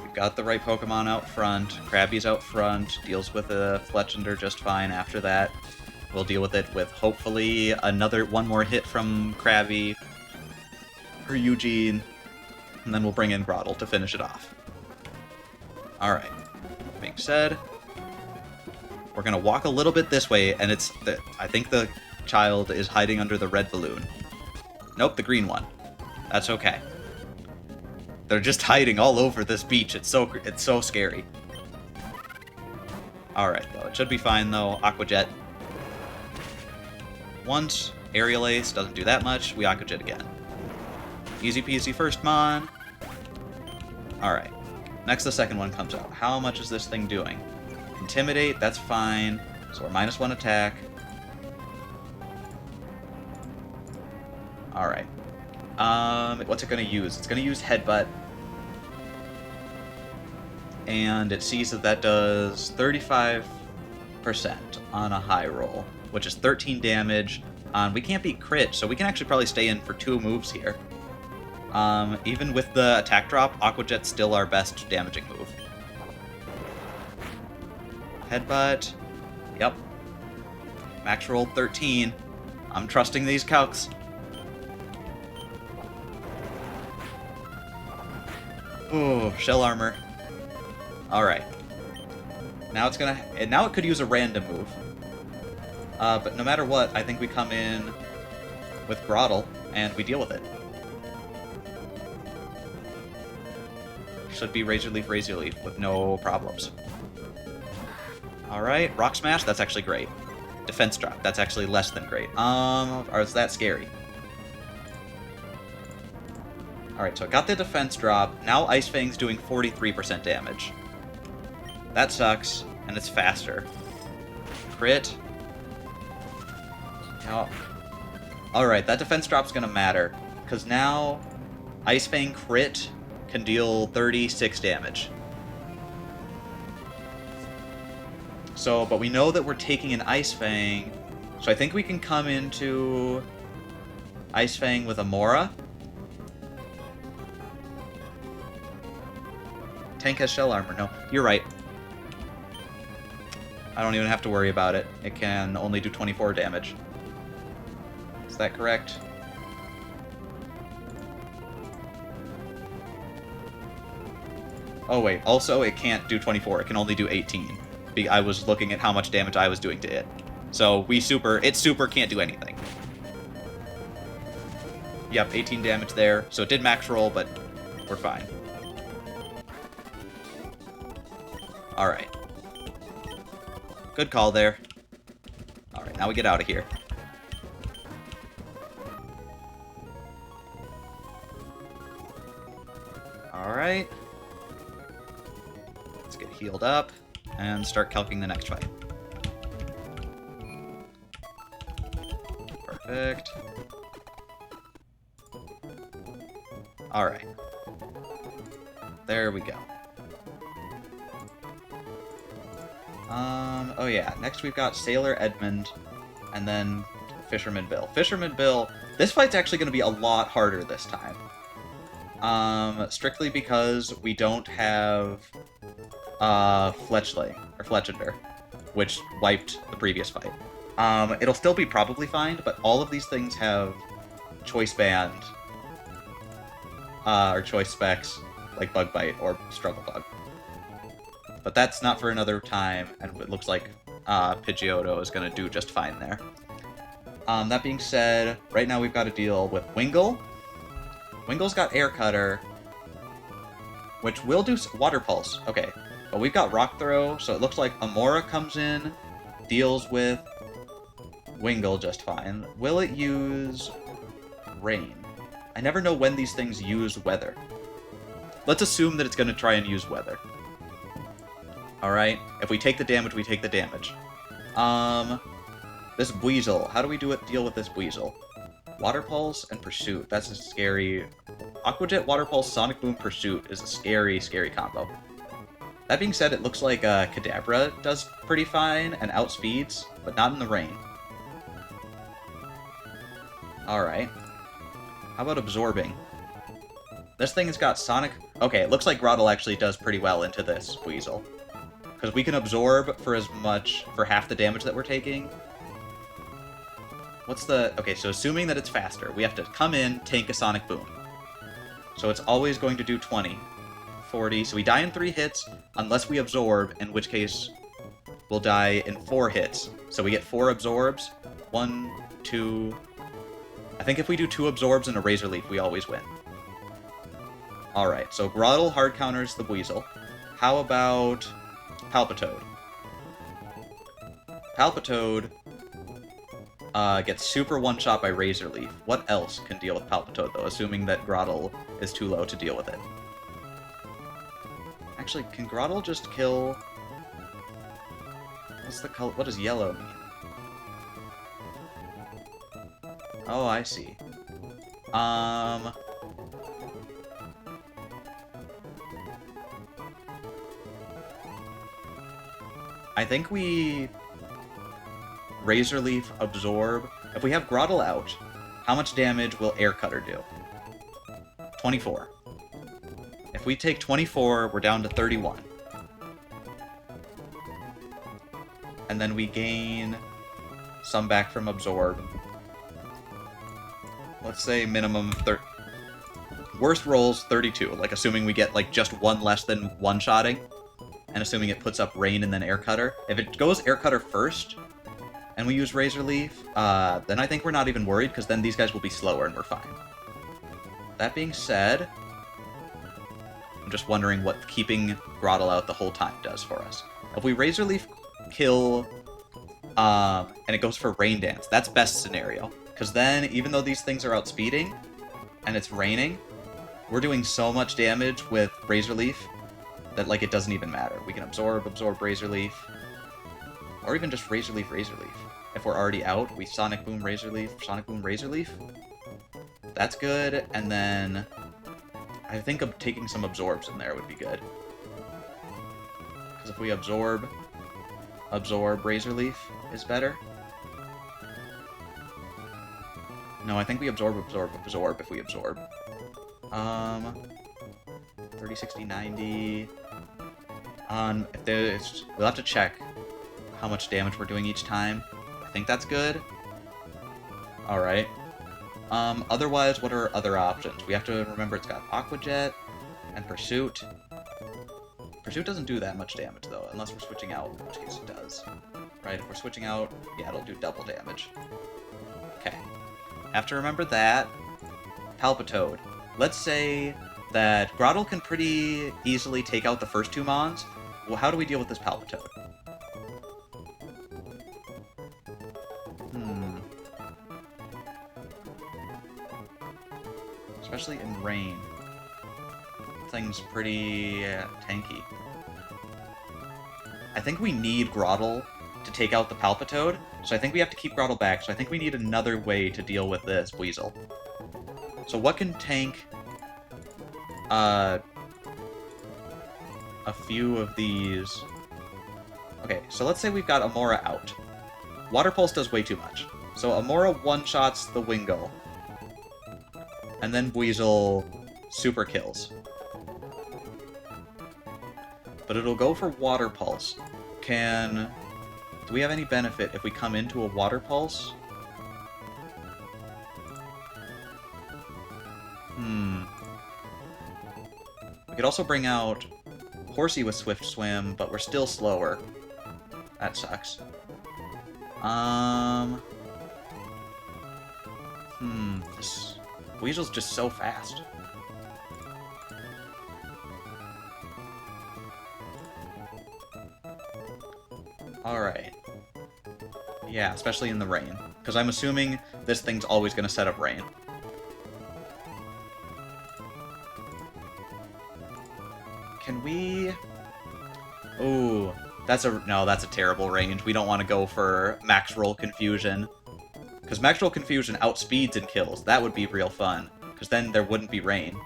We've got the right Pokemon out front. Krabby's out front. Deals with a Fletchender just fine after that. We'll deal with it with, hopefully, one more hit from Krabby. Or Eugene. And then we'll bring in Groddle to finish it off. Alright. Being said, we're gonna walk a little bit this way, and I think the child is hiding under the red balloon. Nope, the green one. That's okay. They're just hiding all over this beach. It's so scary. Alright, though. It should be fine, though. Aqua Jet. Once. Aerial Ace doesn't do that much. We Aqua Jet again. Easy peasy first mon. Alright. Next, the second one comes out. How much is this thing doing? Intimidate, that's fine. So we're -1 attack. Alright. What's it gonna use? It's gonna use Headbutt. And it sees that does 35% on a high roll, which is 13 damage. We can't beat crit, so we can actually probably stay in for 2 moves here. Even with the attack drop, Aqua Jet's still our best damaging move. Headbutt. Yep. Max roll 13. I'm trusting these calcs. Ooh, Shell Armor. Alright. Now it's gonna... And now it could use a random move. But no matter what, I think we come in with Groddle, and we deal with it. Should be Razor Leaf with no problems. Alright, Rock Smash, that's actually great. Defense Drop, that's actually less than great. Or is that scary? Alright, so I got the Defense Drop. Now Ice Fang's doing 43% damage. That sucks, and it's faster. Crit. Oh. Alright, that Defense Drop's gonna matter, because now Ice Fang crit can deal 36 damage. So, but we know that we're taking an Ice Fang, so I think we can come into Ice Fang with Amora. Tank has shell armor. No, you're right. I don't even have to worry about it. It can only do 24 damage. Is that correct? Oh wait, also it can't do 24, it can only do 18. I was looking at how much damage I was doing to it. So it super can't do anything. Yep, 18 damage there. So it did max roll, but we're fine. Alright. Good call there. Alright, now we get out of here. Alright. Let's get healed up and start calcing the next fight. Perfect. Alright. There we go. Oh yeah, next we've got Sailor Edmund, and then Fisherman Bill. Fisherman Bill, this fight's actually going to be a lot harder this time. Strictly because we don't have Fletchender, which wiped the previous fight. It'll still be probably fine, but all of these things have choice band, or choice specs, like Bug Bite or Struggle Bug. But that's not for another time, and it looks like Pidgeotto is going to do just fine there. That being said, right now we've got to deal with Wingull. Wingle's got Air Cutter, which will do Water Pulse. Okay, but we've got Rock Throw, so it looks like Amora comes in, deals with Wingull just fine. Will it use Rain? I never know when these things use Weather. Let's assume that it's going to try and use Weather. Alright, if we take the damage, we take the damage. This Weasel, how do we deal with this Weasel? Water Pulse and Pursuit, that's a scary... Aqua Jet, Water Pulse, Sonic Boom, Pursuit is a scary, scary combo. That being said, it looks like Kadabra does pretty fine and outspeeds, but not in the rain. Alright. How about Absorbing? This thing has got Sonic... Okay, it looks like Groddle actually does pretty well into this Weasel. Because we can absorb for half the damage that we're taking. What's the... Okay, so assuming that it's faster, we have to come in, tank a Sonic Boom. So it's always going to do 20. 40, so we die in 3 hits, unless we absorb, in which case we'll die in 4 hits. So we get 4 absorbs. 1, 2... I think if we do 2 absorbs and a Razor Leaf, we always win. Alright, so Groddle hard counters the Weasel. How about Palpitoad? Palpitoad gets super one-shot by Razor Leaf. What else can deal with Palpitoad, though, assuming that Groddle is too low to deal with it? Actually, can Groddle just kill... What's the color? What does yellow mean? Oh, I see. I think we Razor Leaf absorb. If we have Groddle out, how much damage will Air Cutter do? 24. If we take 24, we're down to 31. And then we gain some back from Absorb. Let's say minimum worst rolls 32, like assuming we get like just one less than one-shotting. and assuming it puts up Rain and then Air Cutter. If it goes Air Cutter first, and we use Razor Leaf, then I think we're not even worried, because then these guys will be slower and we're fine. That being said, I'm just wondering what keeping Groddle out the whole time does for us. If we Razor Leaf kill, and it goes for Rain Dance, that's best scenario. Because then, even though these things are outspeeding, and it's raining, we're doing so much damage with Razor Leaf that, like, it doesn't even matter. We can absorb Razor Leaf, or even just Razor Leaf. If we're already out, we Sonic Boom, Razor Leaf. That's good, and then I think taking some absorbs in there would be good. Because if we absorb Razor Leaf is better. No, I think we absorb if we absorb. 30, 60, 90. We'll have to check how much damage we're doing each time. I think that's good. Alright. Otherwise, what are other options? We have to remember it's got Aqua Jet and Pursuit. Pursuit doesn't do that much damage, though, unless we're switching out, in which case it does. Right, if we're switching out, yeah, it'll do double damage. Okay. Have to remember that. Palpitoad. Let's say that Groddle can pretty easily take out the first two Mons. Well, how do we deal with this Palpitoad? Especially in rain. Thing's pretty tanky. I think we need Groddle to take out the Palpitoad, so I think we have to keep Groddle back, so I think we need another way to deal with this Weasel. So what can tank a few of these? Okay, so let's say we've got Amora out. Water Pulse does way too much. So Amora one-shots the Wingull. And then Weasel super kills. But it'll go for Water Pulse. Do we have any benefit if we come into a Water Pulse? We could also bring out Horsey with Swift Swim, but we're still slower. That sucks. This Weasel's just so fast. Alright. Yeah, especially in the rain. Because I'm assuming this thing's always going to set up rain. Can we... Ooh, that's a terrible range. We don't want to go for Max Roll Confusion. Because Max Roll Confusion outspeeds and kills. That would be real fun. Because then there wouldn't be rain.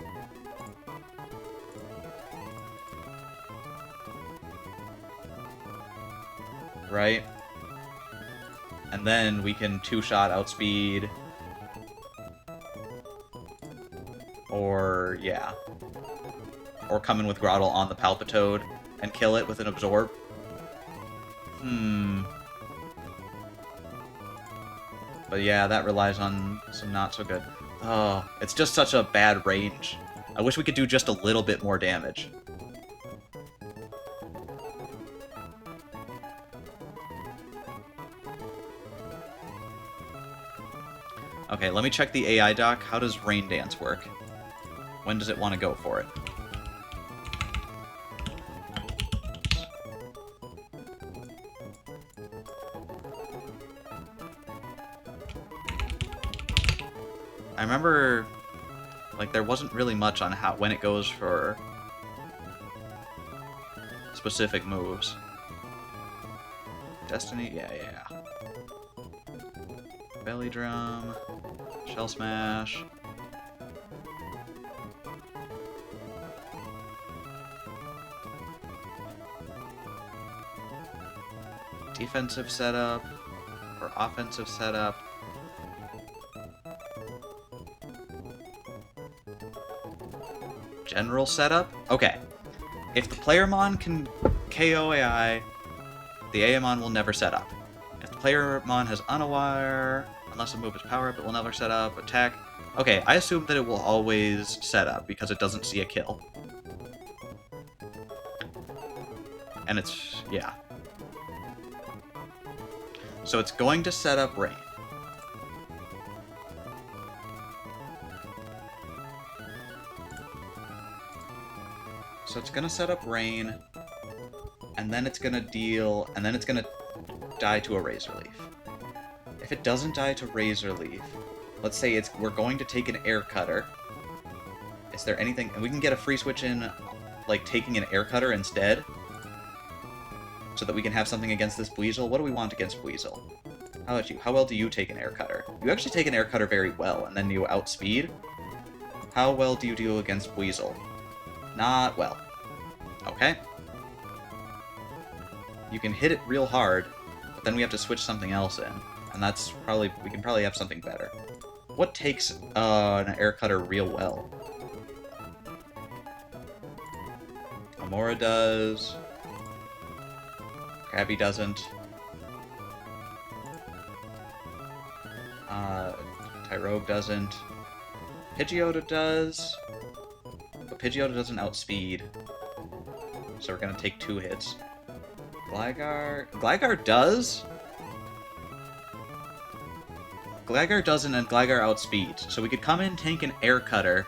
Right? And then we can two-shot outspeed. Or, yeah. Or come in with Groddle on the Palpitoad and kill it with an Absorb. But yeah, that relies on some not so good. Oh, it's just such a bad range. I wish we could do just a little bit more damage. Okay, let me check the AI doc. How does Rain Dance work? When does it want to go for it? I remember, like, there wasn't really much on when it goes for specific moves. Destiny? Yeah. Belly Drum, Shell Smash. Defensive setup, or offensive setup. General setup? Okay. If the Playermon can KO AI, the AImon will never set up. If the Playermon has Unaware, unless a move is power up, it will never set up. Attack. Okay, I assume that it will always set up because it doesn't see a kill. And it's... yeah. So it's going to set up rain. So it's gonna set up rain, and then it's gonna deal, and then it's gonna die to a Razor Leaf. If it doesn't die to Razor Leaf, let's say we're going to take an Air Cutter. Is there anything, and we can get a free switch in, like taking an Air Cutter instead, so that we can have something against this Buizel. What do we want against Buizel? How about you? How well do you take an Air Cutter? You actually take an Air Cutter very well, and then you outspeed. How well do you deal against Buizel? Not well. Okay. You can hit it real hard, but then we have to switch something else in. And that's probably... we can probably have something better. What takes an Air Cutter real well? Amora does. Krabby doesn't. Tyrogue doesn't. Pidgeotto does. But Pidgeotto doesn't outspeed. So we're gonna take 2 hits. Gligar... Gligar does? Gligar doesn't, and Gligar outspeeds. So we could come in, tank an Air Cutter,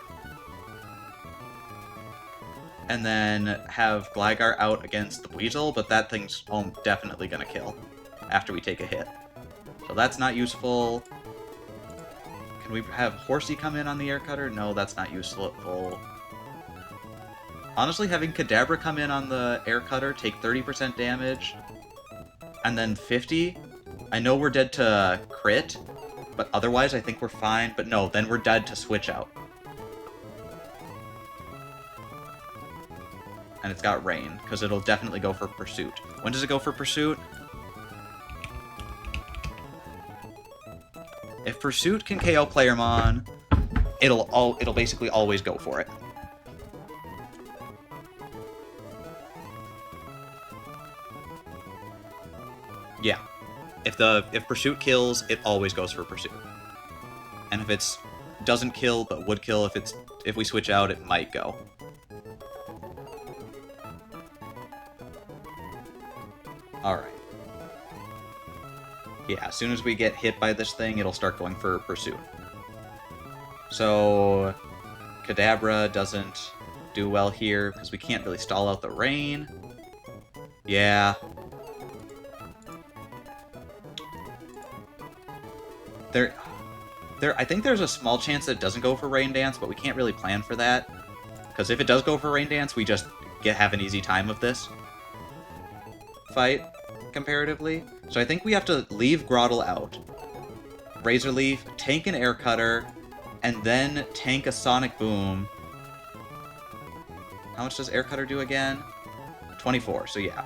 and then have Gligar out against the Buizel, but that thing's definitely gonna kill after we take a hit. So that's not useful. Can we have Horsey come in on the Air Cutter? No, that's not useful. Honestly, having Kadabra come in on the Air Cutter, take 30% damage, and then 50, I know we're dead to crit, but otherwise I think we're fine. But no, then we're dead to switch out. And it's got Rain, because it'll definitely go for Pursuit. When does it go for Pursuit? If Pursuit can KO Playermon, it'll basically always go for it. Yeah. If Pursuit kills, it always goes for Pursuit. And if it's doesn't kill but would kill, if we switch out, it might go. Alright. Yeah, as soon as we get hit by this thing, it'll start going for Pursuit. So Kadabra doesn't do well here, because we can't really stall out the rain. Yeah. I think there's a small chance that it doesn't go for Rain Dance, but we can't really plan for that. Because if it does go for Rain Dance, we just have an easy time of this fight, comparatively. So I think we have to leave Groddle out, Razor Leaf, tank an Air Cutter, and then tank a Sonic Boom. How much does Air Cutter do again? 24, so yeah.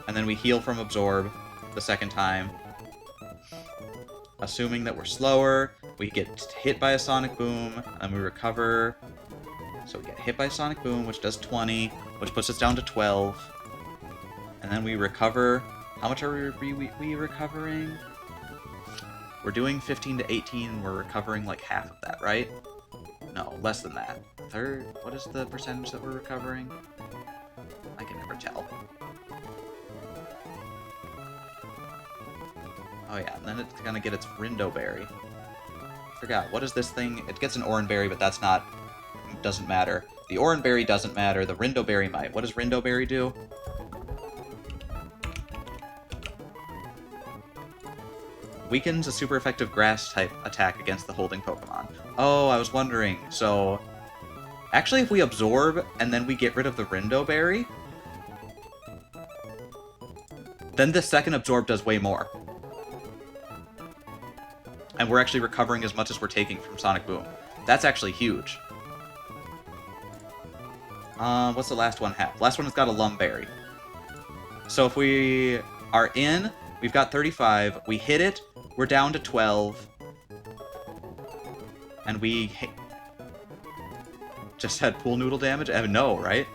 And then we heal from Absorb the second time. Assuming that we're slower, we get hit by a Sonic Boom, and we recover. So we get hit by Sonic Boom, which does 20, which puts us down to 12. And then we recover. How much are we recovering? We're doing 15 to 18, and we're recovering like half of that, right? No, less than that. What is the percentage that we're recovering? I can never tell. Oh yeah, and then it's gonna get its Rindo Berry. Forgot, what is this thing? It gets an Oran Berry, but that's not... doesn't matter. The Oran Berry doesn't matter, the Rindo Berry might. What does Rindo Berry do? Weakens a super effective grass-type attack against the holding Pokemon. Oh, I was wondering, so... Actually, if we absorb, and then we get rid of the Rindo Berry, then the second absorb does way more. And we're actually recovering as much as we're taking from Sonic Boom. That's actually huge. What's the last one have? Last one has got a Lumberry. So if we are in, we've got 35, we hit it, we're down to 12. And we just had pool noodle damage? No, right?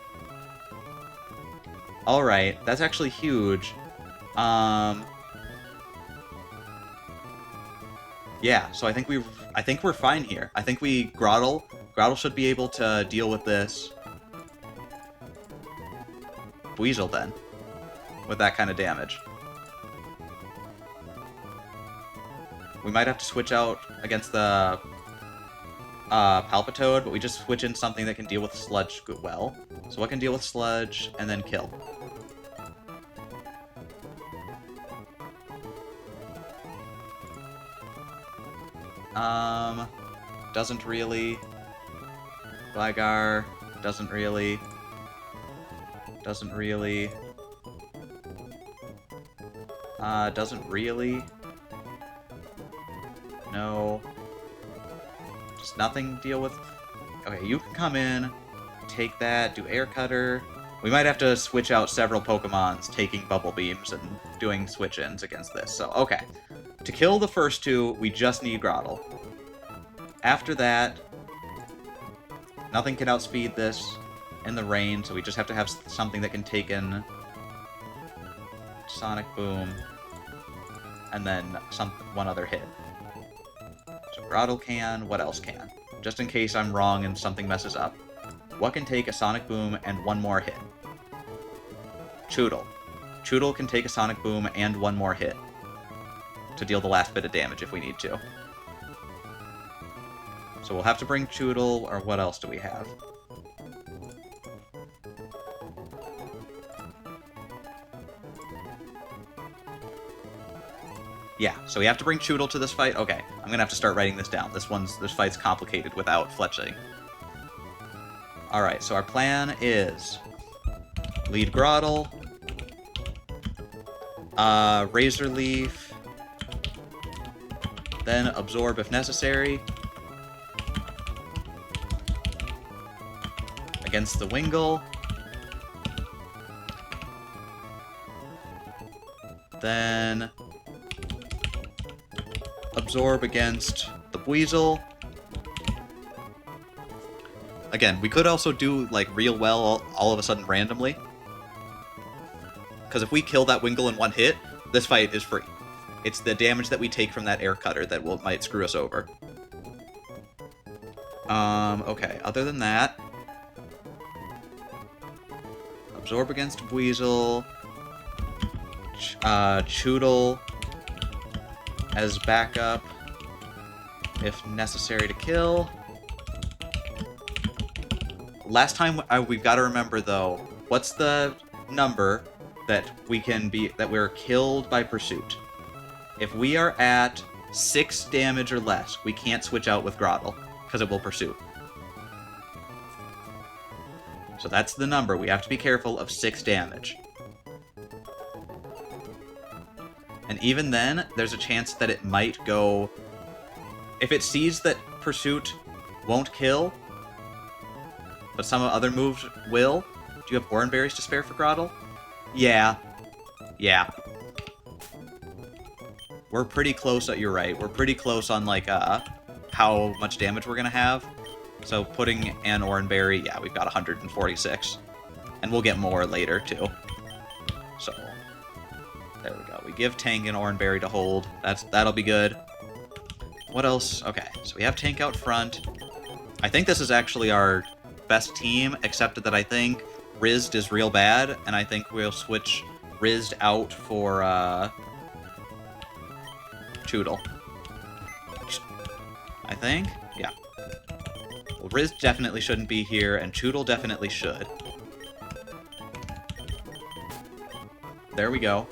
Alright, that's actually huge. Yeah, so I think we're fine here. I think Groddle should be able to deal with this. Weasel then, with that kind of damage. We might have to switch out against the Palpitoad, but we just switch in something that can deal with Sludge well. So what can deal with Sludge and then kill? Doesn't really. Gligar, doesn't really. Doesn't really. Doesn't really. No. Just nothing deal with... Okay, you can come in, take that, do Air Cutter. We might have to switch out several Pokemons taking Bubble Beams and doing switch-ins against this. So, okay. To kill the first two, we just need Grotle. After that, nothing can outspeed this in the rain, so we just have to have something that can take in Sonic Boom, and then one other hit. So Grotle can, what else can? Just in case I'm wrong and something messes up. What can take a Sonic Boom and one more hit? Choodle. Choodle can take a Sonic Boom and one more hit to deal the last bit of damage if we need to. So we'll have to bring Choodle, or what else do we have? Yeah, so we have to bring Choodle to this fight? Okay, I'm gonna have to start writing this down. This fight's complicated without fletching. Alright, so our plan is... lead Grotle, Razor Leaf, then Absorb if necessary, against the Wingull, then Absorb against the Weasel. Again, we could also do, like, real well all of a sudden randomly. Because if we kill that Wingull in one hit, this fight is free. It's the damage that we take from that Air Cutter that might screw us over. Okay, other than that... Absorb against Weasel... Choodle as backup, if necessary to kill. Last time, we've got to remember, though, what's the number that we're killed by Pursuit? If we are at 6 damage or less, we can't switch out with Grotle, because it will Pursue. So that's the number. We have to be careful of 6 damage. And even then, there's a chance that it might go... If it sees that Pursuit won't kill, but some other moves will... Do you have Oran Berries to spare for Grotle? Yeah. Yeah. We're pretty close, you're right. We're pretty close on, like, how much damage we're gonna have. So putting an Oran Berry, yeah, we've got 146. And we'll get more later, too. So... there we go. We give Tank an Oran Berry to hold. That'll be good. What else? Okay, so we have Tank out front. I think this is actually our best team, except that I think Rizzed is real bad, and I think we'll switch Rizzed out for Choodle. I think? Yeah. Well, Rizzed definitely shouldn't be here, and Choodle definitely should. There we go.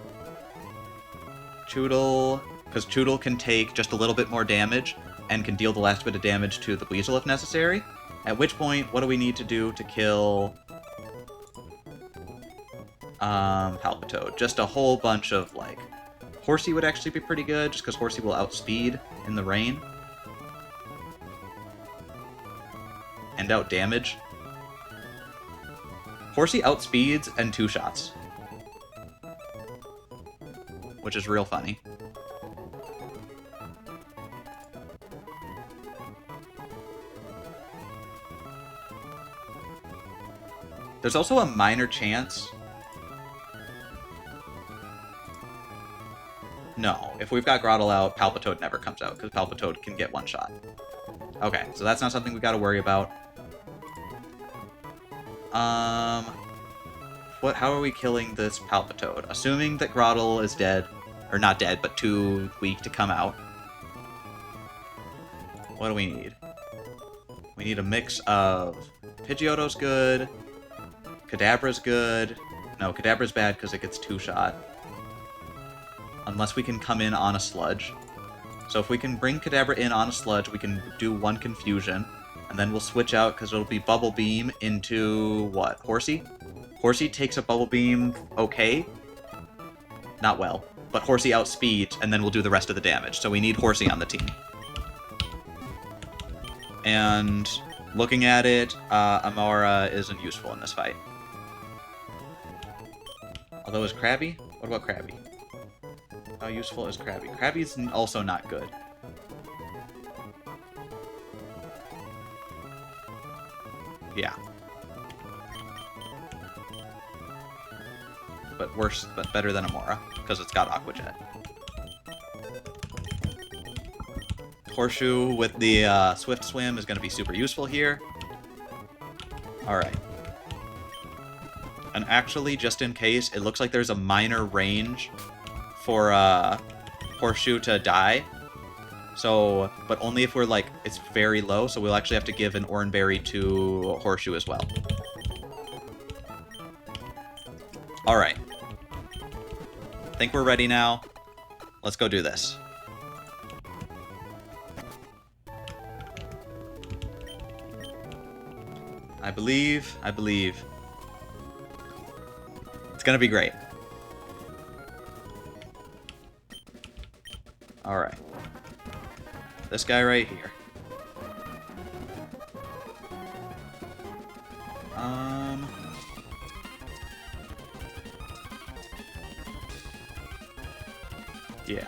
Choodle, because Choodle can take just a little bit more damage and can deal the last bit of damage to the Weasel if necessary. At which point, what do we need to do to kill Palpitoad? Just a whole bunch of, like... Horsey would actually be pretty good, just because Horsey will outspeed in the rain. And out-damage. Horsey outspeeds and 2 shots. Which is real funny. There's also a minor chance... No, if we've got Grotle out, Palpitoad never comes out, because Palpitoad can get 1 shot. Okay, so that's not something we've got to worry about. How are we killing this Palpitoad? Assuming that Groddle is dead, or not dead, but too weak to come out. What do we need? We need a mix of Pidgeotto's good, Kadabra's good. No, Kadabra's bad because it gets 2-shot. Unless we can come in on a Sludge. So if we can bring Kadabra in on a Sludge, we can do 1 Confusion. And then we'll switch out because it'll be Bubble Beam into, what, Horsey? Horsey takes a Bubble Beam okay. Not well. But Horsey outspeeds, and then we'll do the rest of the damage. So we need Horsey on the team. And looking at it, Amara isn't useful in this fight. Although is Krabby? What about Krabby? How useful is Krabby? Krabby's also not good. Yeah. But worse, but better than Amora, because it's got Aqua Jet. Horseshoe with the Swift Swim is going to be super useful here. Alright. And actually, just in case, it looks like there's a minor range for Horseshoe to die. So, but only if we're like, it's very low, so we'll actually have to give an Oran Berry to Horseshoe as well. Alright. I think we're ready now. Let's go do this. I believe. It's gonna be great. Alright. This guy right here. Yeah.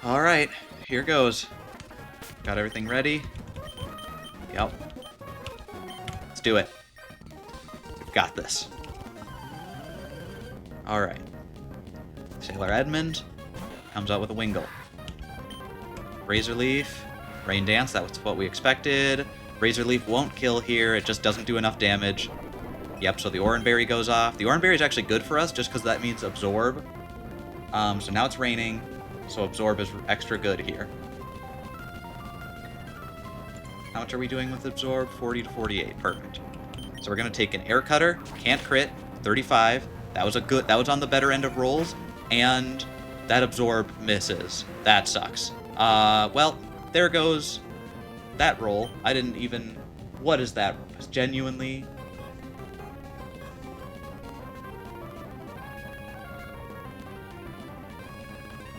Alright, here goes. Got everything ready? Yep. Let's do it. We've got this. Alright. Sailor Edmund comes out with a Wingull. Razor Leaf, Rain Dance, that was what we expected. Razor Leaf won't kill here, it just doesn't do enough damage. Yep, so the Oran Berry goes off. The Oran Berry is actually good for us, just because that means Absorb. So now it's raining, so Absorb is extra good here. How much are we doing with Absorb? 40 to 48, perfect. So we're going to take an Air Cutter, can't crit, 35. That was on the better end of rolls, and that Absorb misses. That sucks. Well, there goes that roll. I didn't even... What is that? Genuinely...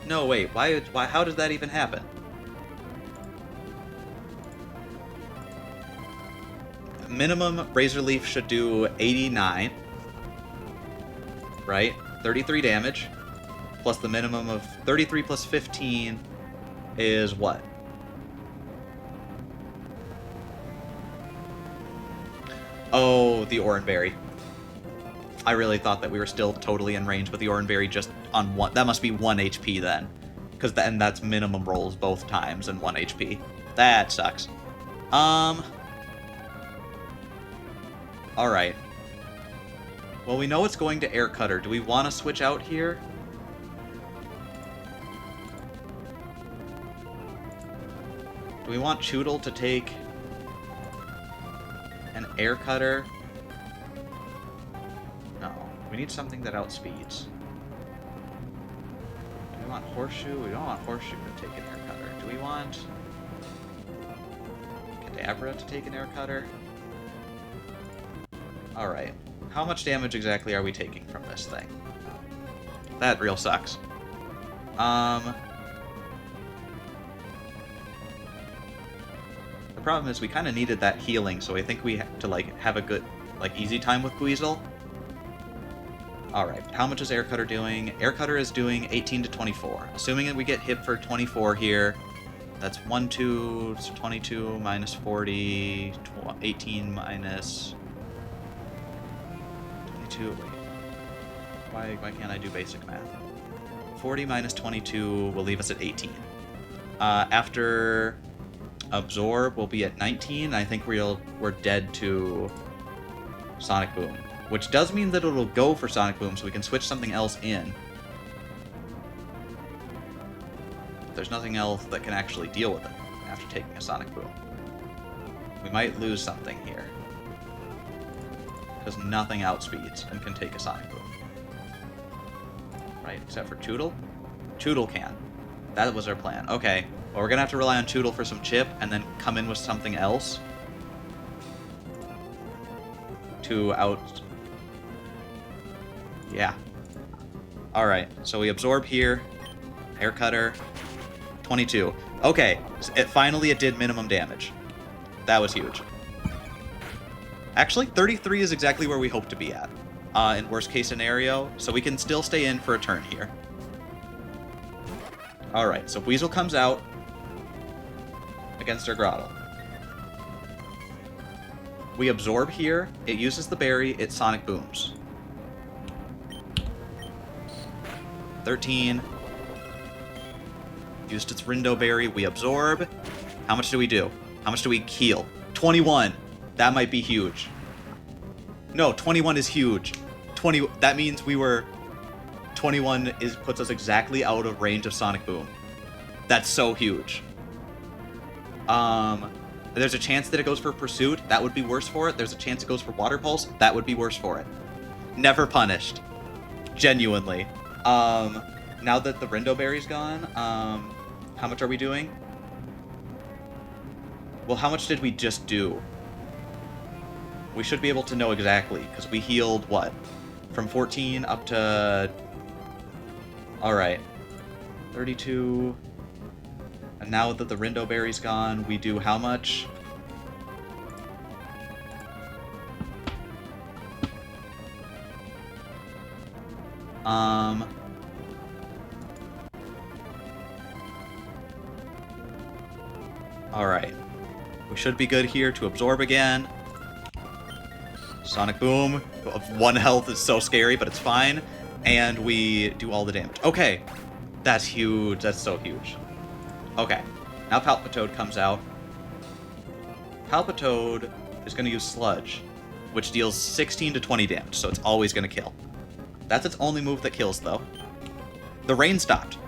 No, wait, why, how did that even happen? Minimum Razor Leaf should do 89. Right? 33 damage. Plus the minimum of 33 plus 15 is what? Oh, the Oran Berry. I really thought that we were still totally in range, but the Oran Berry just on 1... That must be 1 HP then. Because then that's minimum rolls both times and 1 HP. That sucks. Alright. Well, we know it's going to Air Cutter. Do we want to switch out here? Do we want Choodle to take an Air Cutter? No. We need something that outspeeds. Do we want Horseshoe? We don't want Horseshoe to take an Air Cutter. Do we want Kadabra to take an Air Cutter? Alright. How much damage exactly are we taking from this thing? That real sucks. The problem is we kind of needed that healing, so I think we have to, like, have a good, like, easy time with Buizel. Alright, how much is Air Cutter doing? Air Cutter is doing 18 to 24. Assuming that we get hit for 24 here, that's 1, 2, it's 22 minus 40, 18 minus... 22, wait. Why can't I do basic math? 40 minus 22 will leave us at 18. After Absorb will be at 19. I think we're dead to Sonic Boom, which does mean that it'll go for Sonic Boom, so we can switch something else in. There's nothing else that can actually deal with it after taking a Sonic Boom. We might lose something here, because nothing outspeeds and can take a Sonic Boom. Right, except for Tootle? Tootle can. That was our plan. Okay, well, we're gonna have to rely on Tootle for some chip, and then come in with something else to out... Yeah. Alright, so we absorb here. Air Cutter. 22. Okay, it did minimum damage. That was huge. Actually, 33 is exactly where we hope to be at. In worst case scenario, so we can still stay in for a turn here. Alright, so Weasel comes out against our Grottle. We absorb here, it uses the berry, it Sonic Booms. 13. Used its Rindo Berry, we absorb. How much do we do? How much do we heal? 21. That might be huge. No, 21 is huge. That means we were... 21 puts us exactly out of range of Sonic Boom. That's so huge. There's a chance that it goes for Pursuit. That would be worse for it. There's a chance it goes for Water Pulse. That would be worse for it. Never punished. Genuinely. Now that the Rindo Berry's gone, how much are we doing? Well, how much did we just do? We should be able to know exactly, because we healed, what? From 14 up to... Alright. 32... And now that the Rindo Berry's gone, we do how much? Alright. We should be good here to absorb again. Sonic Boom. 1 health is so scary, but it's fine. And we do all the damage. Okay. That's huge. That's so huge. Okay. Now Palpitoad comes out. Palpitoad is going to use Sludge, which deals 16 to 20 damage, so it's always going to kill. That's its only move that kills, though. The rain stopped.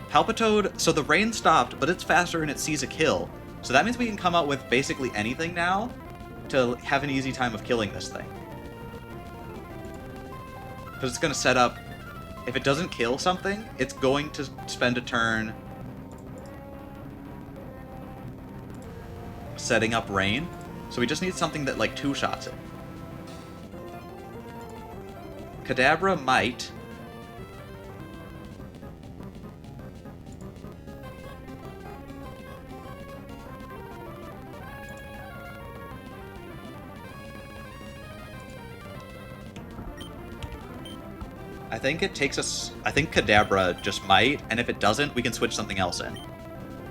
Palpitoad... So the rain stopped, but it's faster and it sees a kill. So that means we can come out with basically anything now to have an easy time of killing this thing. Because it's going to set up... If it doesn't kill something, it's going to spend a turn setting up rain. So we just need something that, like, 2-shots it. Kadabra might... I think it takes us... I think Kadabra just might, and if it doesn't, we can switch something else in.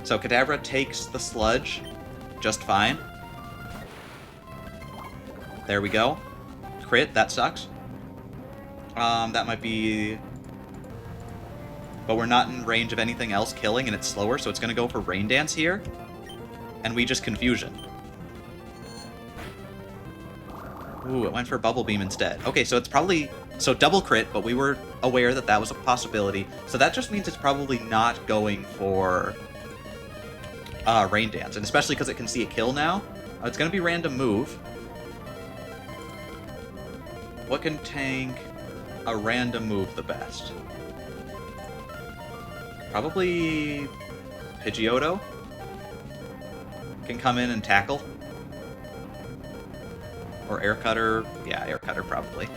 So Kadabra takes the Sludge just fine. There we go. Crit, that sucks. That might be... But we're not in range of anything else killing, and it's slower, so it's going to go for Rain Dance here. And we just Confusion. Ooh, it went for Bubble Beam instead. Okay, so it's probably... So double crit, but we were aware that that was a possibility. So that just means it's probably not going for Rain Dance. And especially because it can see a kill now. It's going to be Random Move. What can tank a Random Move the best? Probably Pidgeotto can come in and tackle. Or Air Cutter. Yeah, Air Cutter probably.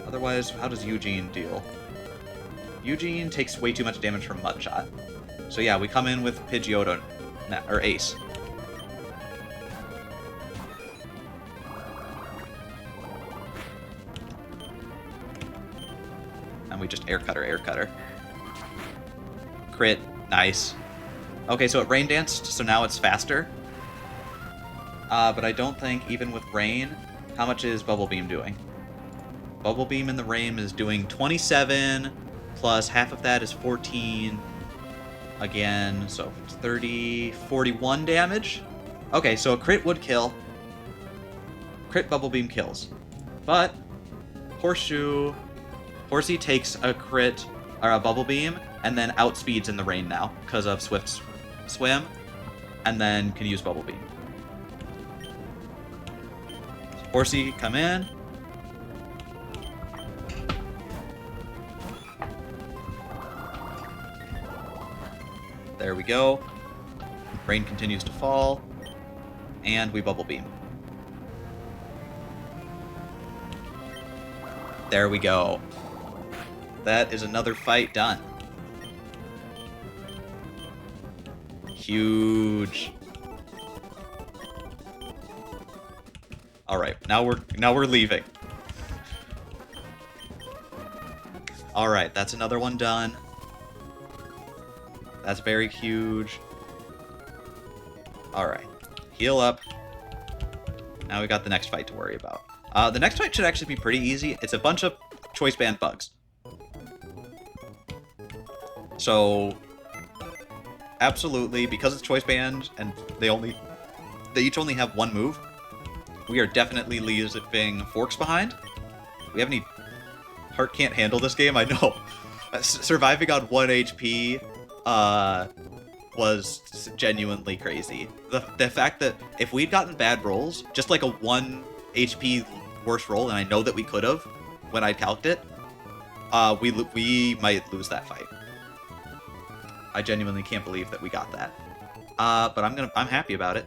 Otherwise, how does Eugene deal? Eugene takes way too much damage from Mudshot. So yeah, we come in with Pidgeotto, or Ace. And we just Air Cutter. Crit, nice. Okay, so it Rain Danced, so now it's faster. But I don't think, even with Rain, how much is Bubble Beam doing? Bubble Beam in the rain is doing 27, plus half of that is 14. Again, so 30, 41 damage. Okay, so a crit would kill. Crit Bubble Beam kills. But Horsey takes a crit, or a Bubble Beam, and then outspeeds in the rain now, because of Swift's Swim, and then can use Bubble Beam. Horsey, come in. There we go. Rain continues to fall. And we Bubble Beam. There we go. That is another fight done. Huge. Alright, now we're leaving. Alright, that's another one done. That's very huge. Alright. Heal up. Now we got the next fight to worry about. The next fight should actually be pretty easy. It's a bunch of choice band bugs. So, absolutely, because it's choice band and they each only have one move, we are definitely leaving forks behind. We have any... Heart can't handle this game, I know. Surviving on 1 HP was genuinely crazy. The fact that if we'd gotten bad rolls, just like a 1 HP worse roll, and I know that we could have when I calced it, we might lose that fight. I genuinely can't believe that we got that. But I'm happy about it.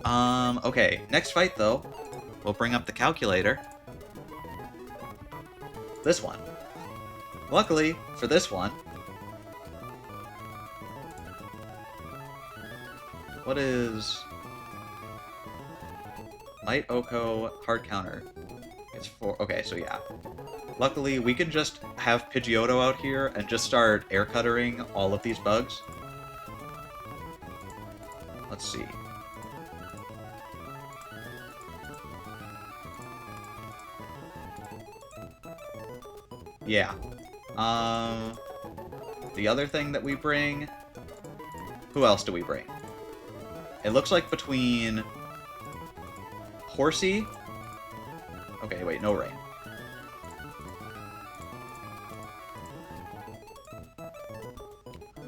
Okay, next fight though, we'll bring up the calculator. This one. Luckily, for this one, what is Light Oko hard counter? It's 4. Okay, so yeah. Luckily, we can just have Pidgeotto out here and just start air cuttering all of these bugs. Let's see. Yeah. The other thing that we bring... Who else do we bring? It looks like between Horsey... Okay, wait, no rain.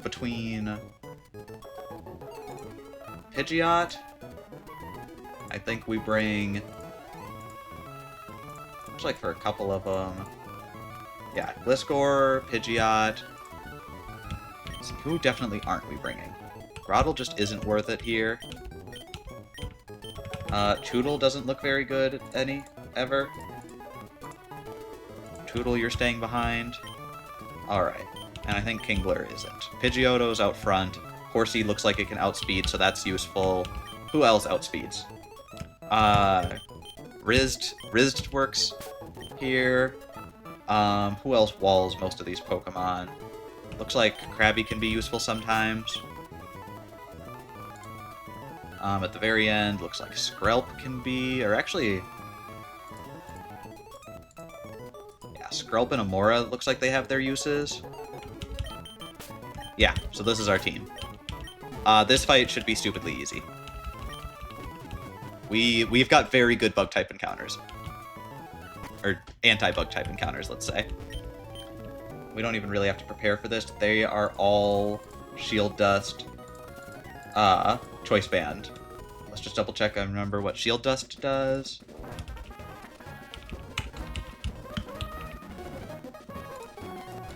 Between Pidgeot, I think we bring... Looks like for a couple of them... Yeah, Gliscor, Pidgeot... So who definitely aren't we bringing? Grotle just isn't worth it here. Tootle doesn't look very good ever. Tootle, you're staying behind. Alright. And I think Kingler isn't. Pidgeotto's out front. Horsey looks like it can outspeed, so that's useful. Who else outspeeds? Rizzed works here. Who else walls most of these Pokemon? Looks like Krabby can be useful sometimes. At the very end, looks like Skrelp can be, or actually... Yeah, Skrelp and Amora looks like they have their uses. Yeah, so this is our team. This fight should be stupidly easy. We've got very good bug-type encounters. Or anti-bug-type encounters, let's say. We don't even really have to prepare for this. They are all Shield Dust, Choice Band. Let's just double check I remember what Shield Dust does.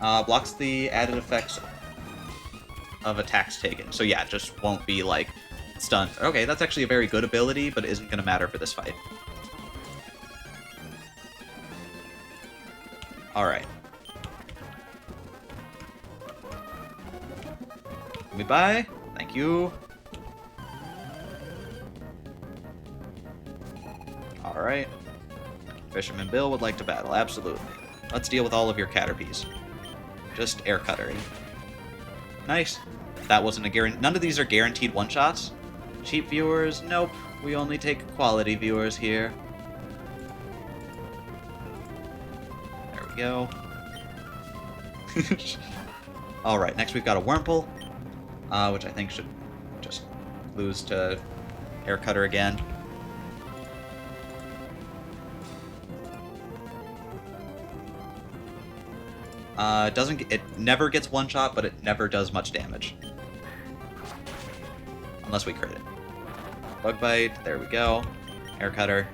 Blocks the added effects of attacks taken. So yeah, just won't be, like, stunned. Okay, that's actually a very good ability, but it isn't going to matter for this fight. Alright. Goodbye. Thank you. Alright. Fisherman Bill would like to battle. Absolutely. Let's deal with all of your Caterpies. Just air cuttering. Nice. That wasn't a guarantee. None of these are guaranteed one-shots. Cheap viewers? Nope. We only take quality viewers here. we go. Alright, next we've got a Wurmple, which I think should just lose to Air Cutter again. It never gets one shot, but it never does much damage. Unless we crit it. Bug Bite, there we go. Air Cutter.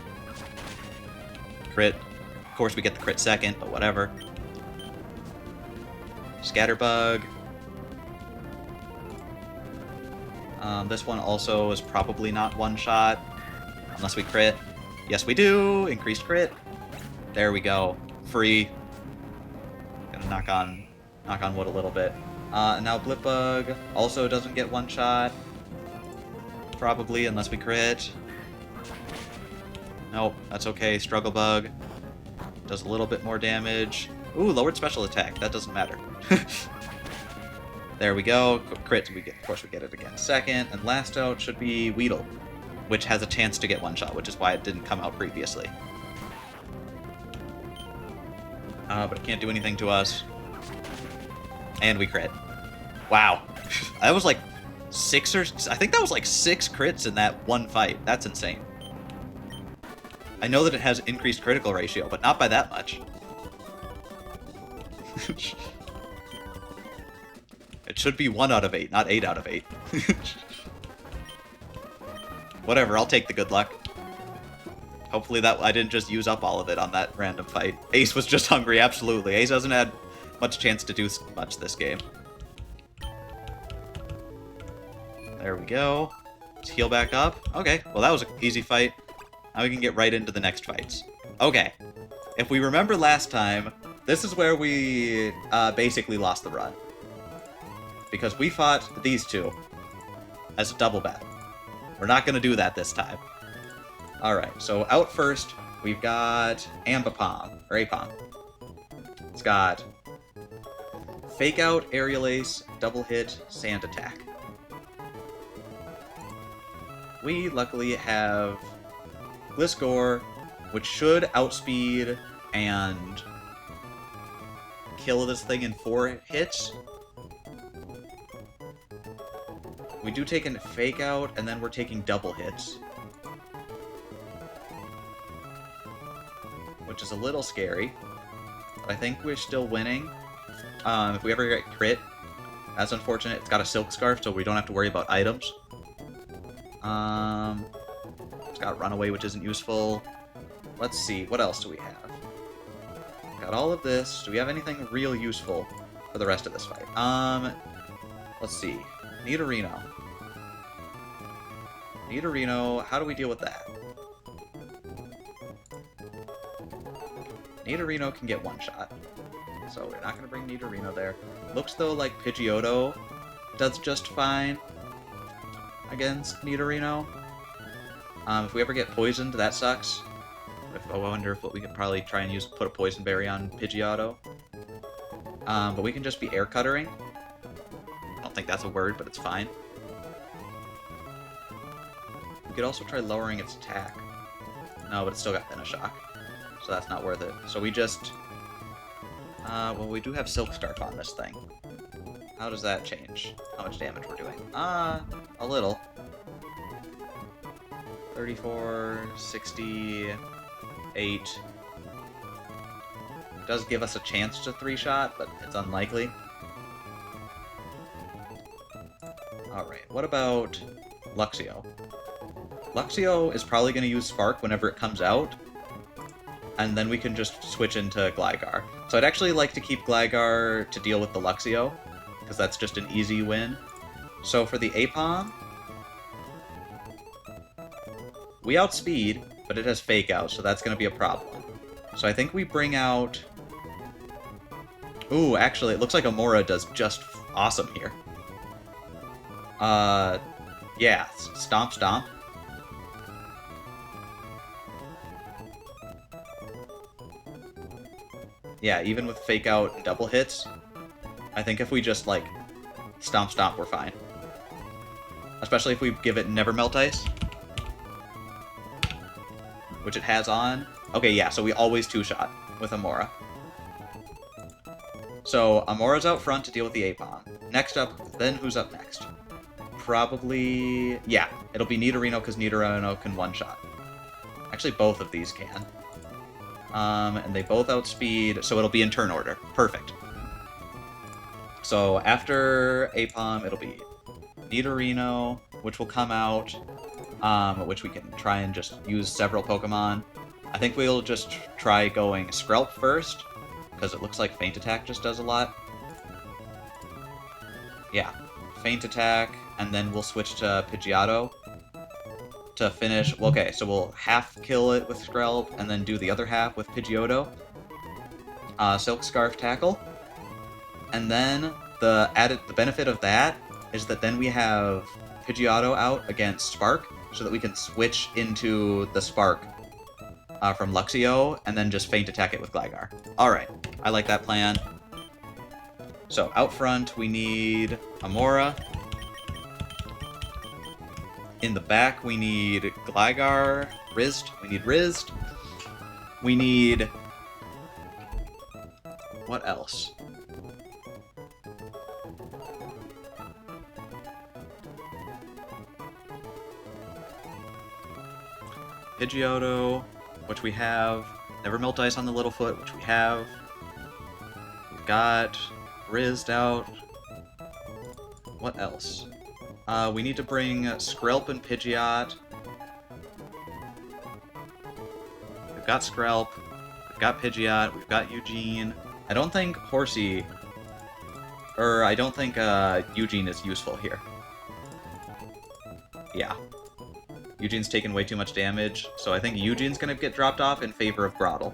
Crit. Of course we get the crit second, but whatever. Scatterbug. This one also is probably not one shot. Unless we crit. Yes we do! Increased crit. There we go. Free. Gonna knock on wood a little bit. Now Blipbug also doesn't get one shot. Probably, unless we crit. Nope, that's okay. Struggle Bug does a little bit more damage. Ooh, lowered special attack. That doesn't matter. There we go. Crit, of course we get it again. Second, and last out should be Weedle, which has a chance to get one shot, which is why it didn't come out previously. But it can't do anything to us. And we crit. Wow. That was like I think that was like 6 crits in that one fight. That's insane. I know that it has increased critical ratio, but not by that much. It should be 1 out of 8, not 8 out of 8. Whatever, I'll take the good luck. Hopefully that I didn't just use up all of it on that random fight. Ace was just hungry, absolutely. Ace hasn't had much chance to do much this game. There we go. Let's heal back up. Okay, well that was an easy fight. Now we can get right into the next fights. Okay, if we remember last time, this is where we basically lost the run. Because we fought these two as a double battle. We're not going to do that this time. Alright, so out first, we've got Ambipom, or Apom. It's got Fake Out, Aerial Ace, Double Hit, Sand Attack. We luckily have Gliscor, which should outspeed and kill this thing in 4 hits. We do take a Fake Out, and then we're taking double hits. Which is a little scary. But I think we're still winning. If we ever get crit, that's unfortunate. It's got a Silk Scarf, so we don't have to worry about items. It's got Runaway, which isn't useful. Let's see, what else do we have? Got all of this. Do we have anything real useful for the rest of this fight? Let's see. Nidorino. Nidorino, how do we deal with that? Nidorino can get one shot. So we're not going to bring Nidorino there. Looks though like Pidgeotto does just fine against Nidorino. If we ever get poisoned, that sucks. I wonder if we could probably try and put a Poison Berry on Pidgeotto. But we can just be Air Cuttering. I don't think that's a word, but it's fine. We could also try lowering its attack. No, but it's still got Venoshock. So that's not worth it. So we just... well, we do have Silk Scarf on this thing. How does that change how much damage we're doing? A little. 34, 68. It does give us a chance to 3-shot, but it's unlikely. Alright, what about Luxio? Luxio is probably going to use Spark whenever it comes out, and then we can just switch into Gligar. So I'd actually like to keep Gligar to deal with the Luxio, because that's just an easy win. So for the Apom, we outspeed, but it has Fake Out, so that's going to be a problem. So I think we bring out... Ooh, actually, it looks like Amora does just awesome here. Yeah, Stomp Stomp. Yeah, even with Fake Out and double hits, I think if we just, like, Stomp Stomp, we're fine. Especially if we give it Never Melt Ice. Which it has on. Okay, yeah, so we always 2-shot with Amora. So Amora's out front to deal with the A-bomb. Next up, then who's up next? Probably... yeah, it'll be Nidorino, because Nidorino can one-shot. Actually, both of these can. And they both outspeed, so it'll be in turn order. Perfect. So after Apom, it'll be Nidorino, which will come out, which we can try and just use several Pokemon. I think we'll just try going Skrelp first, because it looks like Feint Attack just does a lot. Yeah, Feint Attack, and then we'll switch to Pidgeotto to finish. Well, okay, so we'll half kill it with Skrelp, and then do the other half with Pidgeotto. Silk Scarf Tackle. And then the benefit of that is that then we have Pidgeotto out against Spark, so that we can switch into the Spark from Luxio, and then just Feint Attack it with Gligar. Alright, I like that plan. So, out front, we need Amora. In the back, we need Gligar, Rizd. We need Rizd. We need... what else? Pidgeotto, which we have. Never Melt Ice on the Littlefoot, which we have. We've got Rizd out. What else? We need to bring Skrelp and Pidgeot. We've got Skrelp. We've got Pidgeot. We've got Eugene. I don't think Horsey... I don't think Eugene is useful here. Yeah. Eugene's taken way too much damage, so I think Eugene's gonna get dropped off in favor of Grotle.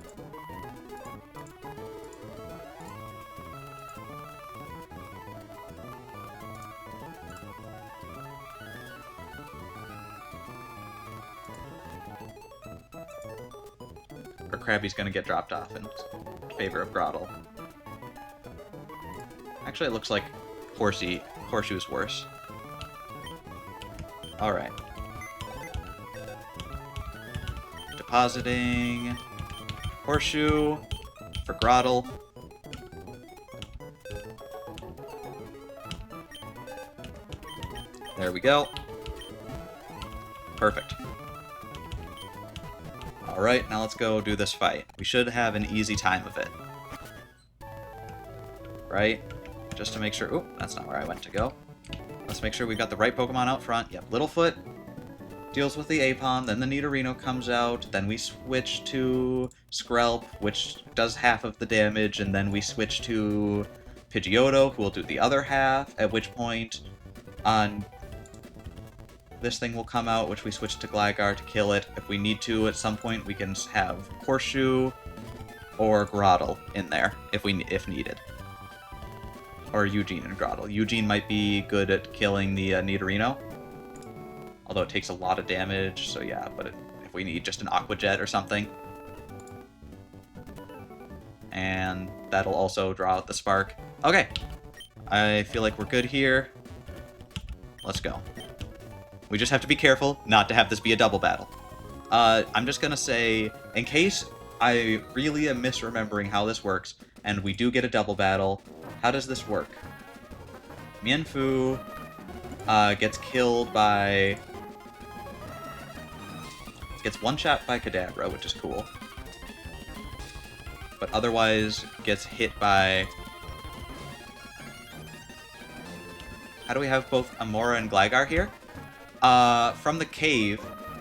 Or Krabby's gonna get dropped off in favor of Grotle. Actually, it looks like Horseshoe's worse. Alright. Depositing Horseshoe for Grotle. There we go. Perfect. Alright, now let's go do this fight. We should have an easy time of it. Right? Just to make sure... oop, that's not where I went to go. Let's make sure we've got the right Pokemon out front. Yep, Littlefoot deals with the Apom, then the Nidorino comes out, then we switch to Skrelp, which does half of the damage, and then we switch to Pidgeotto, who will do the other half, at which point this thing will come out, which we switch to Gligar to kill it. If we need to, at some point, we can have Horseshoe or Grotle in there, if needed. Or Eugene and Grotle. Eugene might be good at killing the Nidorino, although it takes a lot of damage, so yeah, but if we need just an Aqua Jet or something. And that'll also draw out the Spark. Okay, I feel like we're good here. Let's go. We just have to be careful not to have this be a double battle. I'm just gonna say, in case I really am misremembering how this works, and we do get a double battle, how does this work? Mienfoo gets killed by... gets one-shot by Kadabra, which is cool. But otherwise gets hit by... how do we have both Amora and Gligar here? From the cave,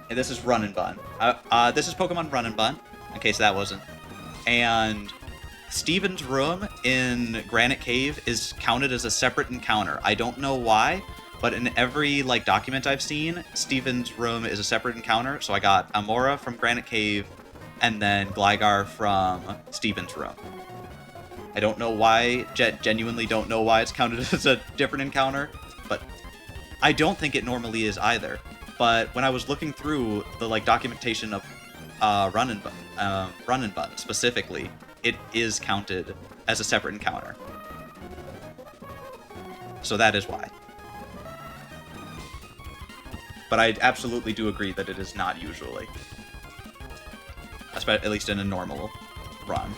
and this is Run and Bun. This is Pokemon Run and Bun, in case that wasn't. And Steven's room in Granite Cave is counted as a separate encounter. I don't know why, but in every document I've seen, Steven's room is a separate encounter. So I got Amora from Granite Cave, and then Gligar from Steven's room. I don't know why, genuinely don't know why it's counted as a different encounter, but I don't think it normally is either. But when I was looking through the documentation of Run and Bun specifically, it is counted as a separate encounter. So that is why. But I absolutely do agree that it is not usually. At least in a normal run.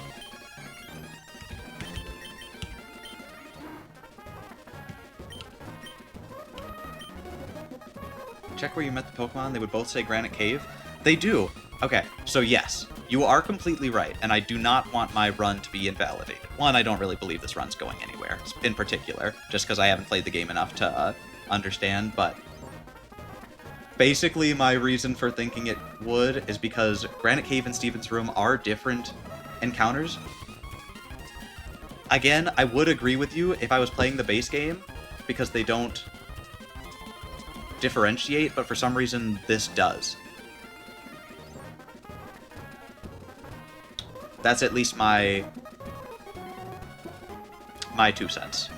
Check where you met the Pokemon. They would both say Granite Cave. They do. Okay, so yes, you are completely right, and I do not want my run to be invalidated. One, I don't really believe this run's going anywhere, in particular, just because I haven't played the game enough to understand, but basically my reason for thinking it would is because Granite Cave and Steven's Room are different encounters. Again, I would agree with you if I was playing the base game, because they don't differentiate, but for some reason this does. That's at least my 2 cents.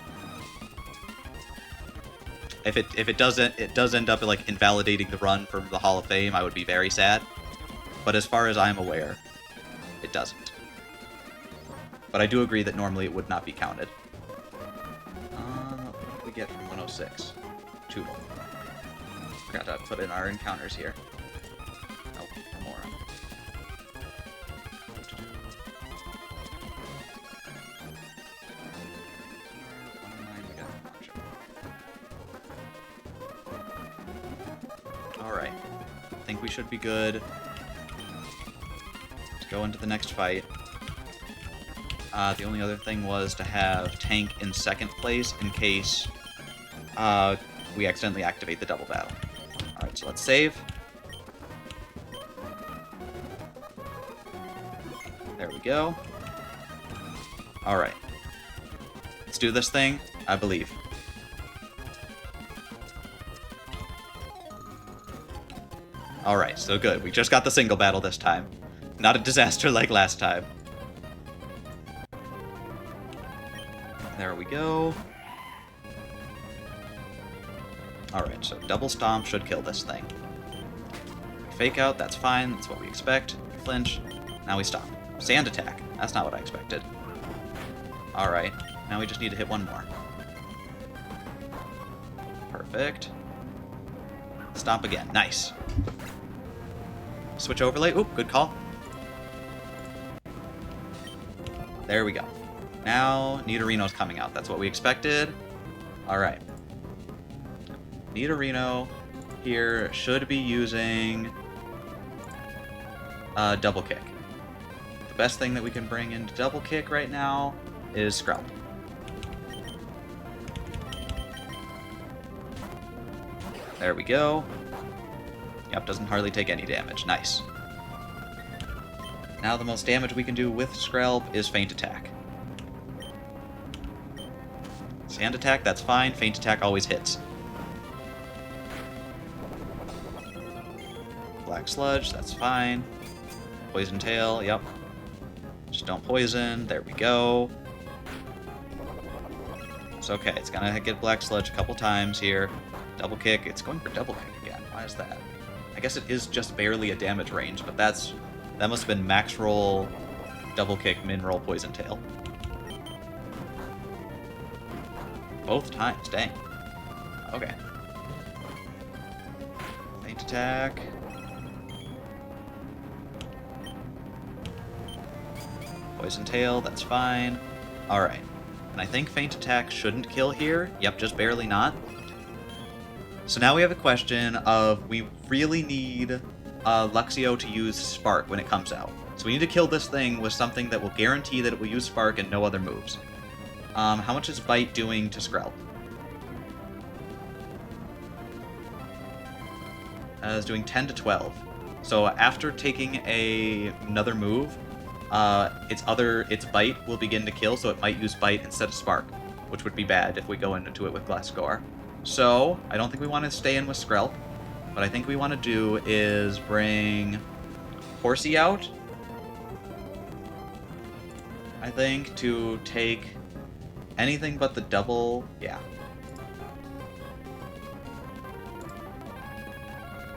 If it doesn't, it does end up like invalidating the run from the Hall of Fame, I would be very sad. But as far as I'm aware, it doesn't. But I do agree that normally it would not be counted. What did we get from 106? 2. Forgot to put in our encounters here. Nope, no more. Alright. I think we should be good to go into the next fight. The only other thing was to have Tank in 2nd place in case we accidentally activate the double battle. Alright, so let's save. There we go. Alright. Let's do this thing, I believe. Alright, so good. We just got the single battle this time. Not a disaster like last time. There we go. Alright, so double stomp should kill this thing. Fake out, that's fine, that's what we expect. Flinch, now we stop. Sand attack, that's not what I expected. Alright, now we just need to hit one more. Perfect. Stomp again, nice. Switch overlay, oop, good call. There we go. Now, Nidorino's coming out. That's what we expected. Alright. Nidorino here should be using double kick. The best thing that we can bring into double kick right now is Skrelp. There we go. Yep, doesn't hardly take any damage. Nice. Now the most damage we can do with Skrelp is Feint Attack. Sand attack, that's fine. Feint attack always hits. Black sludge, that's fine. Poison tail, yep. Just don't poison. There we go. It's okay. It's gonna get black sludge a couple times here. Double kick. It's going for double kick again. Why is that? I guess it is just barely a damage range, but that must have been max roll, double kick, min roll, poison tail. Both times, dang. Okay. Feint attack. Poison tail, that's fine. Alright. And I think Feint attack shouldn't kill here. Yep, just barely not. So now we have a question of we really need Luxio to use Spark when it comes out. So we need to kill this thing with something that will guarantee that it will use Spark and no other moves. How much is Bite doing to Skrelp? It's doing 10 to 12. So after taking another move, its Bite will begin to kill, so it might use Bite instead of Spark, which would be bad if we go into it with Glasgow. So I don't think we want to stay in with Skrelp. What I think we want to do is bring Horsey out, I think, to take anything but the double, yeah.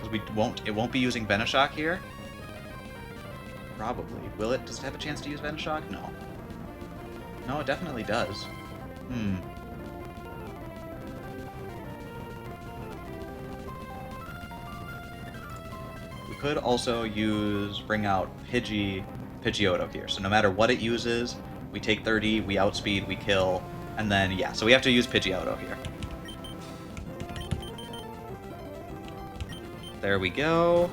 Because it won't be using Venoshock here. Probably. Will it? Does it have a chance to use Venoshock? No. No, it definitely does. We could also bring out Pidgeotto here. So no matter what it uses, we take 30, we outspeed, we kill, and then, yeah, so we have to use Pidgeotto here. There we go.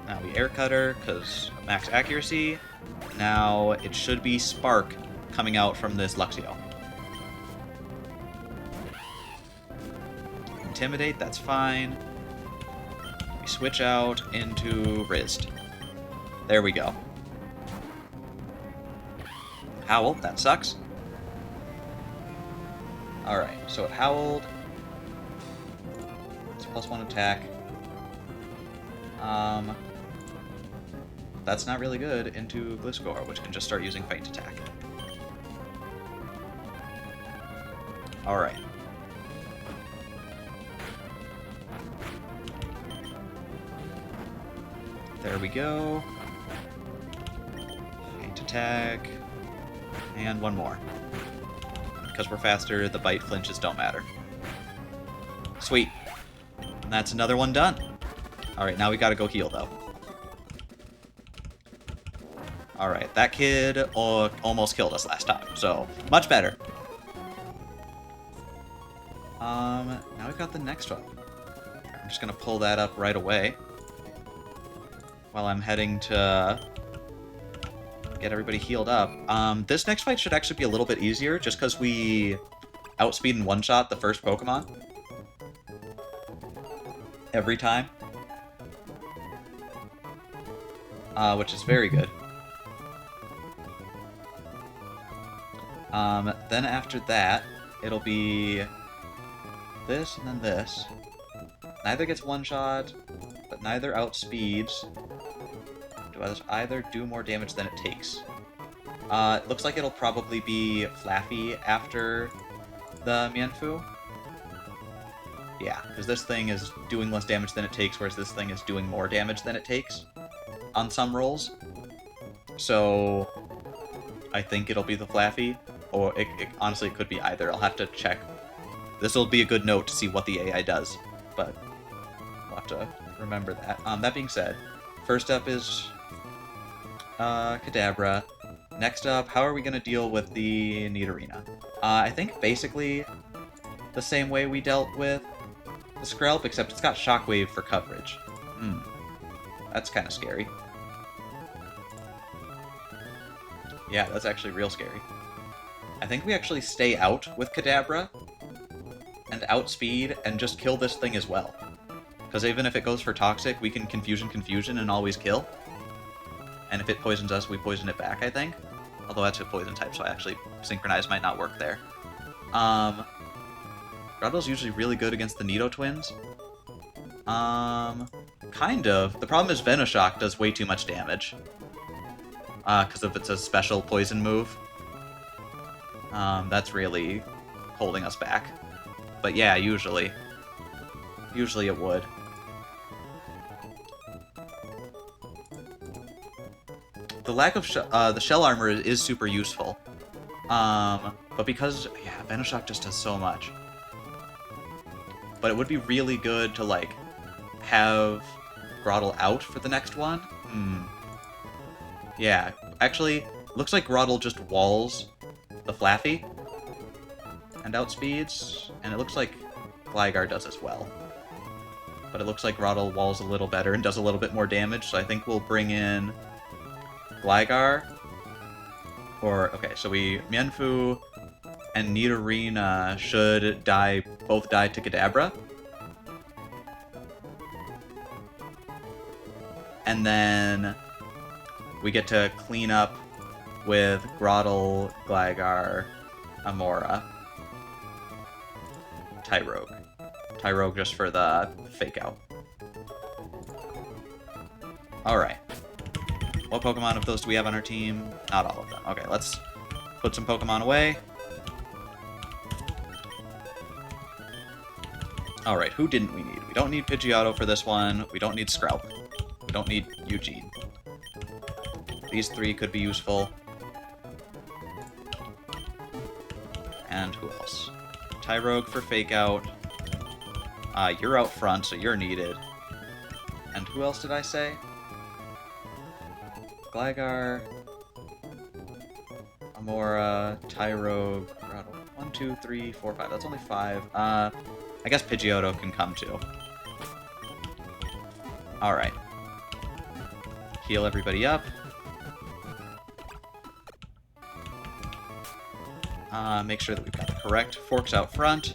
Now we air cutter, because max accuracy. Now it should be Spark coming out from this Luxio. Intimidate, that's fine. We switch out into Rizd. There we go. Howl, that sucks. Alright, so it howled. It's +1 attack. That's not really good into Gliscor, which can just start using Feint Attack. Alright. There we go. Feint Attack. And one more. Because we're faster, the bite flinches don't matter. Sweet. And that's another one done. Alright, now we gotta go heal, though. Alright, that kid almost killed us last time, so much better. Now we've got the next one. I'm just gonna pull that up right away. While I'm heading to get everybody healed up. This next fight should actually be a little bit easier, just because we outspeed and one-shot the first Pokemon. Every time. Which is very good. Then after that, it'll be this and then this. Neither gets one-shot, but neither outspeeds. Does either do more damage than it takes. It looks like it'll probably be Flaffy after the Mienfoo. Yeah, because this thing is doing less damage than it takes, whereas this thing is doing more damage than it takes on some rolls. So I think it'll be the Flaffy, or honestly it could be either. I'll have to check. This will be a good note to see what the AI does, but we'll have to remember that. That being said, first up is Kadabra. Next up, how are we going to deal with the Nidorina? I think basically the same way we dealt with the Skrelp, except it's got Shockwave for coverage. That's kind of scary. Yeah, that's actually real scary. I think we actually stay out with Kadabra and outspeed and just kill this thing as well. Because even if it goes for Toxic, we can Confusion and always kill. And if it poisons us, we poison it back, I think. Although that's a poison type, so actually Synchronize might not work there. Grottle's usually really good against the Nido twins. Kind of. The problem is Venoshock does way too much damage. Because if it's a special poison move. That's really holding us back. But yeah, usually. Usually it would. The lack of the shell armor is super useful. But because, yeah, Venoshock just does so much. But it would be really good to, like, have Grottle out for the next one. Yeah, actually, looks like Grottle just walls the Flaffy and outspeeds, and it looks like Gligar does as well. But it looks like Grottle walls a little better and does a little bit more damage, so I think we'll bring in Gligar. Or, okay, so Mienfoo and Nidorina should both die to Kadabra. And then we get to clean up with Grottle, Gligar, Amora, Tyrogue. Tyrogue just for the fake out. Alright. What Pokemon of those do we have on our team? Not all of them. Okay, let's put some Pokemon away. Alright, who didn't we need? We don't need Pidgeotto for this one. We don't need Skrelp. We don't need Eugene. These three could be useful. And who else? Tyrogue for Fake Out. You're out front, so you're needed. And who else did I say? Gligar. Amora, Tyro, Grotto. 1, 2, 3, 4, 5. That's only 5. I guess Pidgeotto can come too. Alright. Heal everybody up. Make sure that we've got the correct forks out front.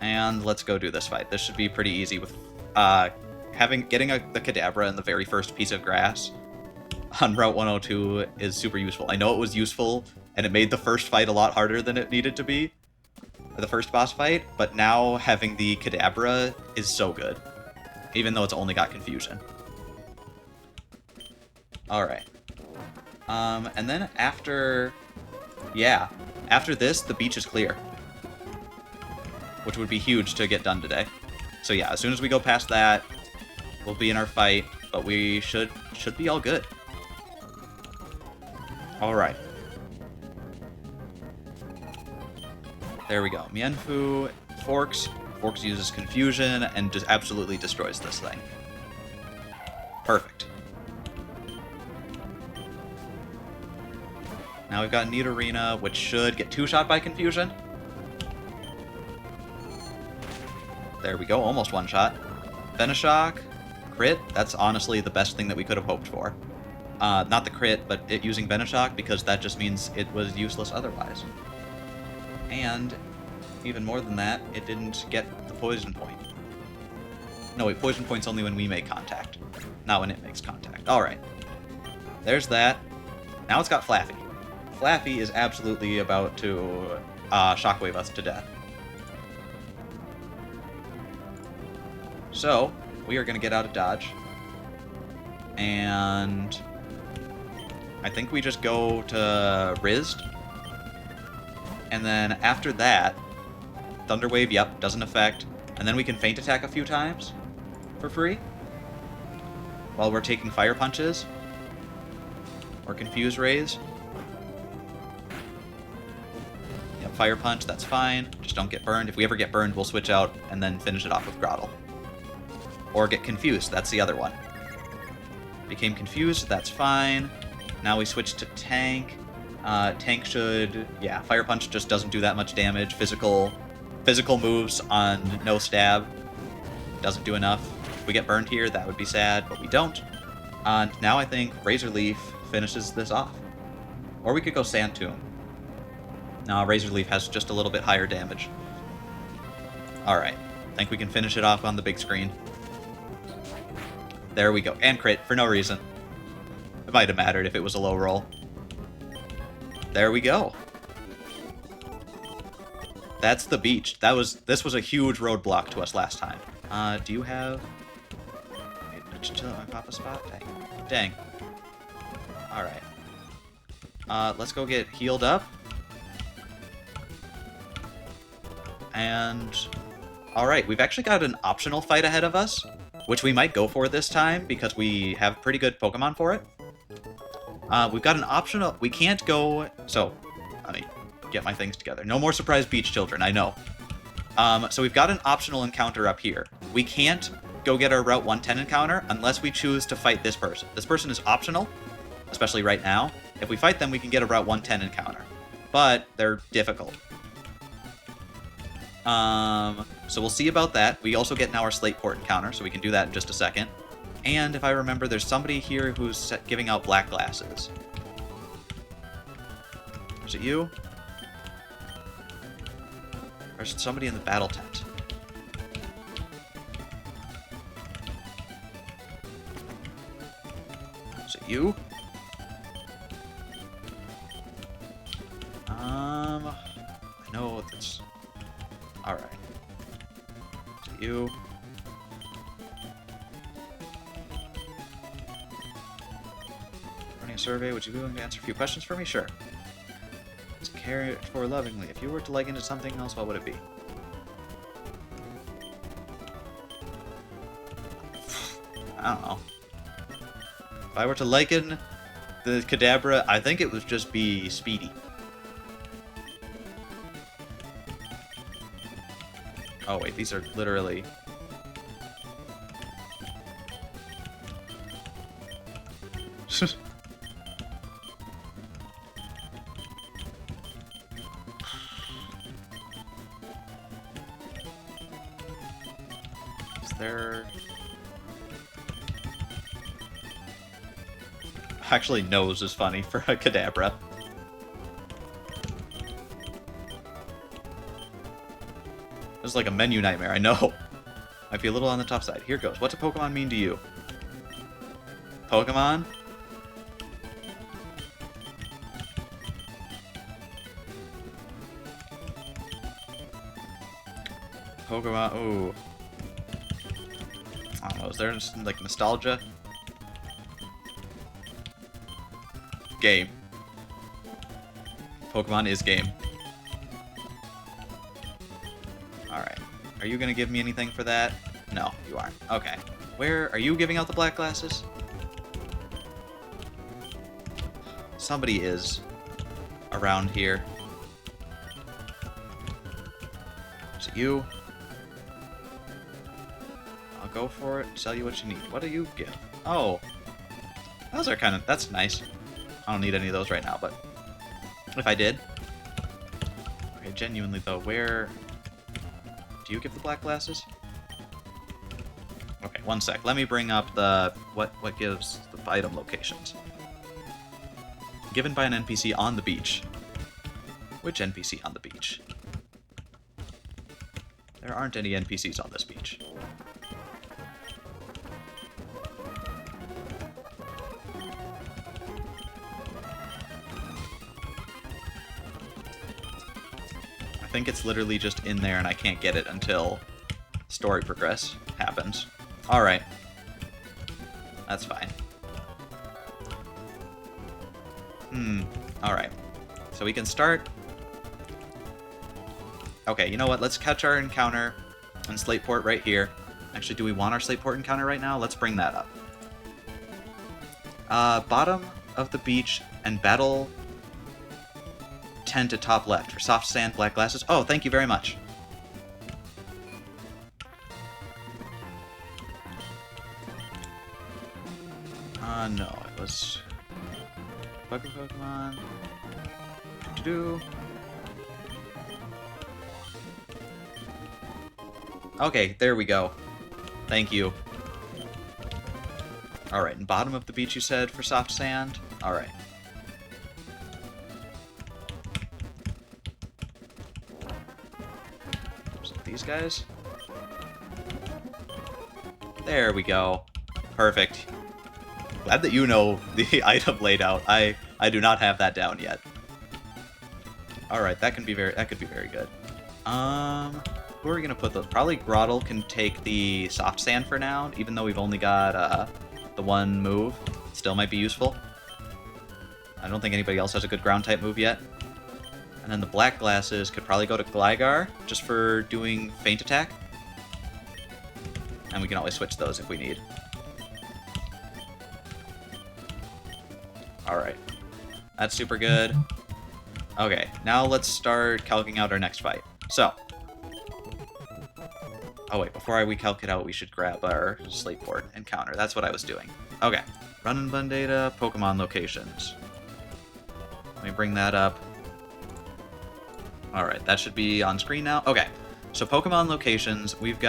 And let's go do this fight. This should be pretty easy with getting the Kadabra in the very first piece of grass on Route 102 is super useful. I know it was useful, and it made the first fight a lot harder than it needed to be, the first boss fight, but now having the Kadabra is so good, even though it's only got confusion. Alright. And then after this, the beach is clear, which would be huge to get done today. So yeah, as soon as we go past that, we'll be in our fight, but we should be all good. Alright. There we go. Mienfu, Forks. Forks uses confusion and just absolutely destroys this thing. Perfect. Now we've got Nidorina, which should get two-shot by confusion. There we go, almost one-shot. Venoshock, crit. That's honestly the best thing that we could have hoped for. Not the crit, but it using Venoshock, because that just means it was useless otherwise. And, even more than that, it didn't get the poison point. No, wait, poison point's only when we make contact, not when it makes contact. Alright. There's that. Now it's got Flaffy. Flaffy is absolutely about to shockwave us to death. So, we are going to get out of dodge. And I think we just go to Rizzed. And then after that, Thunder Wave, yep, doesn't affect. And then we can Feint Attack a few times for free while we're taking Fire Punches or Confuse Rays. Yep, Fire Punch, that's fine. Just don't get burned. If we ever get burned, we'll switch out and then finish it off with Grottle. Or get Confused, that's the other one. Became Confused, that's fine. Now we switch to Tank. Tank should... yeah, Fire Punch just doesn't do that much damage. Physical moves on no stab doesn't do enough. If we get burned here, that would be sad, but we don't. Now I think Razor Leaf finishes this off. Or we could go Sand Tomb. No, Razor Leaf has just a little bit higher damage. Alright, I think we can finish it off on the big screen. There we go. And crit, for no reason. It might have mattered if it was a low roll. There we go. That's the beach. This was a huge roadblock to us last time. Do you have... wait, chill at my papa spot? Dang. Alright. Let's go get healed up. And... alright, we've actually got an optional fight ahead of us, which we might go for this time, because we have pretty good Pokemon for it. We've got an optional... we can't go... so, let me get my things together. No more surprise beach children, I know. So we've got an optional encounter up here. We can't go get our Route 110 encounter unless we choose to fight this person. This person is optional, especially right now. If we fight them, we can get a Route 110 encounter. But they're difficult. So we'll see about that. We also get now our Slateport encounter, so we can do that in just a second. And if I remember, there's somebody here who's giving out black glasses. Is it you? Or is it somebody in the battle tent? Is it you? I know that's... alright. Is it you? Running a survey, would you be willing to answer a few questions for me? Sure. It's cared for lovingly. If you were to liken to something else, what would it be? I don't know. If I were to liken the Kadabra, I think it would just be Speedy. Oh wait, these are literally... They're... Actually, nose is funny for a Kadabra. This is like a menu nightmare, I know. Might be a little on the tough side. Here goes. What's a Pokemon mean to you? Pokemon? Pokemon, ooh. I don't know, is there just, like, nostalgia? Game. Pokemon is game. Alright. Are you gonna give me anything for that? No, you aren't. Okay. Where are you giving out the black glasses? Somebody is around here. Is it you? I'll go for it, sell you what you need. What do you give? Oh. Those are kind of... That's nice. I don't need any of those right now, but... If I did... Okay, genuinely though, where... Do you give the black glasses? Okay, one sec. Let me bring up the... What gives the item locations. Given by an NPC on the beach. Which NPC on the beach? There aren't any NPCs on this beach. I think it's literally just in there and I can't get it until story progress happens. Alright. That's fine. Alright. So we can start... Okay, you know what? Let's catch our encounter in Slateport right here. Actually, do we want our Slateport encounter right now? Let's bring that up. Bottom of the beach and battle 10 to top left for soft sand, black glasses. Oh, thank you very much. No, it was... Bugger Pokemon. Do-do-do. Okay, there we go. Thank you. Alright, and bottom of the beach you said for soft sand? Alright. So these guys? There we go. Perfect. Glad that you know the item laid out. I do not have that down yet. Alright, that could be very good. Who are we gonna put those? Probably Grotle can take the soft sand for now, even though we've only got the one move. Still might be useful. I don't think anybody else has a good ground type move yet. And then the black glasses could probably go to Gligar, just for doing feint attack. And we can always switch those if we need. Alright. That's super good. Okay, now let's start calculating out our next fight. So. Oh wait, before we calc it out, we should grab our Slateport encounter. That's what I was doing. Okay. Run and BUN data, Pokemon locations. Let me bring that up. Alright, that should be on screen now. Okay, so Pokemon locations, we've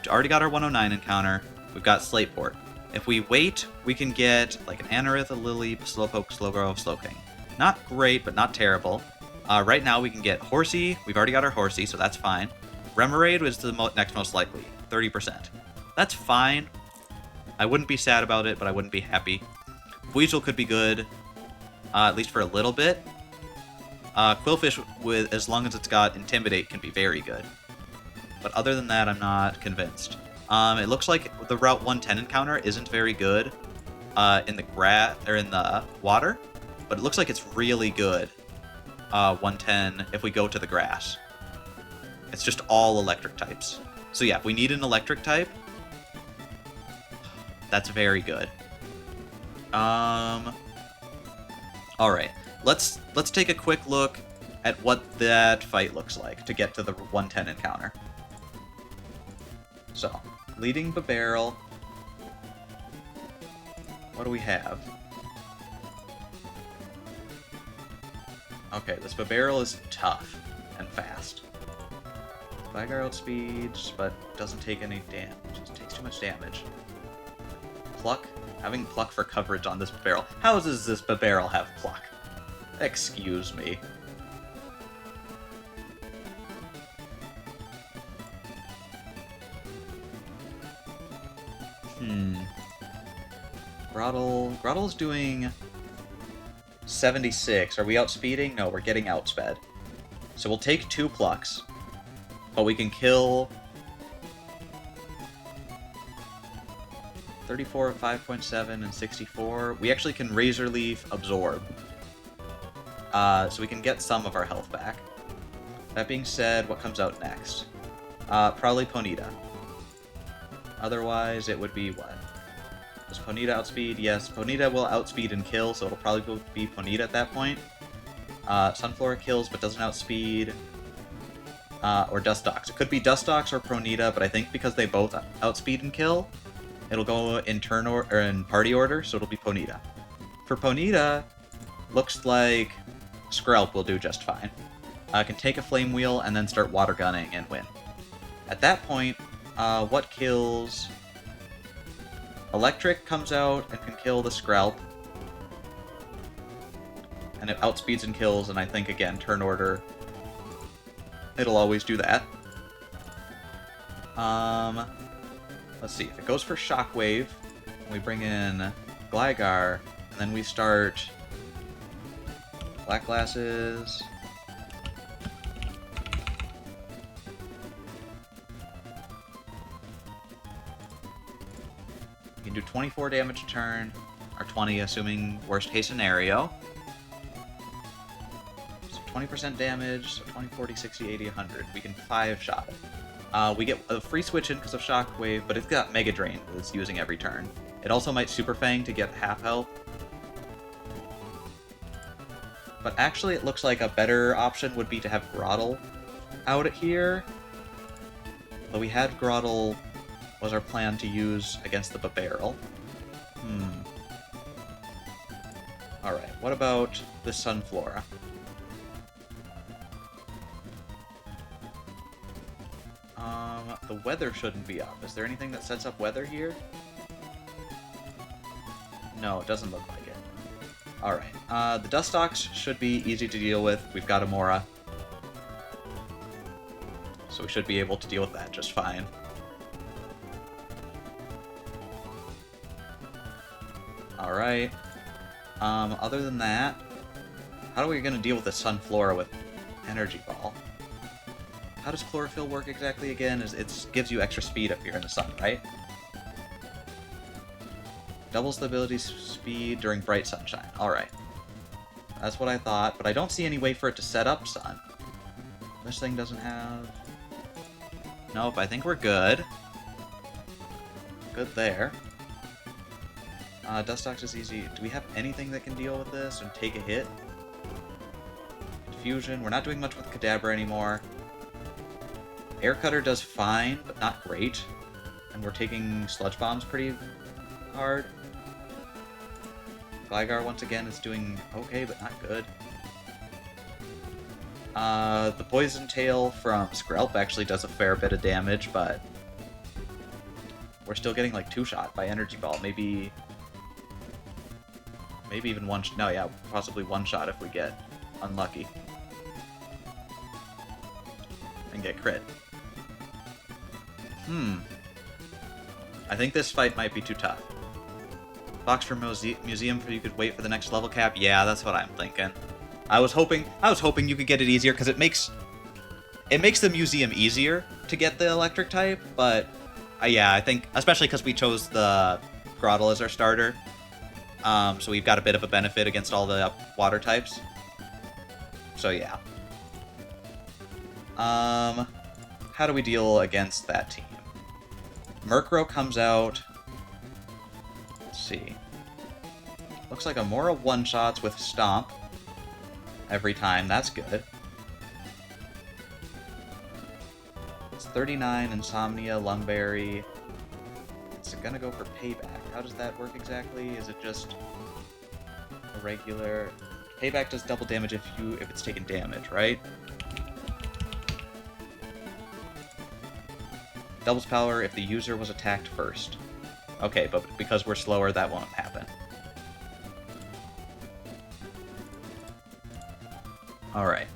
already got our 109 encounter. We've got Slateport. If we wait, we can get like an Anorith, a Lily, Slowpoke, Slowbro, Slowking. Not great, but not terrible. Right now we can get Horsey. We've already got our Horsey, so that's fine. Remoraid was the next most likely, 30%. That's fine. I wouldn't be sad about it, but I wouldn't be happy. Weasel could be good, at least for a little bit. Quillfish, as long as it's got Intimidate, can be very good. But other than that, I'm not convinced. It looks like the Route 110 encounter isn't very good in the water, but it looks like it's really good 110 if we go to the grass. It's just all electric types. So yeah, if we need an electric type, that's very good. All right, let's take a quick look at what that fight looks like to get to the 110 encounter. So, leading Babarrel. What do we have? Okay, this Babarrel is tough and fast. Gligar outspeeds, but doesn't take any damage. It takes too much damage. Pluck? Having Pluck for coverage on this barrel. How does this barrel have Pluck? Excuse me. Grottle's doing 76. Are we outspeeding? No, we're getting outsped. So we'll take 2 Plucks, but we can kill 34 at 5.7 and 64. We actually can Razor Leaf absorb. So we can get some of our health back. That being said, what comes out next? Probably Ponyta. Otherwise, it would be what? Does Ponyta outspeed? Yes, Ponyta will outspeed and kill, so it'll probably be Ponyta at that point. Sunflora kills, but doesn't outspeed. Or Dustox. It could be Dustox or Ponyta, but I think because they both outspeed and kill, it'll go in turn or in party order, so it'll be Ponyta. For Ponyta, looks like Skrelp will do just fine. Can take a Flame Wheel and then start Water Gunning and win. At that point, what kills... Electric comes out and can kill the Skrelp. And it outspeeds and kills, and I think, again, turn order, it'll always do that. Let's see, if it goes for Shockwave, we bring in Gligar, and then we start Black Glasses. We can do 24 damage a turn, or 20 assuming worst case scenario. So 20% damage, so 20, 40, 60, 80, 100. We can 5-shot it. We get a free switch in because of Shockwave, but it's got Mega Drain that it's using every turn. It also might Super Fang to get half health. But actually it looks like a better option would be to have Grottle out here. Though we had Grottle was our plan to use against the Barrel. Alright, what about the Sunflora? The weather shouldn't be up. Is there anything that sets up weather here? No, it doesn't look like it. Alright, the Dustox should be easy to deal with. We've got Amora. So we should be able to deal with that just fine. Alright. Other than that, how are we going to deal with the Sunflora with Energy Ball? How does Chlorophyll work exactly again? It gives you extra speed if you're in the sun, right? Doubles the ability's speed during bright sunshine. Alright. That's what I thought, but I don't see any way for it to set up sun. This thing doesn't have... Nope, I think we're good. Good there. Dustox is easy. Do we have anything that can deal with this and take a hit? Fusion. We're not doing much with Kadabra anymore. Air Cutter does fine, but not great. And we're taking Sludge Bombs pretty hard. Gligar, once again, is doing okay, but not good. The Poison Tail from Skrelp actually does a fair bit of damage, but we're still getting like 2-shot by Energy Ball. Maybe even one... No, yeah, possibly 1-shot if we get unlucky. And get crit. I think this fight might be too tough. Box for Museum for you could wait for the next level cap? Yeah, that's what I'm thinking. I was hoping you could get it easier, because it makes the Museum easier to get the Electric type, but yeah, I think, especially because we chose the Grottle as our starter, so we've got a bit of a benefit against all the water types. So yeah. How do we deal against that team? Murkrow comes out. Let's see. Looks like Amora one-shots with Stomp every time. That's good. It's 39, Insomnia, Lumberry. It's gonna go for Payback. How does that work exactly? Is it just a regular... Payback does double damage if it's taken damage, right? Doubles power if the user was attacked first. Okay, but because we're slower, that won't happen. Alright.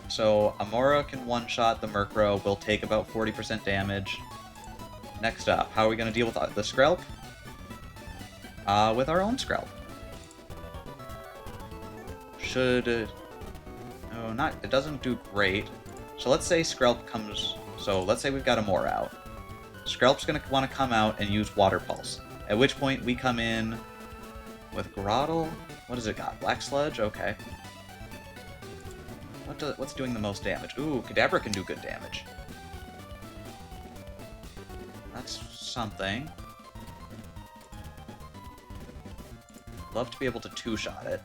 So, Amora can one-shot the Murkrow, will take about 40% damage. Next up, how are we going to deal with the Skrelp? With our own Skrelp. No, not... It doesn't do great. So let's say Skrelp comes... So let's say we've got Amora out. Skrelp's going to want to come out and use Water Pulse. At which point we come in with Grotle. What does it got? Black Sludge? Okay. What's doing the most damage? Ooh, Kadabra can do good damage. That's something. Love to be able to two-shot it.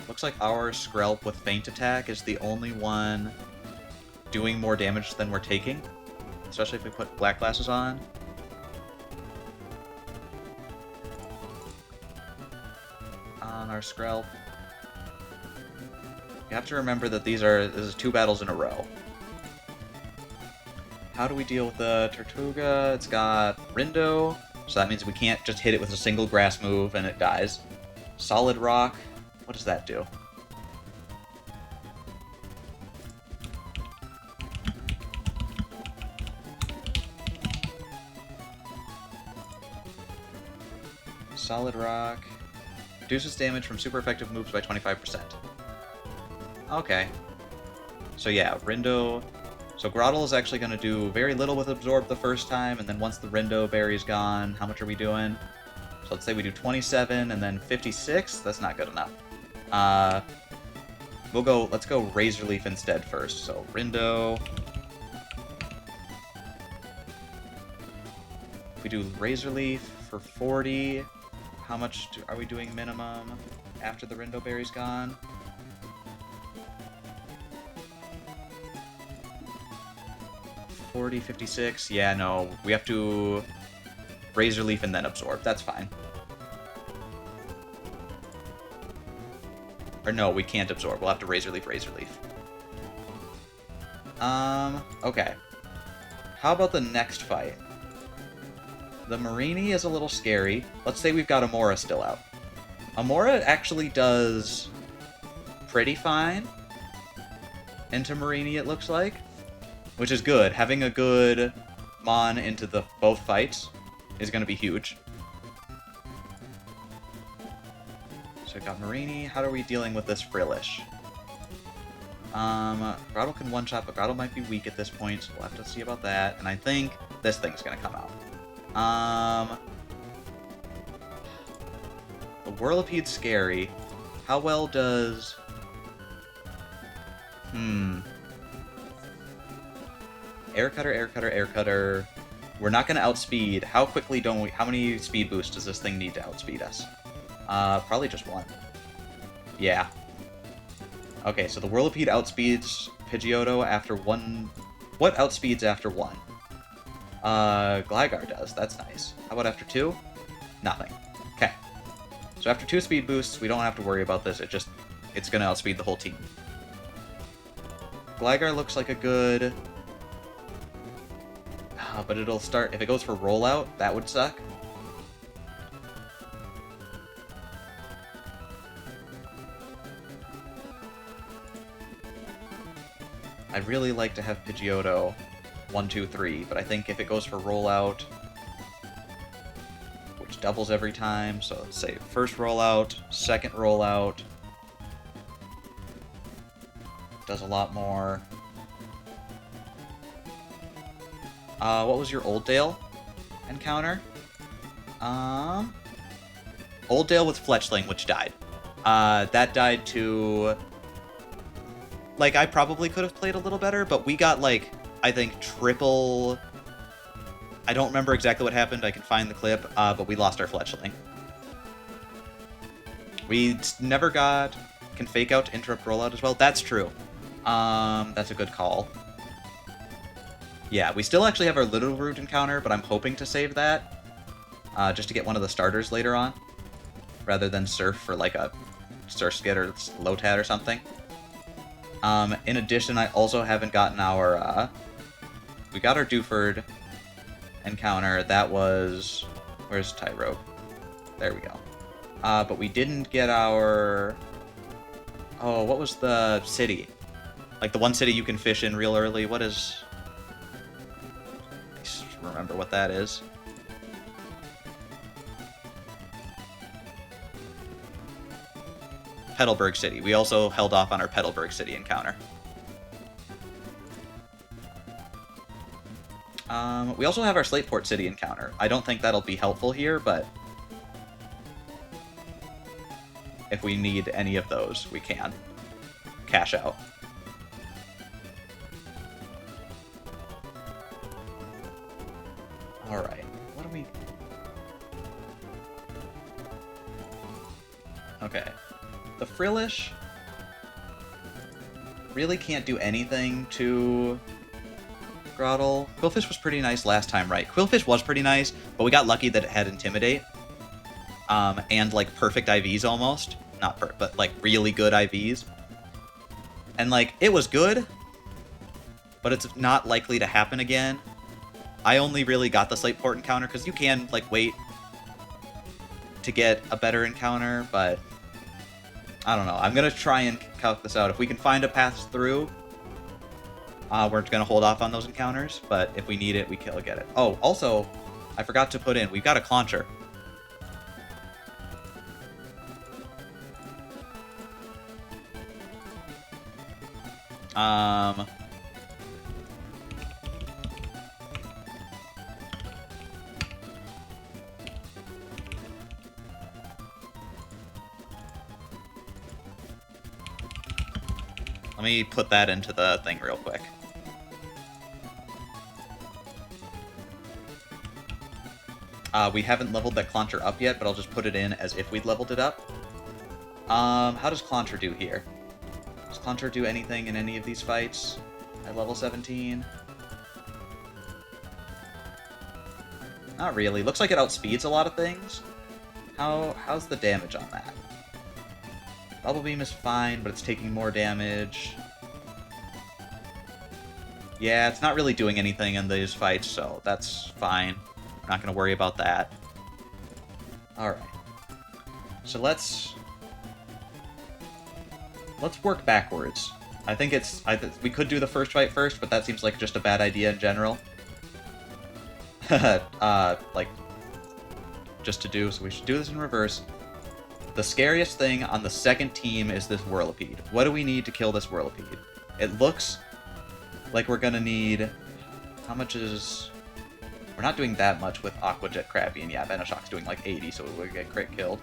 Looks like our Skrelp with Feint Attack is the only one doing more damage than we're taking. Especially if we put Black Glasses on. On our Skrelp. You have to remember that this is 2 battles in a row. How do we deal with the Tortuga? It's got Rindo, so that means we can't just hit it with a single grass move and it dies. Solid Rock, what does that do? Solid Rock reduces damage from super effective moves by 25%. Okay. So yeah, Rindo... So Grotle is actually going to do very little with Absorb the first time, and then once the Rindo berry's gone, how much are we doing? So let's say we do 27 and then 56. That's not good enough. Let's go Razor Leaf instead first. So Rindo. If we do Razor Leaf for 40, how much are we doing minimum after the Rindo berry's gone? $40, $56. Yeah, no. We have to Razor Leaf and then Absorb. That's fine. Or no, we can't Absorb. We'll have to Razor Leaf, Razor Leaf. Okay. How about the next fight? The Marini is a little scary. Let's say we've got Amora still out. Amora actually does pretty fine into Marini, it looks like. Which is good. Having a good Mon into both fights is going to be huge. So we've got Marini. How are we dealing with this Frillish? Grotle can one-shot, but Grotle might be weak at this point, so we'll have to see about that. And I think this thing's going to come out. The Whirlipede's scary. How well does... Air Cutter, Air Cutter, Air Cutter. We're not going to outspeed. How many speed boosts does this thing need to outspeed us? Probably just 1. Yeah. Okay, so the Whirlipede outspeeds Pidgeotto after 1. What outspeeds after 1? Gligar does. That's nice. How about after 2? Nothing. Okay. So after 2 speed boosts, we don't have to worry about this. It's going to outspeed the whole team. Gligar looks like a good... but it'll start... If it goes for rollout, that would suck. I'd really like to have Pidgeotto 1, 2, 3, but I think if it goes for rollout, which doubles every time, so let's say first rollout, second rollout, does a lot more. What was your Old-Dale encounter? Old-Dale with Fletchling, which died. That died to... Like, I probably could have played a little better, but we got, like, I think triple... I don't remember exactly what happened. I can find the clip, but we lost our Fletchling. We never got... Can Fake Out to interrupt rollout as well? That's true. That's a good call. Yeah, we still actually have our Little Root encounter, but I'm hoping to save that. Just to get one of the starters later on. Rather than Surf for like a Surskit or Lotad or something. In addition, I also haven't gotten our, we got our Dewford encounter. That was, where's Tyrogue? There we go. But we didn't get our, oh, what was the city? Like the one city you can fish in real early. What is, I just remember what that is. Petalburg City. We also held off on our Petalburg City encounter. We also have our Slateport City encounter. I don't think that'll be helpful here, but if we need any of those, we can cash out. Alright, what do we... Okay. The Frillish really can't do anything to Grottle. Quillfish was pretty nice last time, right? Quillfish was pretty nice, but we got lucky that it had Intimidate. And, like, perfect IVs almost. Not perfect, but, like, really good IVs. And, like, it was good, but it's not likely to happen again. I only really got the Slateport encounter, because you can, like, wait to get a better encounter, but I don't know. I'm going to try and calc this out. If we can find a path through, we're going to hold off on those encounters, but if we need it, we can get it. Oh, also, I forgot to put in, we've got a Clauncher. Let me put that into the thing real quick. We haven't leveled that Clauncher up yet, but I'll just put it in as if we'd leveled it up. How does Clauncher do here? Does Clauncher do anything in any of these fights at level 17? Not really. Looks like it outspeeds a lot of things. How's the damage on that? Bubble Beam is fine, but it's taking more damage. Yeah, it's not really doing anything in these fights, so that's fine. We're not going to worry about that. Alright. So let's work backwards. I think it's... we could do the first fight first, but that seems like just a bad idea in general. Like, just to do, so we should do this in reverse. The scariest thing on the second team is this Whirlipede. What do we need to kill this Whirlipede? It looks like we're gonna need... How much is... We're not doing that much with Aqua Jet Krabby, and yeah, Venoshock's doing like 80, so we'll get crit killed.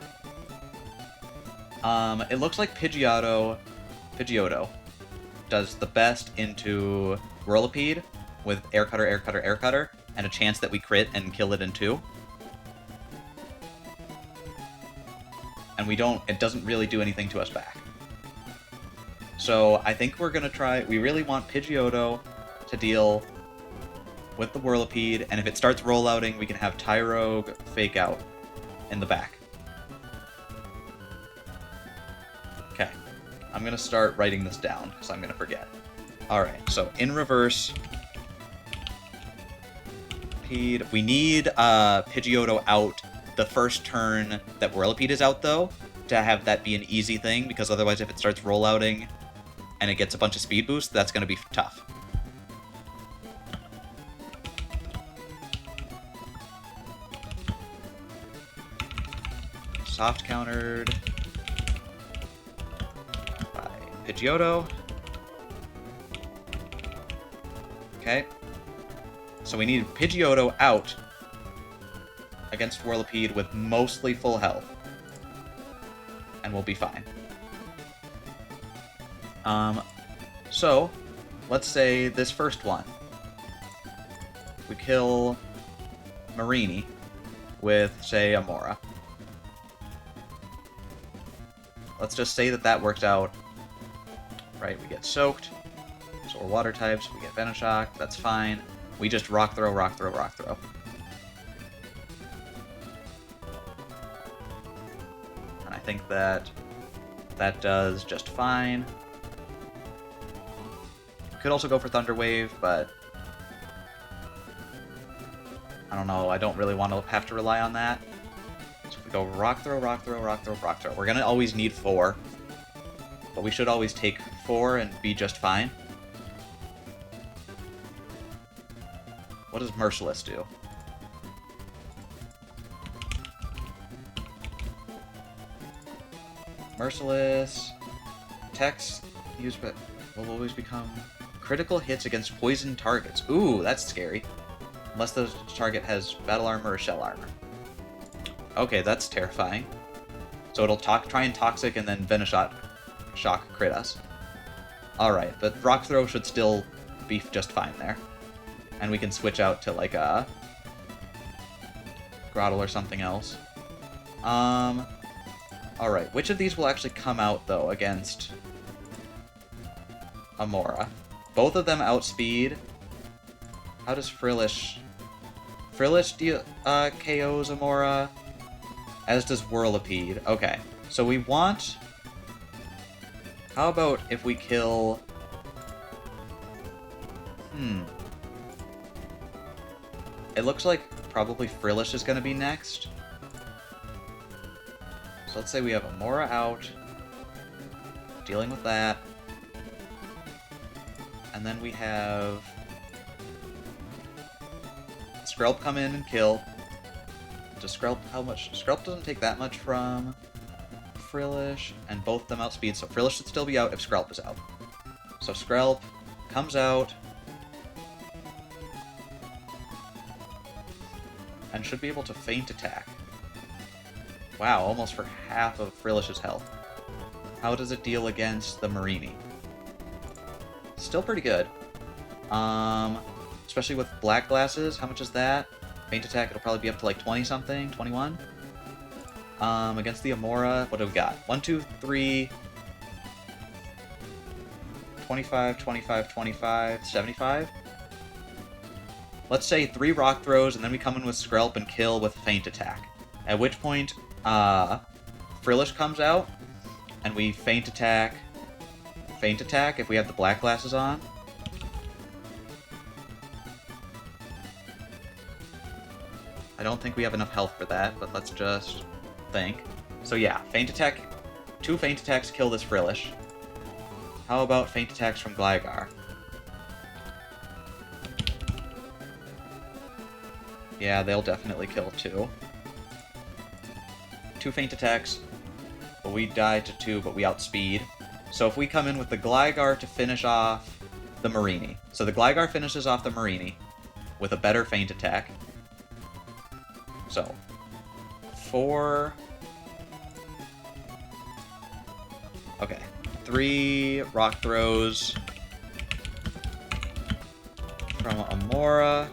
It looks like Pidgeotto does the best into Whirlipede with Air Cutter, Air Cutter, Air Cutter, and a chance that we crit and kill it in 2. And we don't, it doesn't really do anything to us back. So I think we're gonna try, we really want Pidgeotto to deal with the Whirlipede, and if it starts rollouting, we can have Tyrogue fake out in the back. Okay, I'm gonna start writing this down, because I'm gonna forget. Alright, so in reverse, we need Pidgeotto out the first turn that Whirlipede is out, though, to have that be an easy thing, because otherwise if it starts rollouting and it gets a bunch of speed boosts, that's going to be tough. Soft countered by Pidgeotto. Okay. So we need Pidgeotto out against Whirlipede with mostly full health. And we'll be fine. So, let's say this first one. We kill Marini with, say, Amora. Let's just say that that worked out. Right, we get soaked. So we're water types, we get Venoshock, that's fine. We just rock throw, rock throw, rock throw. And I think that That does just fine. Could also go for Thunder Wave, but I don't know. I don't really want to have to rely on that. So if we go Rock Throw, Rock Throw, Rock Throw, Rock Throw, we're going to always need 4. But we should always take 4 and be just fine. What does Merciless do? Merciless attacks used but will always become critical hits against poison targets. Ooh, that's scary. Unless the target has battle armor or shell armor. Okay, that's terrifying. So it'll try and Toxic and then Venoshock Shock crit us. Alright, but Rock Throw should still be just fine there. And we can switch out to like a Grottle or something else. Alright, which of these will actually come out, though, against Amora? Both of them outspeed. How does Frillish... Frillish KOs Amora, as does Whirlipede. Okay, so we want... How about if we kill... It looks like probably Frillish is going to be next. So let's say we have Amora out, dealing with that, and then we have Skrelp come in and kill. Does Skrelp, how much? Skrelp doesn't take that much from Frillish, and both of them outspeed, so Frillish should still be out if Skrelp is out. So Skrelp comes out, and should be able to feint attack. Wow, almost for half of Frillish's health. How does it deal against the Marini? Still pretty good. Especially with black glasses. How much is that? Feint attack, it'll probably be up to like 20-something, 21? Against the Amora, what do we got? 1, 2, 3... 25, 25, 25, 75? Let's say 3 Rock Throws, and then we come in with Skrelp and kill with Feint attack. At which point, Frillish comes out, and we Feint attack if we have the black glasses on. I don't think we have enough health for that, but let's just think. So yeah, Feint attack, 2 Feint attacks kill this Frillish. How about Feint attacks from Gligar? Yeah, they'll definitely kill 2. 2 Feint attacks, but we die to 2, but we outspeed. So if we come in with the Gligar to finish off the Marini. So the Gligar finishes off the Marini with a better Feint attack. So, 4... Okay, 3 Rock Throws from Amora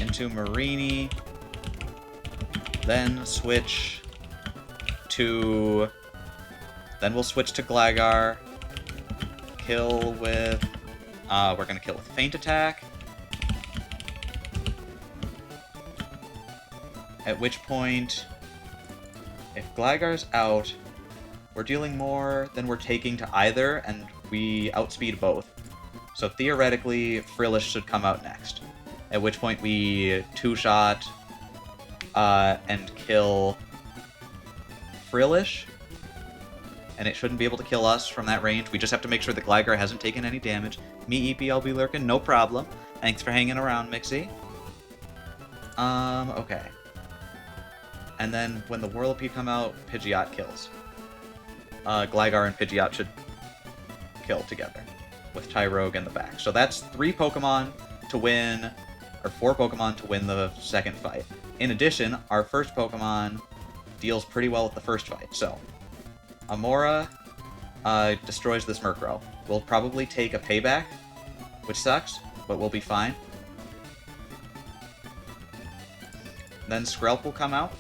into Marini. Then switch to... Then we'll switch to Gligar. Kill with... we're gonna kill with Feint attack. At which point, if Gligar's out, we're dealing more than we're taking to either, and we outspeed both. So theoretically, Frillish should come out next. At which point we 2-shot and kill Frillish, and it shouldn't be able to kill us from that range. We just have to make sure that Gligar hasn't taken any damage. Me, EP, I'll be lurking, no problem. Thanks for hanging around, Mixie. Okay. And then when the Whirlipede come out, Pidgeot kills. Gligar and Pidgeot should kill together, with Tyrogue in the back. So that's 3 Pokemon to win, or 4 Pokemon to win the second fight. In addition, our first Pokemon deals pretty well with the first fight. So, Amora destroys this Murkrow. We'll probably take a payback, which sucks, but we'll be fine. Then Skrelp will come out.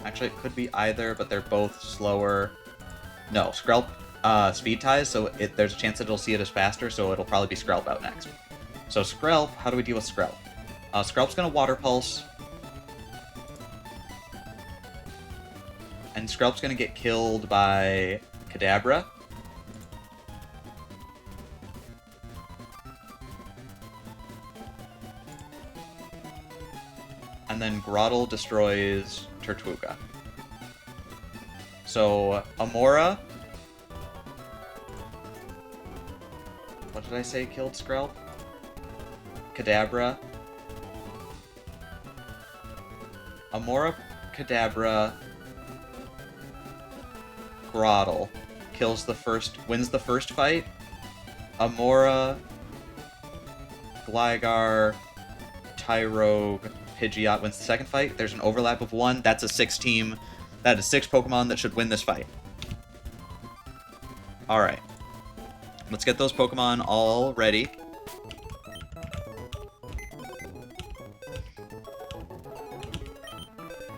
Actually, it could be either, but they're both slower. No, Skrelp speed ties, so there's a chance that it'll see it as faster, so it'll probably be Skrelp out next. So Skrelp, how do we deal with Skrelp? Skrelp's gonna Water Pulse. And Skrelp's gonna get killed by Kadabra. And then Groddle destroys Tortuga. So, Amora... What did I say killed Skrelp? Kadabra. Amora, Kadabra, Groddle wins the first fight. Amora, Gligar, Tyrogue, Pidgeot wins the second fight. There's an overlap of 1. That's a 6-team. That is 6 Pokemon that should win this fight. Alright. Let's get those Pokemon all ready.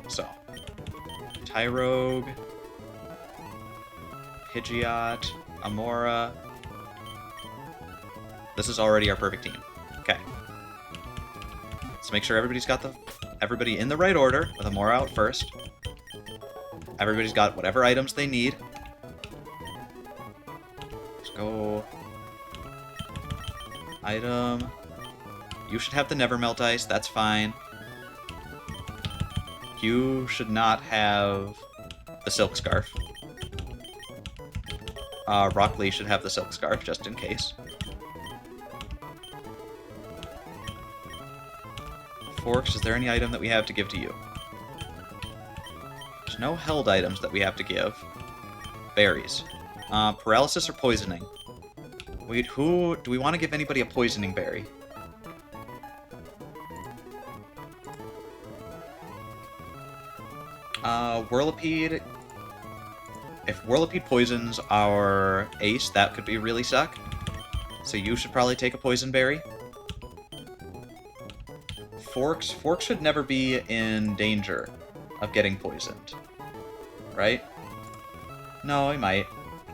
So, Tyrogue, Pidgeot, Amora. This is already our perfect team. Okay. Let's make sure everybody in the right order, with Amora out first. Everybody's got whatever items they need. Let's go. Item. You should have the Never Melt Ice, that's fine. You should not have the Silk Scarf. Rock Lee should have the Silk Scarf, just in case. Forks, is there any item that we have to give to you? There's no held items that we have to give. Berries. Paralysis or poisoning? Wait, do we want to give anybody a poisoning berry? Whirlipede. If Whirlipede poisons our ace, that could be really suck. So you should probably take a poison berry. Forks should never be in danger of getting poisoned. Right? No, he might.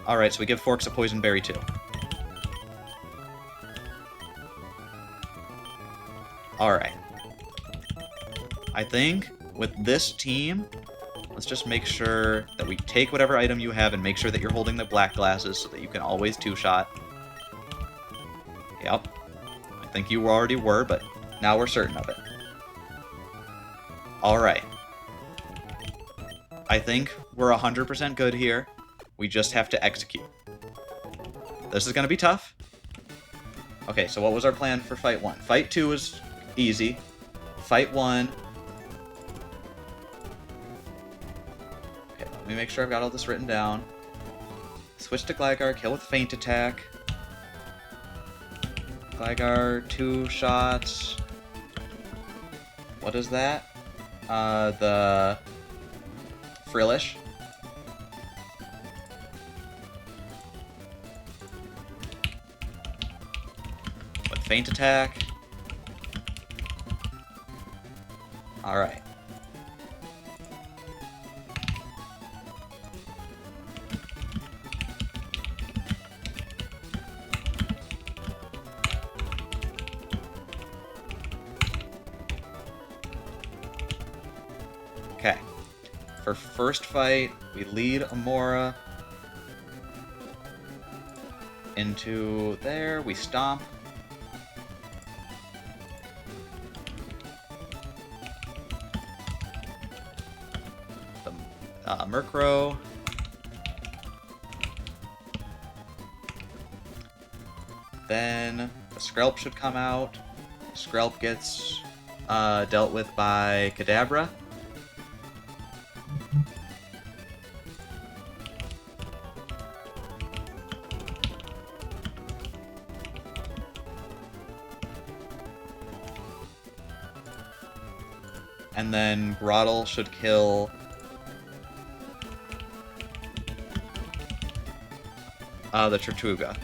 Alright, so we give Forks a poison berry too. Alright. I think with this team, let's just make sure that we take whatever item you have and make sure that you're holding the black glasses so that you can always two-shot. Yep. I think you already were, but now we're certain of it. Alright. I think we're 100% good here. We just have to execute. This is going to be tough. Okay, so what was our plan for Fight 1? Fight 2 is easy. Fight 1... Okay, let me make sure I've got all this written down. Switch to Gligar, kill with Feint Attack. Gligar, 2 shots. What is that? The Frillish. With Feint Attack. Alright. Okay. For first fight, we lead Amora into there. We stomp. The Murkrow. Then the Skrelp should come out. Skrelp gets dealt with by Kadabra. And then Groddle should kill the Tortuga.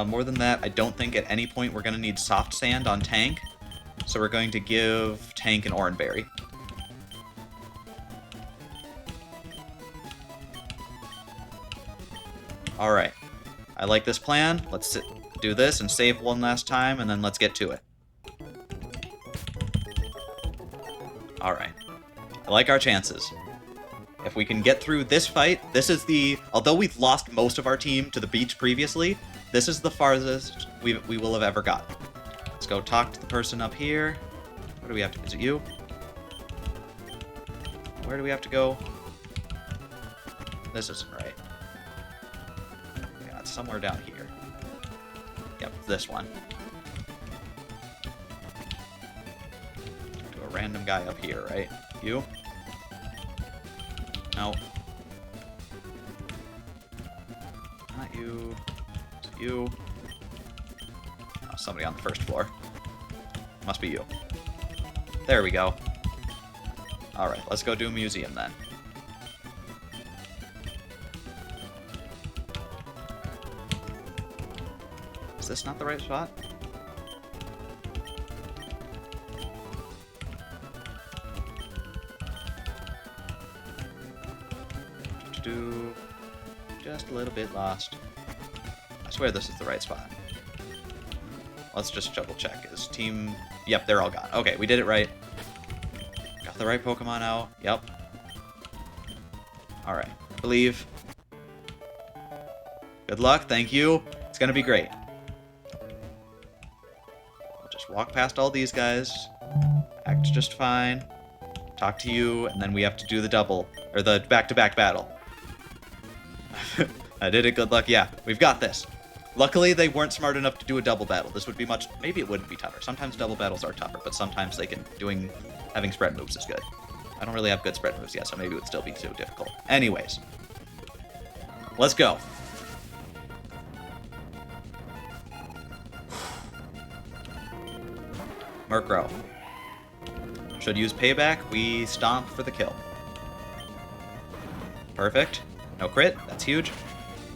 More than that, I don't think at any point we're going to need Soft Sand on Tank, so we're going to give Tank an Oran Berry. Alright. I like this plan. Let's do this and save one last time, and then let's get to it. Alright. I like our chances. If we can get through this fight, this is the... Although we've lost most of our team to the beach previously, this is the farthest we will have ever got. Let's go talk to the person up here. Where do we have to... Is it you? Where do we have to go? This isn't right. Yeah, it's somewhere down here. Yep, this one. To a random guy up here, right? You? No. Not you. It's you. Oh, somebody on the first floor. Must be you. There we go. Alright, let's go do a museum then. Is this not the right spot? Just a little bit lost. I swear this is the right spot. Let's just double check. Is team... Yep, they're all gone. Okay, we did it right. Got the right Pokemon out. Yep. Alright. Believe. Good luck. Thank you. It's gonna be great. We'll just walk past all these guys. Act just fine. Talk to you, and then we have to do the double. Or the back-to-back battle. I did it. Good luck. Yeah, we've got this. Luckily, they weren't smart enough to do a double battle. This would be much... Maybe it wouldn't be tougher. Sometimes double battles are tougher, but sometimes they can... Having spread moves is good. I don't really have good spread moves yet, so maybe it would still be too difficult. Anyways. Let's go. Murkrow. Should use payback. We stomp for the kill. Perfect. No crit. That's huge.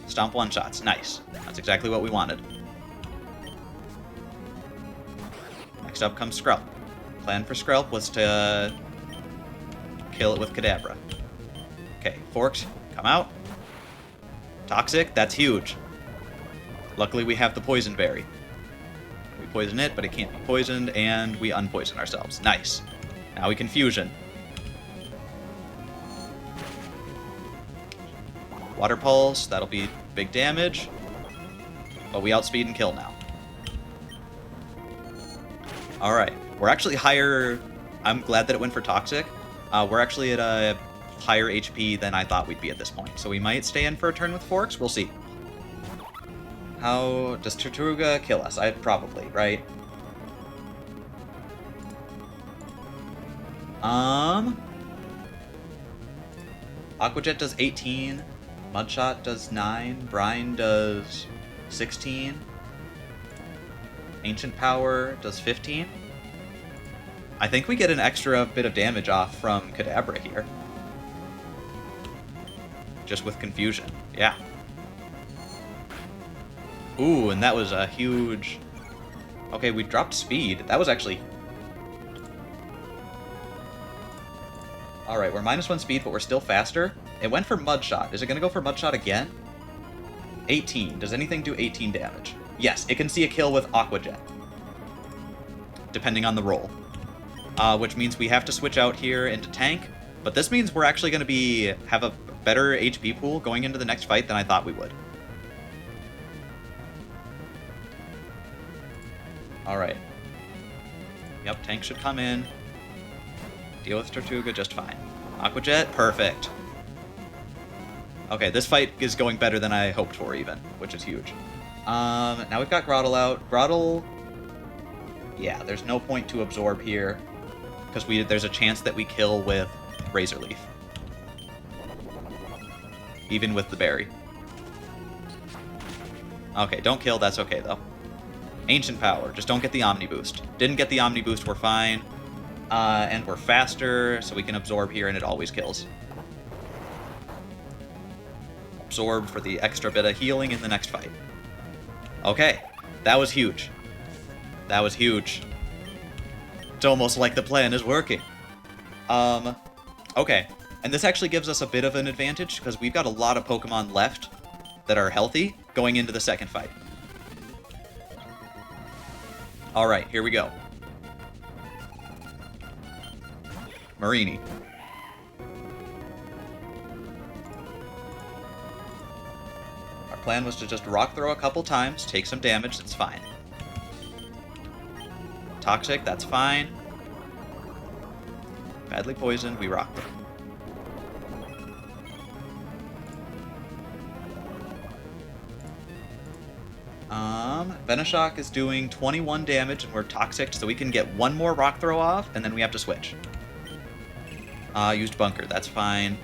Stomp one-shots. Nice. That's exactly what we wanted. Next up comes Skrelp. Plan for Skrelp was to kill it with Kadabra. Okay, Forks, come out. Toxic, that's huge. Luckily we have the Poison Berry. We poison it, but it can't be poisoned, and we unpoison ourselves. Nice. Now we can Fusion. Water Pulse, that'll be big damage. But we outspeed and kill now. Alright, we're actually higher... I'm glad that it went for Toxic. We're actually at a higher HP than I thought we'd be at this point. So we might stay in for a turn with Forks, we'll see. How... Does Tortuga kill us? Probably, right? Aqua Jet does 18. Mudshot does 9. Brine does 16. Ancient Power does 15. I think we get an extra bit of damage off from Kadabra here. Just with Confusion. Yeah. Ooh, and that was a huge... Okay, we dropped speed. That was actually... Alright, we're -1 speed, but we're still faster. It went for Mudshot. Is it going to go for Mudshot again? 18. Does anything do 18 damage? Yes, it can see a kill with Aqua Jet. Depending on the roll. Which means we have to switch out here into Tank. But this means we're actually going to have a better HP pool going into the next fight than I thought we would. Alright. Yep, Tank should come in. Deal with Tortuga just fine. Aqua Jet, perfect. Okay, this fight is going better than I hoped for even, which is huge. Now we've got Grotle out. Grotle... Yeah, there's no point to absorb here, because there's a chance that we kill with Razor Leaf. Even with the berry. Okay, don't kill, that's okay though. Ancient Power, just don't get the Omni Boost. Didn't get the Omni Boost, we're fine. And we're faster, so we can absorb here and it always kills. Absorb for the extra bit of healing in the next fight. Okay, that was huge. That was huge. It's almost like the plan is working. Okay, and this actually gives us a bit of an advantage, because we've got a lot of Pokemon left that are healthy, going into the second fight. Alright, here we go. Marini. Our plan was to just rock throw a couple times, take some damage, that's fine. Toxic, that's fine. Badly poisoned, we rock throw. Venoshock is doing 21 damage and we're toxic, so we can get one more rock throw off, and then we have to switch. Used bunker, that's fine.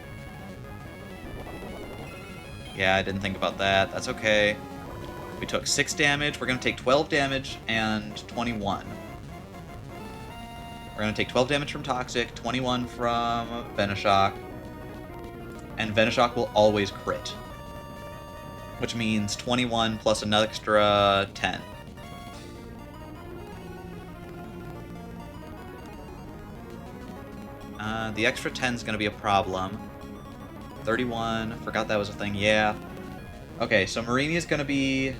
Yeah, I didn't think about that. That's okay. We took 6 damage, we're going to take 12 damage and 21. We're going to take 12 damage from Toxic, 21 from Venoshock, and Venoshock will always crit. Which means 21 plus an extra 10. The extra 10 is going to be a problem. 31, forgot that was a thing, yeah. Okay, so Marini is going to be...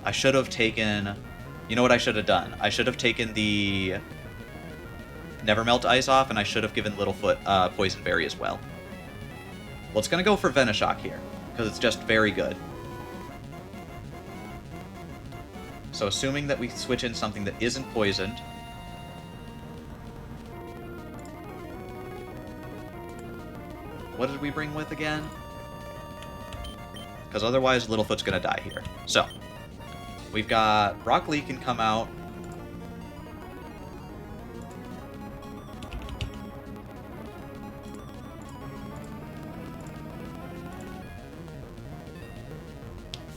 I should have taken... You know what I should have done? I should have taken the Nevermelt Ice off, and I should have given Littlefoot Poison Berry as well. Well, it's going to go for Venoshock here, because it's just very good. So assuming that we switch in something that isn't poisoned... What did we bring with again? Because otherwise Littlefoot's going to die here. So, we've got Rock Lee can come out.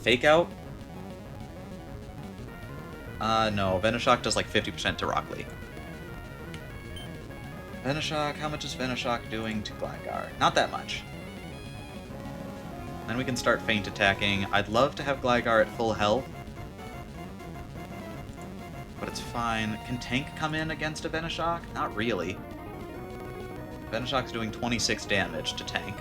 Fake out? No. Venoshock does like 50% to Rock Lee. Venoshock, how much is Venoshock doing to Gligar? Not that much. Then we can start feint attacking. I'd love to have Gligar at full health. But it's fine. Can Tank come in against a Venoshock? Not really. Venoshock's doing 26 damage to Tank.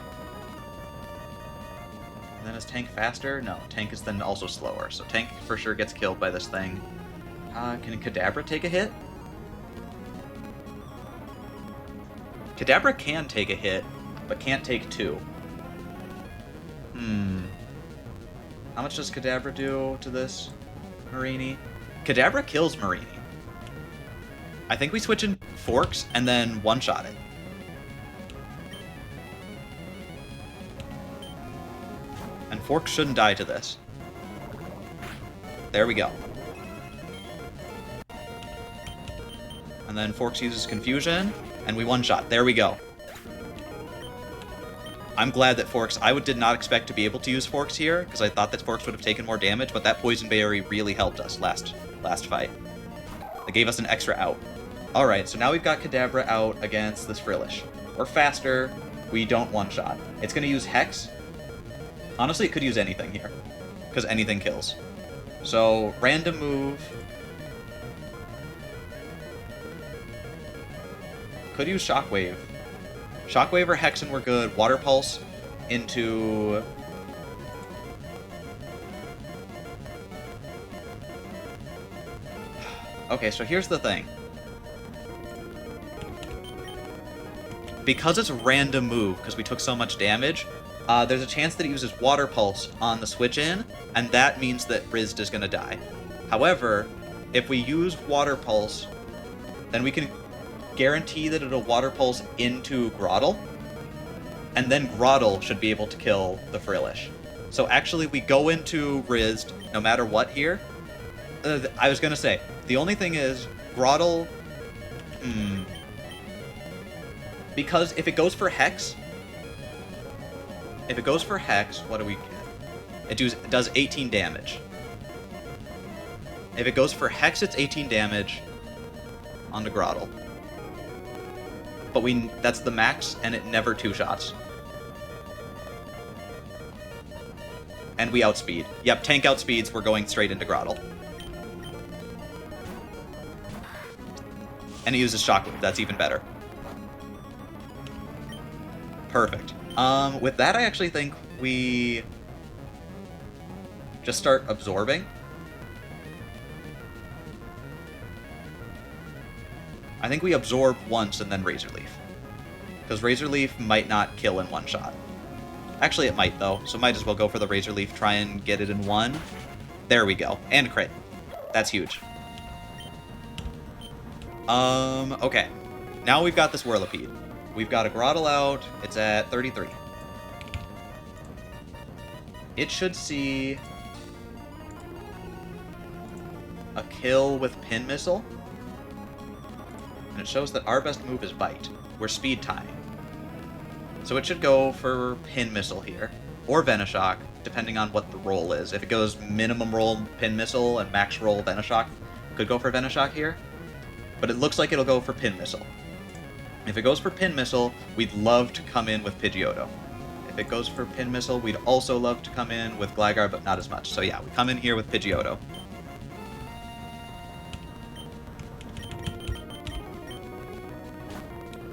And then is Tank faster? No, Tank is then also slower. So Tank for sure gets killed by this thing. Can Kadabra take a hit? Kadabra can take a hit, but can't take 2. How much does Kadabra do to this Marini? Kadabra kills Marini. I think we switch in Forks and then one-shot it. And Forks shouldn't die to this. There we go. And then Forks uses Confusion, and we one-shot. There we go. I'm glad that Forks... I did not expect to be able to use Forks here, because I thought that Forks would have taken more damage, but that Poison Berry really helped us last fight. It gave us an extra out. Alright, so now we've got Kadabra out against this Frillish. We're faster. We don't one-shot. It's going to use Hex. Honestly, it could use anything here, because anything kills. So, random move... Could use Shockwave. Shockwave or Hex and we're good. Water Pulse into... Okay, so here's the thing. Because it's a random move, because we took so much damage, there's a chance that it uses Water Pulse on the switch in, and that means that Rizd is going to die. However, if we use Water Pulse, then we can guarantee that it'll Water Pulse into Groddle, and then Groddle should be able to kill the Frillish. So actually, we go into Rizd no matter what here. I was going to say, the only thing is, Groddle... Because if it goes for Hex... what do we get? It does 18 damage. If it goes for Hex, it's 18 damage onto Groddle. But that's the max, and it never two-shots. And we outspeed. Yep, Tank outspeeds, we're going straight into Groddle. And it uses Shockwave, that's even better. Perfect. With that, I actually think we just start absorbing. I think we absorb once and then Razor Leaf. Because Razor Leaf might not kill in one shot. Actually, it might, though, so might as well go for the Razor Leaf, try and get it in one. There we go. And crit. That's huge. Okay. Now we've got this Whirlipede. We've got a Grottle out. It's at 33. It should see a kill with Pin Missile. And it shows that our best move is Bite. We're speed tying. So it should go for Pin Missile here. Or Venoshock, depending on what the roll is. If it goes minimum roll Pin Missile and max roll Venoshock, could go for Venoshock here. But it looks like it'll go for Pin Missile. If it goes for Pin Missile, we'd love to come in with Pidgeotto. If it goes for Pin Missile, we'd also love to come in with Gligar, but not as much. So yeah, we come in here with Pidgeotto.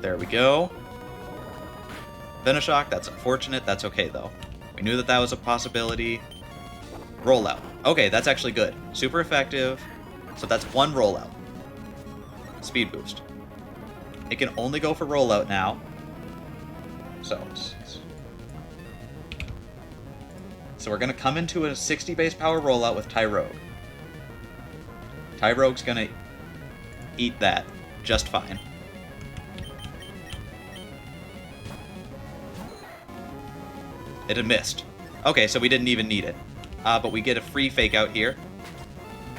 There we go. Venoshock, that's unfortunate. That's okay, though. We knew that that was a possibility. Rollout. Okay, that's actually good. Super effective. So that's one rollout. Speed boost. It can only go for rollout now. So we're going to come into a 60 base power rollout with Tyrogue. Tyrogue's going to eat that just fine. It had missed. Okay, so we didn't even need it. But we get a free fake out here.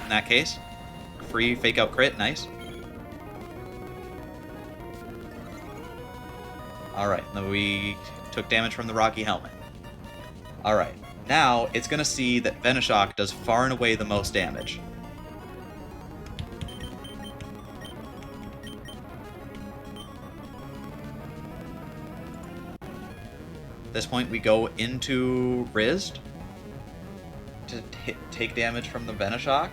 In that case. Free fake out crit, nice. Alright, then we took damage from the Rocky Helmet. Alright, now it's going to see that Venoshock does far and away the most damage. At this point, we go into Rizzed to take damage from the Venoshock.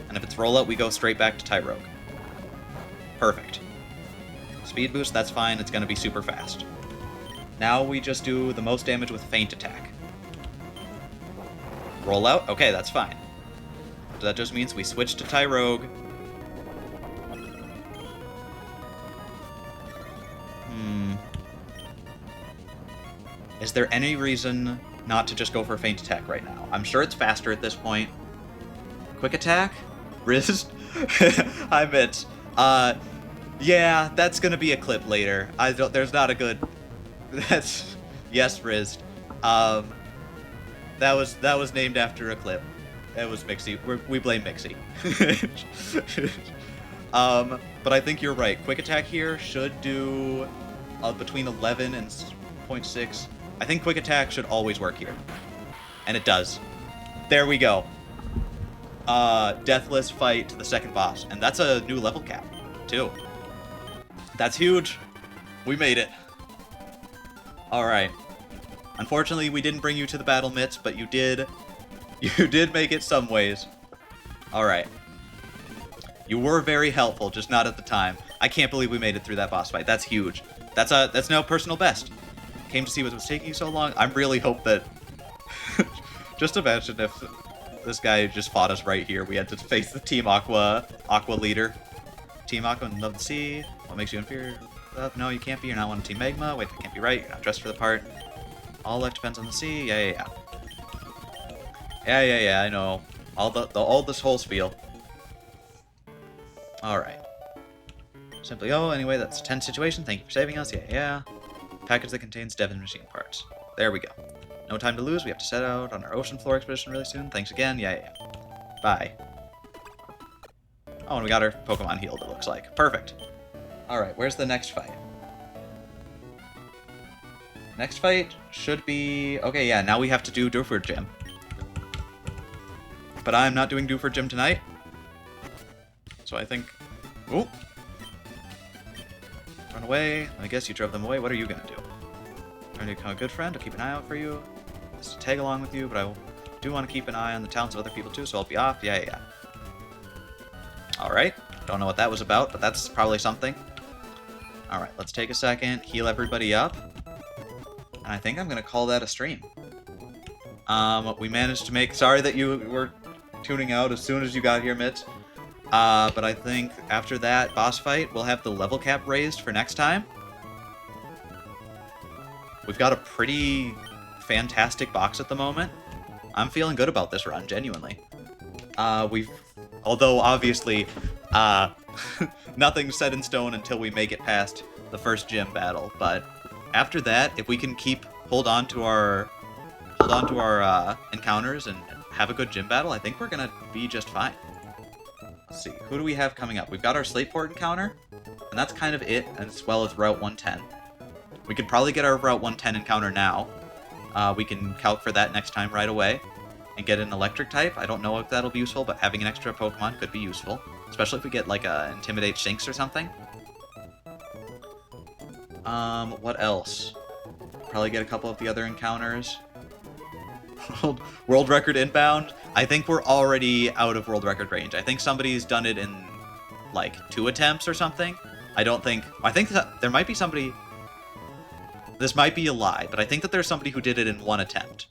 And if it's rollout, we go straight back to Tyrogue. Perfect. Speed boost, that's fine. It's going to be super fast. Now we just do the most damage with Feint Attack. Rollout? Okay, that's fine. So that just means we switch to Tyrogue. Is there any reason not to just go for Feint Attack right now? I'm sure it's faster at this point. Quick Attack? Rizzed? I meant, yeah, that's gonna be a clip later. There's not a good... That's... Yes, Rizzed. That was named after a clip. That was Mixie. We blame Mixie. But I think you're right. Quick Attack here should do between 11 and 0.6. I think Quick Attack should always work here. And it does. There we go. Deathless fight to the second boss. And that's a new level cap, too. That's huge. We made it. Alright. Unfortunately, we didn't bring you to the battle mitts, but you did make it some ways. Alright. You were very helpful, just not at the time. I can't believe we made it through that boss fight. That's huge. That's now personal best. Came to see what was taking you so long. I really hope that... Just imagine if this guy just fought us right here. We had to face the Team Aqua leader. Team Aqua and love the sea. What makes you inferior? No, you can't be. You're not one of Team Magma. Wait, that can't be right. You're not dressed for the part. All life depends on the sea. Yeah. I know. All this whole spiel. Alright. Simply, anyway, that's a tense situation. Thank you for saving us. Yeah. Package that contains Devon machine parts. There we go. No time to lose. We have to set out on our ocean floor expedition really soon. Thanks again. Yeah. Bye. Oh, and we got our Pokemon healed, it looks like. Perfect. Alright, where's the next fight? Next fight should be... Okay, yeah, now we have to do Dewford Gym. But I'm not doing Dewford Gym tonight. So I think... Ooh! Run away. I guess you drove them away. What are you gonna do? Trying to become a good friend. I'll keep an eye out for you. Just to tag along with you, but I do want to keep an eye on the towns of other people too, so I'll be off. Yeah. Alright. Don't know what that was about, but that's probably something. Alright, let's take a second, heal everybody up. And I think I'm gonna call that a stream. We managed to make... Sorry that you were tuning out as soon as you got here, Mitch. But I think after that boss fight, we'll have the level cap raised for next time. We've got a pretty fantastic box at the moment. I'm feeling good about this run, genuinely. Although, obviously, nothing's set in stone until we make it past the first gym battle. But after that, if we can hold on to our encounters and have a good gym battle, I think we're gonna be just fine. Let's see, who do we have coming up? We've got our Slateport encounter, and that's kind of it, as well as Route 110. We could probably get our Route 110 encounter now. We can calc for that next time right away, and get an electric type. I don't know if that'll be useful, but having an extra Pokemon could be useful, especially if we get like a Intimidate Shinx or something. What else? Probably get a couple of the other encounters. World record inbound. I think we're already out of world record range. I think somebody's done it in like 2 attempts or something. I think that there might be somebody. This might be a lie, but I think that there's somebody who did it in 1 attempt.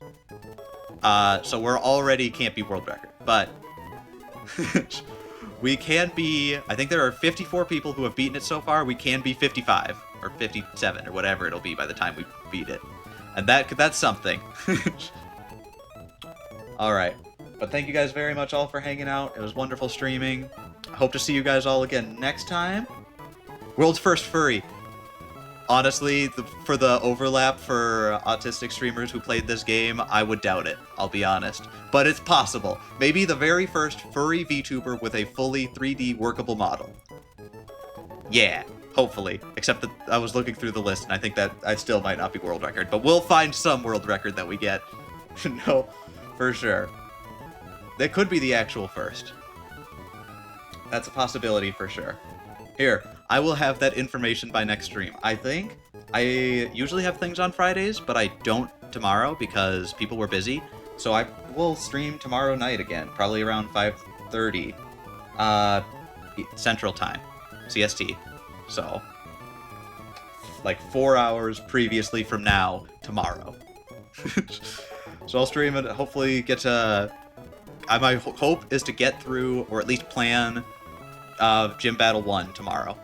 So we're already can't be world record, but we can be. I think there are 54 people who have beaten it so far. We can be 55 or 57 or whatever it'll be by the time we beat it, and that's something. All right, but thank you guys very much all for hanging out. It was wonderful streaming. I hope to see you guys all again next time. World's first furry. Honestly, for the overlap for autistic streamers who played this game, I would doubt it, I'll be honest. But it's possible. Maybe the very first furry VTuber with a fully 3D workable model. Yeah, hopefully. Except that I was looking through the list, and I think that I still might not be world record. But we'll find some world record that we get. No, for sure. That could be the actual first. That's a possibility for sure. Here, I will have that information by next stream. I think I usually have things on Fridays, but I don't tomorrow because people were busy. So I will stream tomorrow night again, probably around 5:30 Central Time, CST. So like 4 hours previously from now tomorrow. So I'll stream it, hopefully get to... my hope is to get through, or at least plan, Gym Battle 1 tomorrow.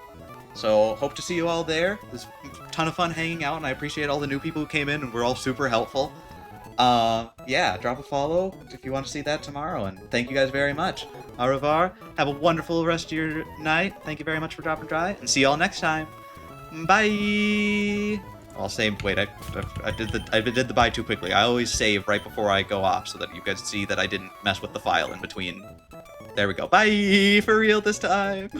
So, hope to see you all there. It was a ton of fun hanging out, and I appreciate all the new people who came in, and we're all super helpful. Yeah, drop a follow if you want to see that tomorrow, and thank you guys very much. Au revoir. Have a wonderful rest of your night. Thank you very much for dropping by, and see you all next time. Bye! I'll save. Wait, I did the bye too quickly. I always save right before I go off so that you guys see that I didn't mess with the file in between. There we go. Bye for real this time.